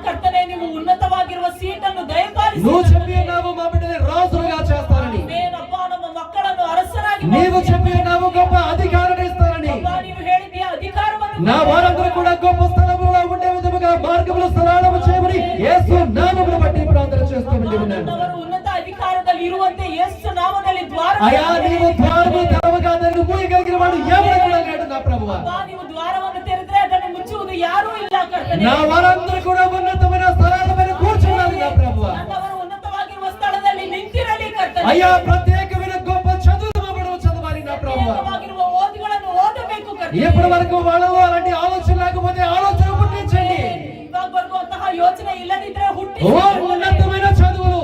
కర్తనే ನೀವು ఉన్నతವಾಗಿರುವ ಸೀಟನ್ನು ದಯಪಾಲಿಸಿ. నువ్వు చెప్పి ఉన్నావు మా బిడ్డని రాజులుగా చేస్తారని. నేనప్ప ನಮ್ಮ ಮಕ್ಕಳನ್ನು ಅರಸರಾಗಿ నీవు చెప్పి ఉన్నావు గొప్ప అధికారాన్ని ఇస్తారని. ನೀವು ಹೇಳಿದ್ದೀಯ ಅಧಿಕಾರವನ್ನು నా వారందరూ కూడా గొప్ప స్థలములో ఉండే విధముగా మార్గములో స్థలాలను చేయమని యేసు నామమును బట్టి ప్రార్థన చేస్తూ ఉన్నాను. ಅವರು ఉన్నత అధికారದಲ್ಲಿ ఇರುವಂತೆ ಯೇಸು ನಾಮದಲ್ಲಿ ದ್ವಾರ అయ్యా నీవు ద్వారము తెరవగా దాన్ని మూయగలిగిన వాడు ఎవరు కూడా లేడు నా ప్రభువా. ನೀವು ದ್ವಾರವನ್ನು ತೆರೆದ್ರೆ ಅದನ್ನು ಮುಚ್ಚುವುದು ಯಾರೂ ಇಲ್ಲ ಕರ್ತನೆ. నా వారందరూ కూడా ఉన్నతమైన స్థలాల మీద కూర్చున్నారు నా ప్రభువా. ನನ್ನವರು ఉన్నತವಾಗಿರುವ ಸ್ಥಳದಲ್ಲಿ ನಿಂತಿರಲಿ ಕರ್ತನೆ. అయ్యా ప్రత్యేకమైన గొప్ప చదువులు మా బిడ్డలు చదవాలి నా ప్రభువా. ಪ್ರತ್ಯೇಕವಾಗಿರುವ ಓದುಗಳನ್ನು ಓದಬೇಕು ಕರ್ತನೆ. ఇప్పటి వరకు వాళ్ళలో అలాంటి ఆలోచన లేకపోతే ఆలోచన పుట్టించండి. ಇವಾಗವರೆಗೂ ಅಂತಹ ಯೋಚನೆ ಇಲ್ಲದಿದ್ರೆ ಹುಟ್ಟಿ ఉన్నతమైన చదువులు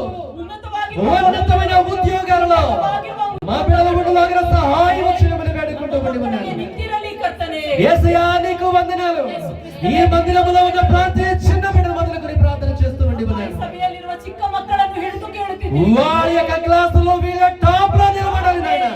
ఉన్నతమైన ఉద్యోగాలలో మా పిల్లల బిడ్డలాగా సహాయం చేయమని వేడుకుంటూ ఉన్నాను. నింతిరలి కర్తనే. యేసయ్యా నీకు వందనాలు. ఈ మందిరములో ఉన్న ప్రతి చిన్న బిడ్డల మొదలుకొని ప్రార్థన చేస్తూ ఉన్నాను. సభయಲ್ಲಿರುವ ಚಿಕ್ಕ ಮಕ್ಕಳನ್ನು ಹಿಡಿದು ಕೇಳುತ್ತಿದ್ದೀನಿ. వారి యొక్క క్లాసులో వీళ్ళ టాప్ లో నిలబడాలి నాయన.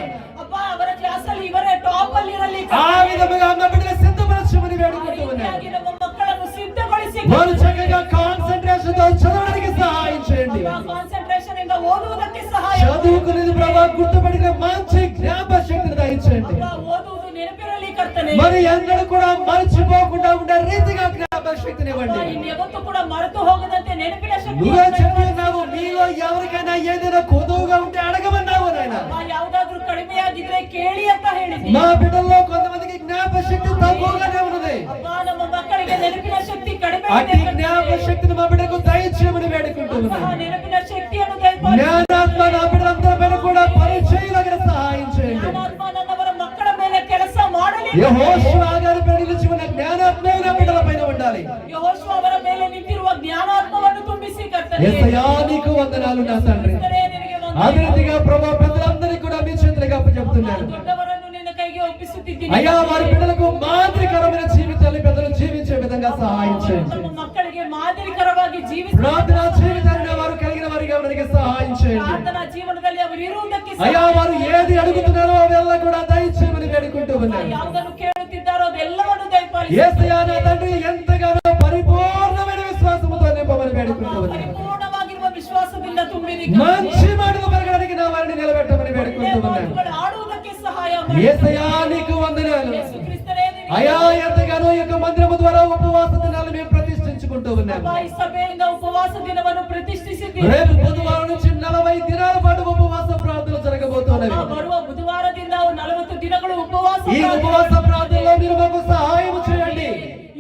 అబ్బా ಅವರ క్లాస్ ಅಲ್ಲಿ ಇವರೇ టాప్ ಅಲ್ಲಿ ఇರಲಿ. ఆ విధముగా మా బిడ్డలు సిద్ధపరచమని వేడుకుంటూ ఉన్నాను. ನಮ್ಮ ಮಕ್ಕಳನ್ನು ಸಿದ್ಧಗೊಳಿಸಿ వారు చక్కగా కాన్సంట్రేషన్ తో చదవడానికి సహాయం చేయండి. కాన్సంట్రేషన్ ఇంದ ఓదుವುದಕ್ಕೆ సహాయ. చదువుకునేది ప్రభావ గుర్తుపెట్టుకునే మంచి జ్ఞాపక శక్తిని దయచేయండి. ఓదుವುದು నెనపిరలి కర్తనే. మరి అందరూ కూడా మర్చిపోకుండా ఉండే రీతిగా జ్ఞాపక శక్తిని ఇవ్వండి. ಯಾವತ್ತೂ ಕೂಡ మరತು ಹೋಗದಂತೆ ನೆನಪಿನ ಶಕ್ತಿ. నువ్వే చెప్పినావు మీలో ఎవరికైనా ఏదైనా కొదువుగా ఉంటే అడగమన్నావు నాయన. ಯಾವುದಾದ್ರೂ ಕಡಿಮೆಯಾಗಿದ್ರೆ ಕೇಳಿ ಅಂತ ಹೇಳಿದ್ದೀನಿ. మా బిడ్డల్లో కొంతమందికి జ్ఞాపక శక్తి తక్కువగానే ఉన్నది. ಅಬ್ಬಾ ನಮ್ಮ ಮಕ್ಕಳಿಗೆ ನೆನಪಿನ ಶಕ್ತಿ ಕಡಿಮೆ అట్టి జ్ఞాపక శక్తిని మా బిడ్డకు దయచేయమని వేడుకుంటున్నాను. ನೆನಪಿನ ಶಕ್ತಿಯನ್ನು ದಯಪಾಲಿಸಿ. జ్ఞానాత్మ నా బిడ్డలందరి మీద కూడా పరిచయలాగా సహాయం చేయండి. ಜ್ಞಾನಾತ್ಮ ನನ್ನವರ ಮಕ್ಕಳ ಮೇಲೆ ಕೆಲಸ ಮಾಡಲಿ. యెహోషువ గారి పైన నిలిచి ఉన్న జ్ఞానాత్మ నా బిడ్డల పైన ఉండాలి. ಯೆಹೋಶುವ ಅವರ ಮೇಲೆ ನಿಂತಿರುವ ಜ್ಞಾನಾತ್ಮವನ್ನು ತುಂಬಿಸಿ ಕರ್ತನೇ. యేసయ్యా నీకు వందనాలు నా తండ్రి. ನಿನಗೆ అదే రీతిగా ప్రభు పెద్దలందరికీ కూడా మీ చేతులకు అప్పచెప్తున్నాను. ದೊಡ್ಡವರನ್ನು ನಿನ್ನ ಕೈಗೆ ಒಪ್ಪಿಸುತ್ತಿದ್ದೀನಿ. అయ్యా వారి బిడ్డలకు మాదిరికరమైన జీవితాలు పెద్దలు జీవించే విధంగా సహాయం చేయండి. ನಮ್ಮ ಮಕ್ಕಳಿಗೆ ಮಾದರಿಕರವಾಗಿ ಜೀವಿಸಿ ప్రార్థనా జీవితాన్ని వారు కలిగిన వారిగా వారికి సహాయం చేయండి. ಪ್ರಾರ್ಥನಾ ಜೀವನದಲ್ಲಿ ಅವರು ಇರುವುದಕ್ಕೆ అయ్యా వారు ఏది అడుగుతున్నారో అವೆಲ್ಲ కూడా దయచేయమని వేడుకుంటూ ఉన్నాను. ಯಾವುದನ್ನು ಕೇಳುತ್ತಿದ್ದಾರೋ ಅದೆಲ್ಲವನ್ನು ದಯಪಾಲಿಸಿ. యేసయ్యా నా తండ్రి ఎంతగానో పరిపూర్ణమైన విశ్వాసముతో నింపమని వేడుకుంటూ ఉన్నాను. ಪರಿಪೂರ್ಣವಾಗಿರುವ ವಿಶ್ವಾಸದಿಂದ ತುಂಬಿರಿ. మంచి మాటలు పలకడం వారిని నిలబెట్టమని వేడుకుంటూ ఉన్నాను. ಮಾತುಗಳು ಆಡುವುದಕ್ಕೆ ಸಹಾಯ ಮಾಡಿ. యేసయ్యా నీకు వందనాలు. ಯೇಸುಕ್ರಿಸ್ತನೇ ನಿನಗೆ అయా ఎంతగానో ఈ యొక్క మందిరము ద్వారా ఉపవాస దినాలు మేము ప్రతిష్ఠించుకుంటూ ఉన్నాము. ಅಪ್ಪ, ಈ ಸಭೆಯಿಂದ ಉಪವಾಸ ದಿನವನ್ನು ಪ್ರತಿಷ್ಠಿಸಿದ್ದೀರಿ. రేపు బుధవారం నుంచి 40 దినాల పాటు ఉపవాಸ ప్రార్థనలు జరగబోతున్నవి. ಬರುವ ಬುಧವಾರದಿಂದ 40 ದಿನಗಳು ಉಪವಾಸ ఈ ఉపవాస ప్రార్థనలో మీరు మాకు సహాయం చేయండి.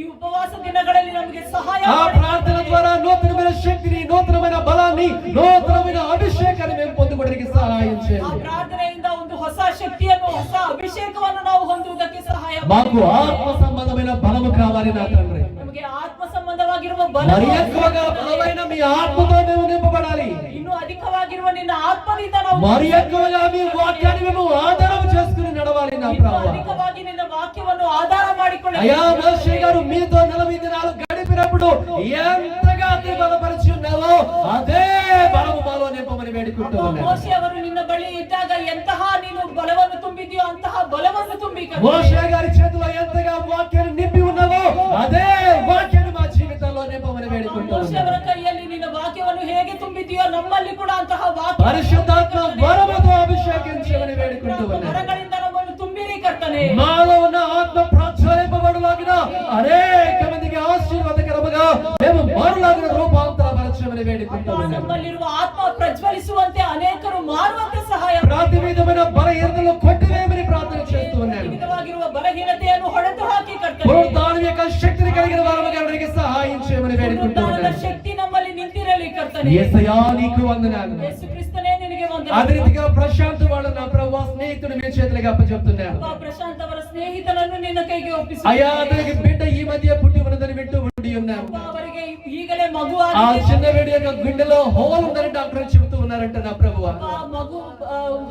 ಈ ಉಪವಾಸ ದಿನಗಳಲ್ಲಿ ನಮಗೆ ಸಹಾಯ ఆ ಮಾಡಿ. ప్రార్థన ద్వారా నూతనమైన శక్తిని, నూతనమైన బలాన్ని, నూతనమైన అభిషేకాన్ని మేము పొందుకోవడానికి సహాయం ಆ చేయండి. ಪ್ರಾರ್ಥನೆಯಿಂದ ಒಂದು ಹೊಸ ಶಕ್ತಿಯನ್ನು, ಹೊಸ ಅಭಿಷೇಕವನ್ನು ನಾವು ಹೊಂದುವುದಕ್ಕೆ ಸಹಾಯ ಮಾಡಿ. మాకు ఆత్మ సంబంధమైన బలము కావాలి నా తండ్రి. ನಮಗೆ ಆತ್ಮ ಸಂಬಂಧವಾಗಿರುವ ಬಲ, మరి ఎక్కువగా బలమైన మీ ఆత్మతో మేము నింపబడాలి. ಇನ್ನೂ ಅಧಿಕವಾಗಿರುವ ನಿನ್ನ ಆತ್ಮದಿಂದ ನಾವು మరి ఎక్కువగా మీ వాక్యాన్ని మేము ఆధారం చేసుకుని నడవాలి నా ಇನ್ನೂ ప్రభువా. ಅಧಿಕವಾಗಿ ನಿನ್ನ వాక్ಯವನ್ನು ఆధార ಮಾಡಿಕೊಳ್ಳಿ. అయ్యా మోషే గారు మీతో 40 దినాలు గడిపినప్పుడు ఎంతగా అతి బలపరిచి ఉన్నావో అదే బలము మాలో నింపమని వేడుకుంటూ ఉన్నాను. ಮೋಶೆ ಅವರು ನಿನ್ನ ಬಳಿ ಇದ್ದಾಗ ಎಂತಹ ನೀನು ಬಲವನ್ನು ತುಂಬಿದೆಯೋ ಅಂತಹ ಬಲವನ್ನು ತುಂಬಿ మోషే గారి చేతిలో ఎంతగా వాక్యాన్ని నింపి ఉన్నావో అదే వాక్యాన్ని మా జీవితంలో నింపమని వేడుకుంటూ ಮೋಶೆ ఉన్నాను. ಅವರ ಕೈಯಲ್ಲಿ ನಿನ್ನ ವಾಕ್ಯವನ್ನು ಹೇಗೆ ತುಂಬಿದೆಯೋ ನಮ್ಮಲ್ಲಿ ಕೂಡ ಅಂತಹ ವಾಕ್ಯ పరిశుద్ధాత్మ వరముతో అభిషేకించమని వేడుకుంటూ ఉన్నాను. ವರಗಳಿಂದ ನಮ್ಮನ್ನು ತುಂಬಿರಿ ಕರ್ತನೇ. మాలో ఉన్న ఆత్మ ప్రజ్వలింపబడులాగిన అనేక మందికి ఆశీర్వాదకరముగా మేము మారులాగిన రూపాంతరపరచమని వేడుకుంటూ ఉన్నాను. ನಮ್ಮಲ್ಲಿರುವ ಆತ್ಮ ಪ್ರಜ್ವಲಿಸುವಂತೆ ಅನೇಕರು ಮಾರುವಂತೆ ಸಹಾಯ ಮಾಡಿ. ప్రతి విధమైన బలహీనతలను కొట్టివేయమని ప్రార్థన చేస్తూ ఉన్నాను. ವಿಧವಾಗಿರುವ ಬಲಹೀನತೆಯನ್ನು ಹೊಡೆದು ಹಾಕಿ ಕರ್ತನೇ. పునరుద్ధానం యొక్క శక్తిని కలిగిన వారముగా మనకి సహాయం చేయమని వేడుకుంటూ ಪುನರುತ್ಥಾನದ ఉన్నాను. ಶಕ್ತಿ ನಮ್ಮಲ್ಲಿ ನಿಂತಿರಲಿ ಕರ್ತನೇ. యేసయ్యా నీకు వందనాలు. ಯೇಸು ಕ್ರಿಸ್ತನೇ ನಿನಗೆ అదే ವಂದನೆಗಳು. రీతిగా ప్రశాంత్ వాళ్ళ నా ప్రభువా స్నేహితుడు మీ చేతులకు అప్పచెప్తున్నాను. ಅಪ್ಪ, ಪ್ರಶಾಂತ್ ಅವರ ಸ್ನೇಹಿತನನ್ನು ನಿನ್ನ ಕೈಗೆ ಒಪ್ಪಿಸಿ. అయ్యా అతనికి బిడ్డ ఈ మధ్య పుట్టి ఉన్నదని వింటూ ఉండి ఉన్నాము. ಅಪ್ಪ, ಅವರಿಗೆ ಈಗಲೇ ಮಗು ఆ ಆಗಿದೆ. చిన్న వేడి యొక్క గుండెలో హోల్ ఉందని డాక్టర్ చెబుతూ ఉన్నారంట నా ప్రభువా. ಅಪ್ಪ, ಮಗು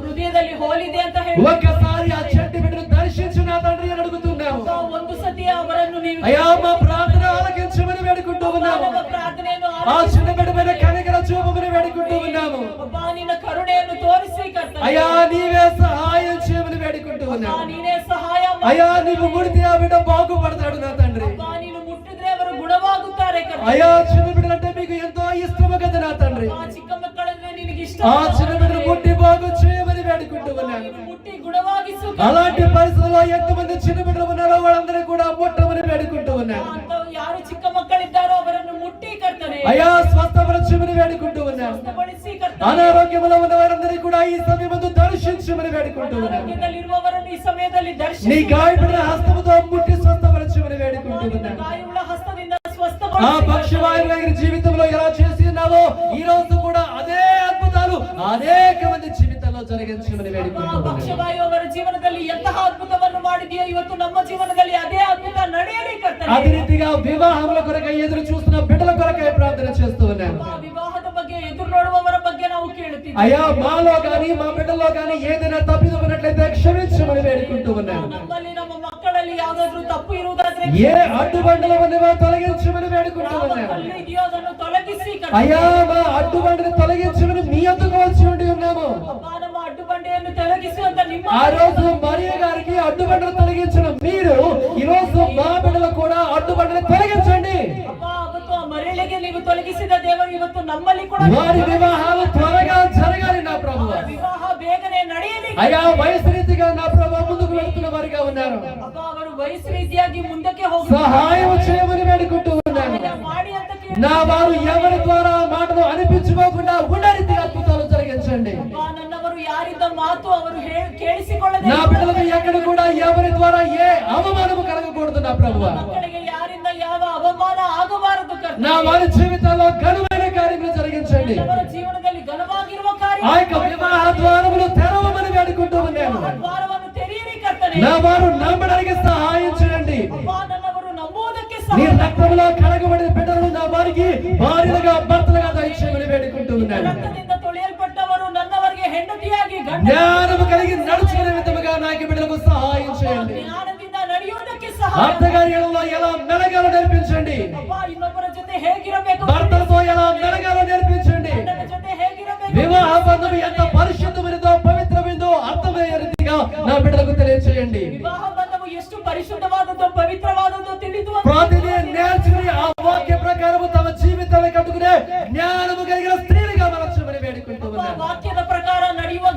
ಹೃದಯದಲ್ಲಿ ಹೋಲಿದೆ ಅಂತ ಹೇಳಿ ఒక్కసారి ఆ చెట్టు బిడ్డను దర్శించు నా తండ్రి అని అడుగుతున్నాము. ಅಪ್ಪ, ಒಂದು ಸತಿ ಅವರನ್ನು ನೀವು అయ్యా మా ప్రార్థన ఆలకించమని వేడుకుంటూ ఉన్నాము. ನಮ್ಮ ಪ್ರಾರ್ಥನೆಯನ್ನು ఆ చిన్న బిడ్డ మీద కనికర చూపమని వేడుకుంటూ ఉన్నాము. ಅಪ್ಪ, ನಿನ್ನ ಕರುಣೆಯನ್ನು ತೋರಿಸಿ ಕರ್ತನೇ. అయ్యా నీవే సహాయం చేయమని వేడుకుంటూ ಅಪ್ಪ, ఉన్నాము. ನೀನೇ ಸಹಾಯ ಮಾಡು. అయ్యా నీవు ముడితే ఆ బిడ్డ బాగుపడతాడు నా తండ్రి. ಅಪ್ಪ, ನೀನು ಮುಟ್ಟಿದ್ರೆ ಅವರು ಗುಣವಾಗುತ್ತಾರೆ ಕರ್ತನೇ. అయ్యా చిన్న బిడ్డలంటే మీకు ఎంతో ఇష్టము కదా నా తండ్రి. ಅಪ್ಪ, ಚಿಕ್ಕ ಮಕ್ಕಳಂದ್ರೆ ನಿನಗೆ ಇಷ್ಟ. ఆ చిన్న బిడ్డను ముట్టి బాగు చేయమని వేడుకుంటూ ఉన్నాను. ನೀನು ಮುಟ್ಟಿ ಗುಣವಾಗಿಸು. అలాంటి పరిస్థితుల్లో ఎంతమంది చిన్న బిడ్డలు ఉన్నారో వాళ్ళందరూ కూడా ముట్టమని వేడుకుంటూ ఉన్నాను. ಅಂತ ಯಾರು ಚಿಕ್ಕ ಮಕ್ಕಳಿದ್ದಾರೋ ಅವರನ್ನು ಮುಟ್ಟಿ ಕರ್ತನೇ. అయ్యా స్వస్థపరచమని వేడుకుంటూ ఉన్నాను. ಸ್ವಸ್ಥಪಡಿಸಿ ಕರ್ತನೇ. అనారోగ్యంలో ఉన్న వారందరినీ కూడా ఈ సమయమందు దర్శించమని వేడుకుంటూ ఉన్నాను. ಆರೋಗ್ಯದಲ್ಲಿರುವವರನ್ನು ಈ ಸಮಯದಲ್ಲಿ నీ ದರ್ಶಿಸಿ. గాయపడిన హస్తముతో ముట్టి స్వస్థపరచమని వేడుకుంటూ ನಿನ್ನ ఉన్నాను. ಗಾಯವುಳ್ಳ ಹಸ್ತದಿಂದ ఆ ಸ್ವಸ್ಥಪಡಿಸಿ. పక్షవాయువు గారి జీవితంలో ఎలా చేసి ఉన్నావో ఈ రోజు కూడా అదే అద్భుతాలు అనేక మంది జీవితంలో జరిగించమని వేడుకుంటూ ఉన్నాను. ಪಕ್ಷವಾಯು ಅವರ ಜೀವನದಲ್ಲಿ ಎಂತಹ ಅದ್ಭುತವನ್ನು ಮಾಡಿದೆಯೋ ಇವತ್ತು ನಮ್ಮ ಜೀವನದಲ್ಲಿ ಅದೇ ಅದ್ಭುತ ನಡೆಯಲಿ ಕರ್ತನೇ. అదే రీతిగా వివాహముల కొరకై ఎదురు చూస్తున్న బిడ్డల కొరకై ప్రార్థన చేస్తూ ఉన్నాను. ಆ ವಿವಾಹದ ಬಗ್ಗೆ ಎದುರು ನೋಡುವವರ ಬಗ್ಗೆ ನಾವು ಕೇಳುತ್ತೀವಿ. అయ్యా మాలో గాని మా బిడ్డల్లో గాని ఏదైనా తప్పిదం ఉన్నట్లయితే క్షమించమని వేడుకుంటూ ఉన్నాను. ನಮ್ಮಲ್ಲಿ ನಮ್ಮ ಮಕ್ಕಳಲ್ಲಿ ಯಾವುದಾದ್ರೂ ತಪ್ಪು ಇರುವುದಾದ್ರೆ ఏ అడ్డుబండలు ఉన్నవో తొలగించమని వేడుకుంటూ ಯಾವ ఉన్నాను. ಕಲ್ಲು ಇದೆಯೋ ಅದನ್ನು ತೊಲಗಿಸಿ ಕರ್ತನೇ. అయ్యా మా అడ్డుబండని తొలగించమని మీ అందుకు వచ్చి ఉండి ఉన్నాము. ಅಪ್ಪ, ನಮ್ಮ ಅಡ್ಡುಬಂಡೆಯನ್ನು ತೊಲಗಿಸುವಂತ ನಿಮ್ಮ ఆ రోజు మరియ గారికి అడ్డుబండలు తొలగించిన మీరు ఈ రోజు మా బిడ్డలు కూడా అడ్డుబండలు తొలగించండి. ಅಪ್ಪ, ಅವತ್ತು ಆ ಮರಳಿಗೆ ನೀವು ತೊಲಗಿಸಿದ ದೇವರು ಇವತ್ತು ನಮ್ಮಲ್ಲಿ ಕೂಡ వారి వివాహాలు త్వరగా జరగాలి నా ప్రభువా. ಅವರ ವಿವಾಹ ಬೇಗನೆ ನಡೆಯಲಿ. అయ్యా వయసు రీతిగా నా ప్రభు ముందుకు వెళ్తున్న వారిగా ఉన్నారు. ಅಪ್ಪ, ಅವರು ವಯಸ್ಸು ರೀತಿಯಾಗಿ ಮುಂದಕ್ಕೆ ಹೋಗಿ సహాయం చేయమని వేడుకుంటూ ఉన్నాను. ಮಾಡಿ ಅಂತ ಕೇಳಿ. నా వారు ఎవరి ద్వారా మాటలు అనిపించుకోకుండా ఉన్న రీతిగా అద్భుతాలు జరిగించండి. ಅಪ್ಪ, ನನ್ನವರು ಯಾರಿದ್ದ ಮಾತು ಅವರು ಕೇಳಿಸಿಕೊಳ್ಳದೆ నా బిడ్డలకు ఎక్కడ కూడా ఎవరి ద్వారా ఏ అవమానము కలగకూడదు నా ప్రభువా. ಮಕ್ಕಳಿಗೆ ಯಾರಿಂದ ಯಾವ ಅವಮಾನ ಆಗಬಾರದು ಕರ್ತನೇ. నా వారి జీవితాల్లో ఘనమైన కార్యములు జరిగించండి. ಅವರ ಜೀವನದಲ್ಲಿ ಘನವಾಗಿರುವ ఆ యొక్క వివాహ ద్వారములు తెరవమని వేడుకుంటూ ఉన్నాను. ద్వారವನ್ನು ತೆರೆಯಿರಿ ಕರ್ತನೇ. నా వారు నమ్మడానికి సహాయం చేయండి. ಅಪ್ಪ, ನನ್ನವರು ನಂಬುವುದಕ್ಕೆ నీ ಸಹಾಯ రక్తంలో కడగబడిన బిడ్డలను నా వారికి భార్యలుగా భర్తలుగా దయచేయమని వేడుకుంటూ ఉన్నాను. ರಕ್ತದಿಂದ ತೊಳೆಯಲ್ಪಟ್ಟವರು ನನ್ನವರಿಗೆ ಹೆಂಡತಿಯಾಗಿ ಗಂಡ జ్ఞానము కలిగి నడుచుకునే విధముగా నాకు బిడ్డలకు సహాయం చేయండి. ಜ್ಞಾನದಿಂದ ನಡೆಯುವುದಕ್ಕೆ ಸಹಾಯ. అర్థకార్యంలో ఎలా మెలగాలో నేర్పించండి. ಅಪ್ಪ, ಇನ್ನೊಬ್ಬರ ಜೊತೆ ಹೇಗಿರಬೇಕು, భర్తలతో ఎలా మెలగాలో నేర్పించండి. ಗಂಡನ ಜೊತೆ ಹೇಗಿರಬೇಕು, వివాహ బంధం ఎంత పరిశుద్ధమైనదో పవిత్రమైనదో అర్థమయ్యే రీతిగా నా బిడ్డలకు తెలియచేయండి. ವಿವಾಹ ಬಂಧವು ಎಷ್ಟು ಪರಿಶುದ್ಧವಾದದ್ದು ಪವಿತ್ರವಾದದ್ದು ತಿಳಿದು ప్రతిదీ నేర్చుకుని ఆ వాక్య ప్రకారము తమ జీవితాన్ని కట్టుకునే జ్ఞానము కలిగిన స్త్రీలుగా మలచమని వేడుకుంటూ ఉన్నాను. ವಾಕ್ಯದ ಪ್ರಕಾರ ನಡೆಯುವ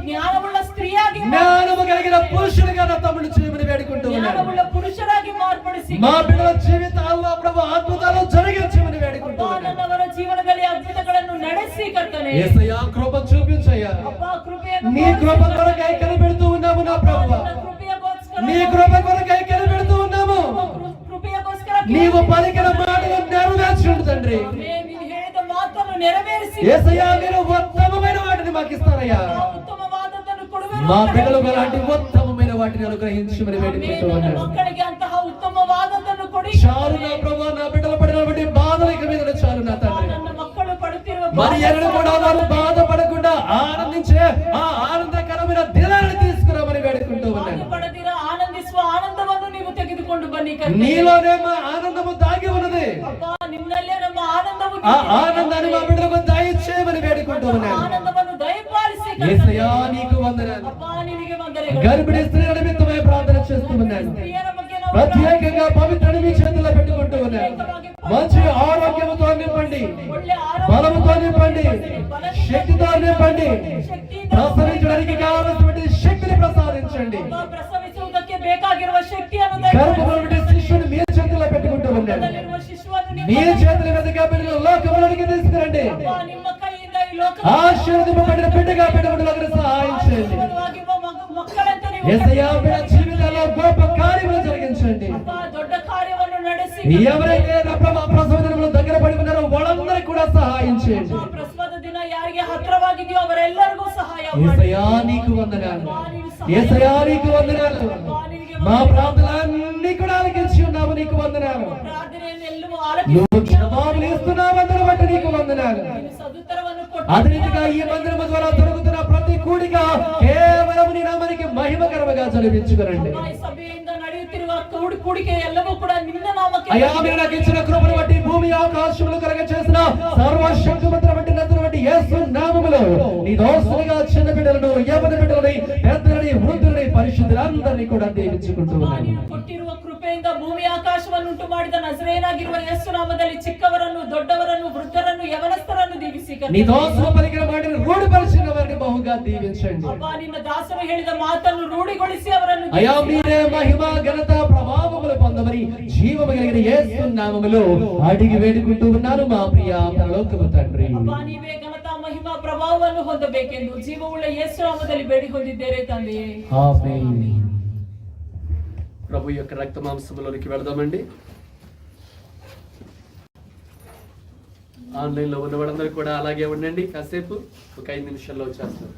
మా బిడ్డల జీవితాల్లో ప్రభు అద్భుతాలు జరిగించమని ಅಪ್ಪ వేడుకుంటున్నాను. ನನ್ನವರ ಜೀವನದಲ್ಲಿ ಅದ್ಭುತಗಳನ್ನು ನಡೆಸಿ ಕರ್ತನೆ. యేసయ్యా కృప చూపించయ్యా. ಅಪ್ಪ ಕೃಪೆಯನ್ನು నీ కృప కొరకై కనిపెడుతూ ఉన్నాము నా ప్రభువా. ಕೃಪೆಗೋಸ್ಕರ నీ కృప కొరకై కనిపెడుతూ ఉన్నాము. ಕೃಪೆಗೋಸ್ಕರ నీవు పలికిన మాటలు నెరవేర్చుండు తండ్రి. ನೀನು ಹೇಳಿದ ಮಾತನ್ನು ನೆರವೇರಿಸಿ యేసయ్యా మీరు ఉత్తమమైన వాటిని మాకు ఇస్తారయ్యా. ಉತ್ತಮವಾದದ್ದನ್ನು ಕೊಡುವೆನು. మా బిడ్డలకు అలాంటి ఉత్తమమైన వాటిని అనుగ్రహించమని వేడుకుంటూ ನನ್ನ ఉన్నాను. ಮಕ್ಕಳಿಗೆ ಅಂತಹ ಉತ್ತಮವಾದದ್ದನ್ನು ಕೊಡಿ. చాలు నా ప్రభు, నా బిడ్డలు పడినటువంటి బాధలు ఇక మీద చాలు నా తండ్రి. ನನ್ನ ಮಕ್ಕಳು ಪಡುತ್ತಿರುವ మరి ఎన్నడూ కూడా వారు బాధపడకుండా ఆనందించే ఆ ఆనందకరమైన దినాన్ని తీసుకురామని వేడుకుంటూ ఉన్నాను. ಪಡೆದಿರ ಆನಂದಿಸುವ ಆನಂದವನ್ನು ನೀವು ತೆಗೆದುಕೊಂಡು ಬನ್ನಿ ಕರ್ತನೆ. నీలోనే మా ఆనందము దాగి ఉన్నది. ಅಪ್ಪ ನಿನ್ನಲ್ಲೇ ನಮ್ಮ ಆನಂದವು ఆ ఆనందాన్ని మా బిడ్డలకు దయచేయమని వేడుకుంటూ ఉన్నాను. ಆನಂದವನ್ನು ದಯಪಾಲಿಸಿ ಕರ್ತನೆ. యేసయ్యా నీకు వందనాలు. ಅಪ್ಪ ನಿನಗೆ ವಂದನೆಗಳು. గర్భిణీ స్త్రీల నిమిత్తమై ప్రార్థన చేస్తూ ఉన్నాను. ಸ್ತ್ರೀಯರ ಬಗ್ಗೆ ನಾವು ప్రత్యేకంగా పవిత్రని మీ చేతుల్లో పెట్టుకుంటూ ఉన్నాను. మంచి ఆరోగ్యముతో నింపండి, ಒಳ್ಳೆ బలముతో నింపండి, శక్తితో నింపండి, ప్రసరించడానికి కావలసినటువంటి శక్తిని ప్రసాదించండి. ಪ್ರಸವಿಸುವುದಕ್ಕೆ ಬೇಕಾಗಿರುವ ಶಕ್ತಿಯನ್ನು గర్భంలోని శిశువుని మీ చేతుల్లో పెట్టుకుంటూ ఉన్నాను. ದಯಪಾಲಿಸುವ ಶಿಶುವನ್ನು మీ చేతుల మీదుగా బిడ్డలు లోకములోనికి తీసుకురండి. ನಿಮ್ಮ ನಿಮ್ಮ ಕೈಯಿಂದ ಈ ಲೋಕ ఆశీర్వదింపబడిన బిడ్డగా బిడ్డలకు సహాయం చేయండి. ಆಶೀರ್ವಾದವಾಗಿರುವ ಮಕ್ಕಳಂತೆ ನೀವು యేసయ్యా బిడ్డ జీవితాల్లో గొప్ప కార్యములు జరిగించండి. ಅಪ್ಪ ದೊಡ್ಡ ಕಾರ್ಯವನ್ನು ನಡೆಸಿ ఎవరైతే నా ప్రభు ప్రసవ దినములు దగ్గర పడి ఉన్నారో వాళ్ళందరికీ కూడా సహాయం చేయండి. ಪ್ರಸವದ ದಿನ ಯಾರಿಗೆ ಹತ್ರವಾಗಿದೆಯೋ ಅವರೆಲ್ಲರಿಗೂ ಸಹಾಯ ಮಾಡಿ. యేసయ్యా నీకు వందనాలు. యేసయ్యా నీకు వందనాలు. మా ప్రార్థనలన్నీ కూడా ఆలకించి ఉన్నాము, నీకు వందనాలు. ಪ್ರಾರ್ಥನೆಯನ್ನು ಎಲ್ಲವೂ నువ్వు ಆಲಕಿಸಿ క్షమాపణ ఇస్తున్నావు అందరి బట్టి నీకు వందనాలు. ನೀನು ಸದುತ್ತರವನ್ನು ಕೊಟ್ಟು అదే రీతిగా ఈ మందిరము ద్వారా జరుగుతున్న ప్రతి కూడిక కేవలం నీ నామానికి మహిమకరముగా జరిపించుకునండి. ಈ ಸಭೆಯಿಂದ ನಡೆಯುತ್ತಿರುವ ಕೂಡಿಕೆ ಎಲ್ಲವೂ ಕೂಡ ನಿನ್ನ ನಾಮಕ್ಕೆ అయ్యా మీరు నాకు ఇచ్చిన కృపను బట్టి భూమి ఆకాశములు కలగ చేసిన సర్వశక్తిమంతుని బట్టి నదుని బట్టి యేసు నామములో నీ దోస్తులుగా చిన్న బిడ్డలను, యవ్వన బిడ్డలని, పెద్దలని, వృద్ధులని, పరిశుద్ధులందరినీ కూడా దీవించుకుంటూ ఉన్నాను. ನೀನು ಕೊಟ್ಟಿರುವ ಕೃಪೆಯಿಂದ ಭೂಮಿ ಆಕಾಶವನ್ನು ಉಂಟು ಮಾಡಿದ ನಜರೇಯನಾಗಿರುವ ಯೇಸು ನಾಮದಲ್ಲಿ ಚಿಕ್ಕವರನ್ನು, ದೊಡ್ಡವರನ್ನು, ವೃದ್ಧರನ್ನು, ಯವನಸ್ಥರನ್ನು ದೀವಿಸಿ నీ దోస్తులు పలికిన మాటను రూఢిపరిచిన వారిని బహుగా దీవించండి. ಅಪ್ಪ ನಿನ್ನ ದಾಸರು ಹೇಳಿದ ಮಾತನ್ನು ರೂಢಿಗೊಳಿಸಿ ಅವರನ್ನು అయా మీరే మహిమ ఘనత ప్రభావములు పొందమని జీవము కలిగిన యేసు నామములో అడిగి వేడుకుంటూ ఉన్నాను మా ప్రియ పరలోకపు తండ్రి. ಅಪ್ಪ ನೀವೇ ಘನತಾ ಮಹಿಮಾ ಪ್ರಭಾವವನ್ನು ಹೊಂದಬೇಕೆಂದು ಜೀವವುಳ್ಳ ಯೇಸು ನಾಮದಲ್ಲಿ ಬೇಡಿ ಹೊಂದಿದ್ದೇವೆ ತಂದೆಯೇ. ఆమేన్. ప్రభు యొక్క రక్త మాంసములోనికి వెళదామండి. ఆన్లైన్లో ఉన్న వాళ్ళందరూ కూడా అలాగే ఉండండి. కాసేపు ఒక 5 నిమిషాల్లో వచ్చేస్తారు.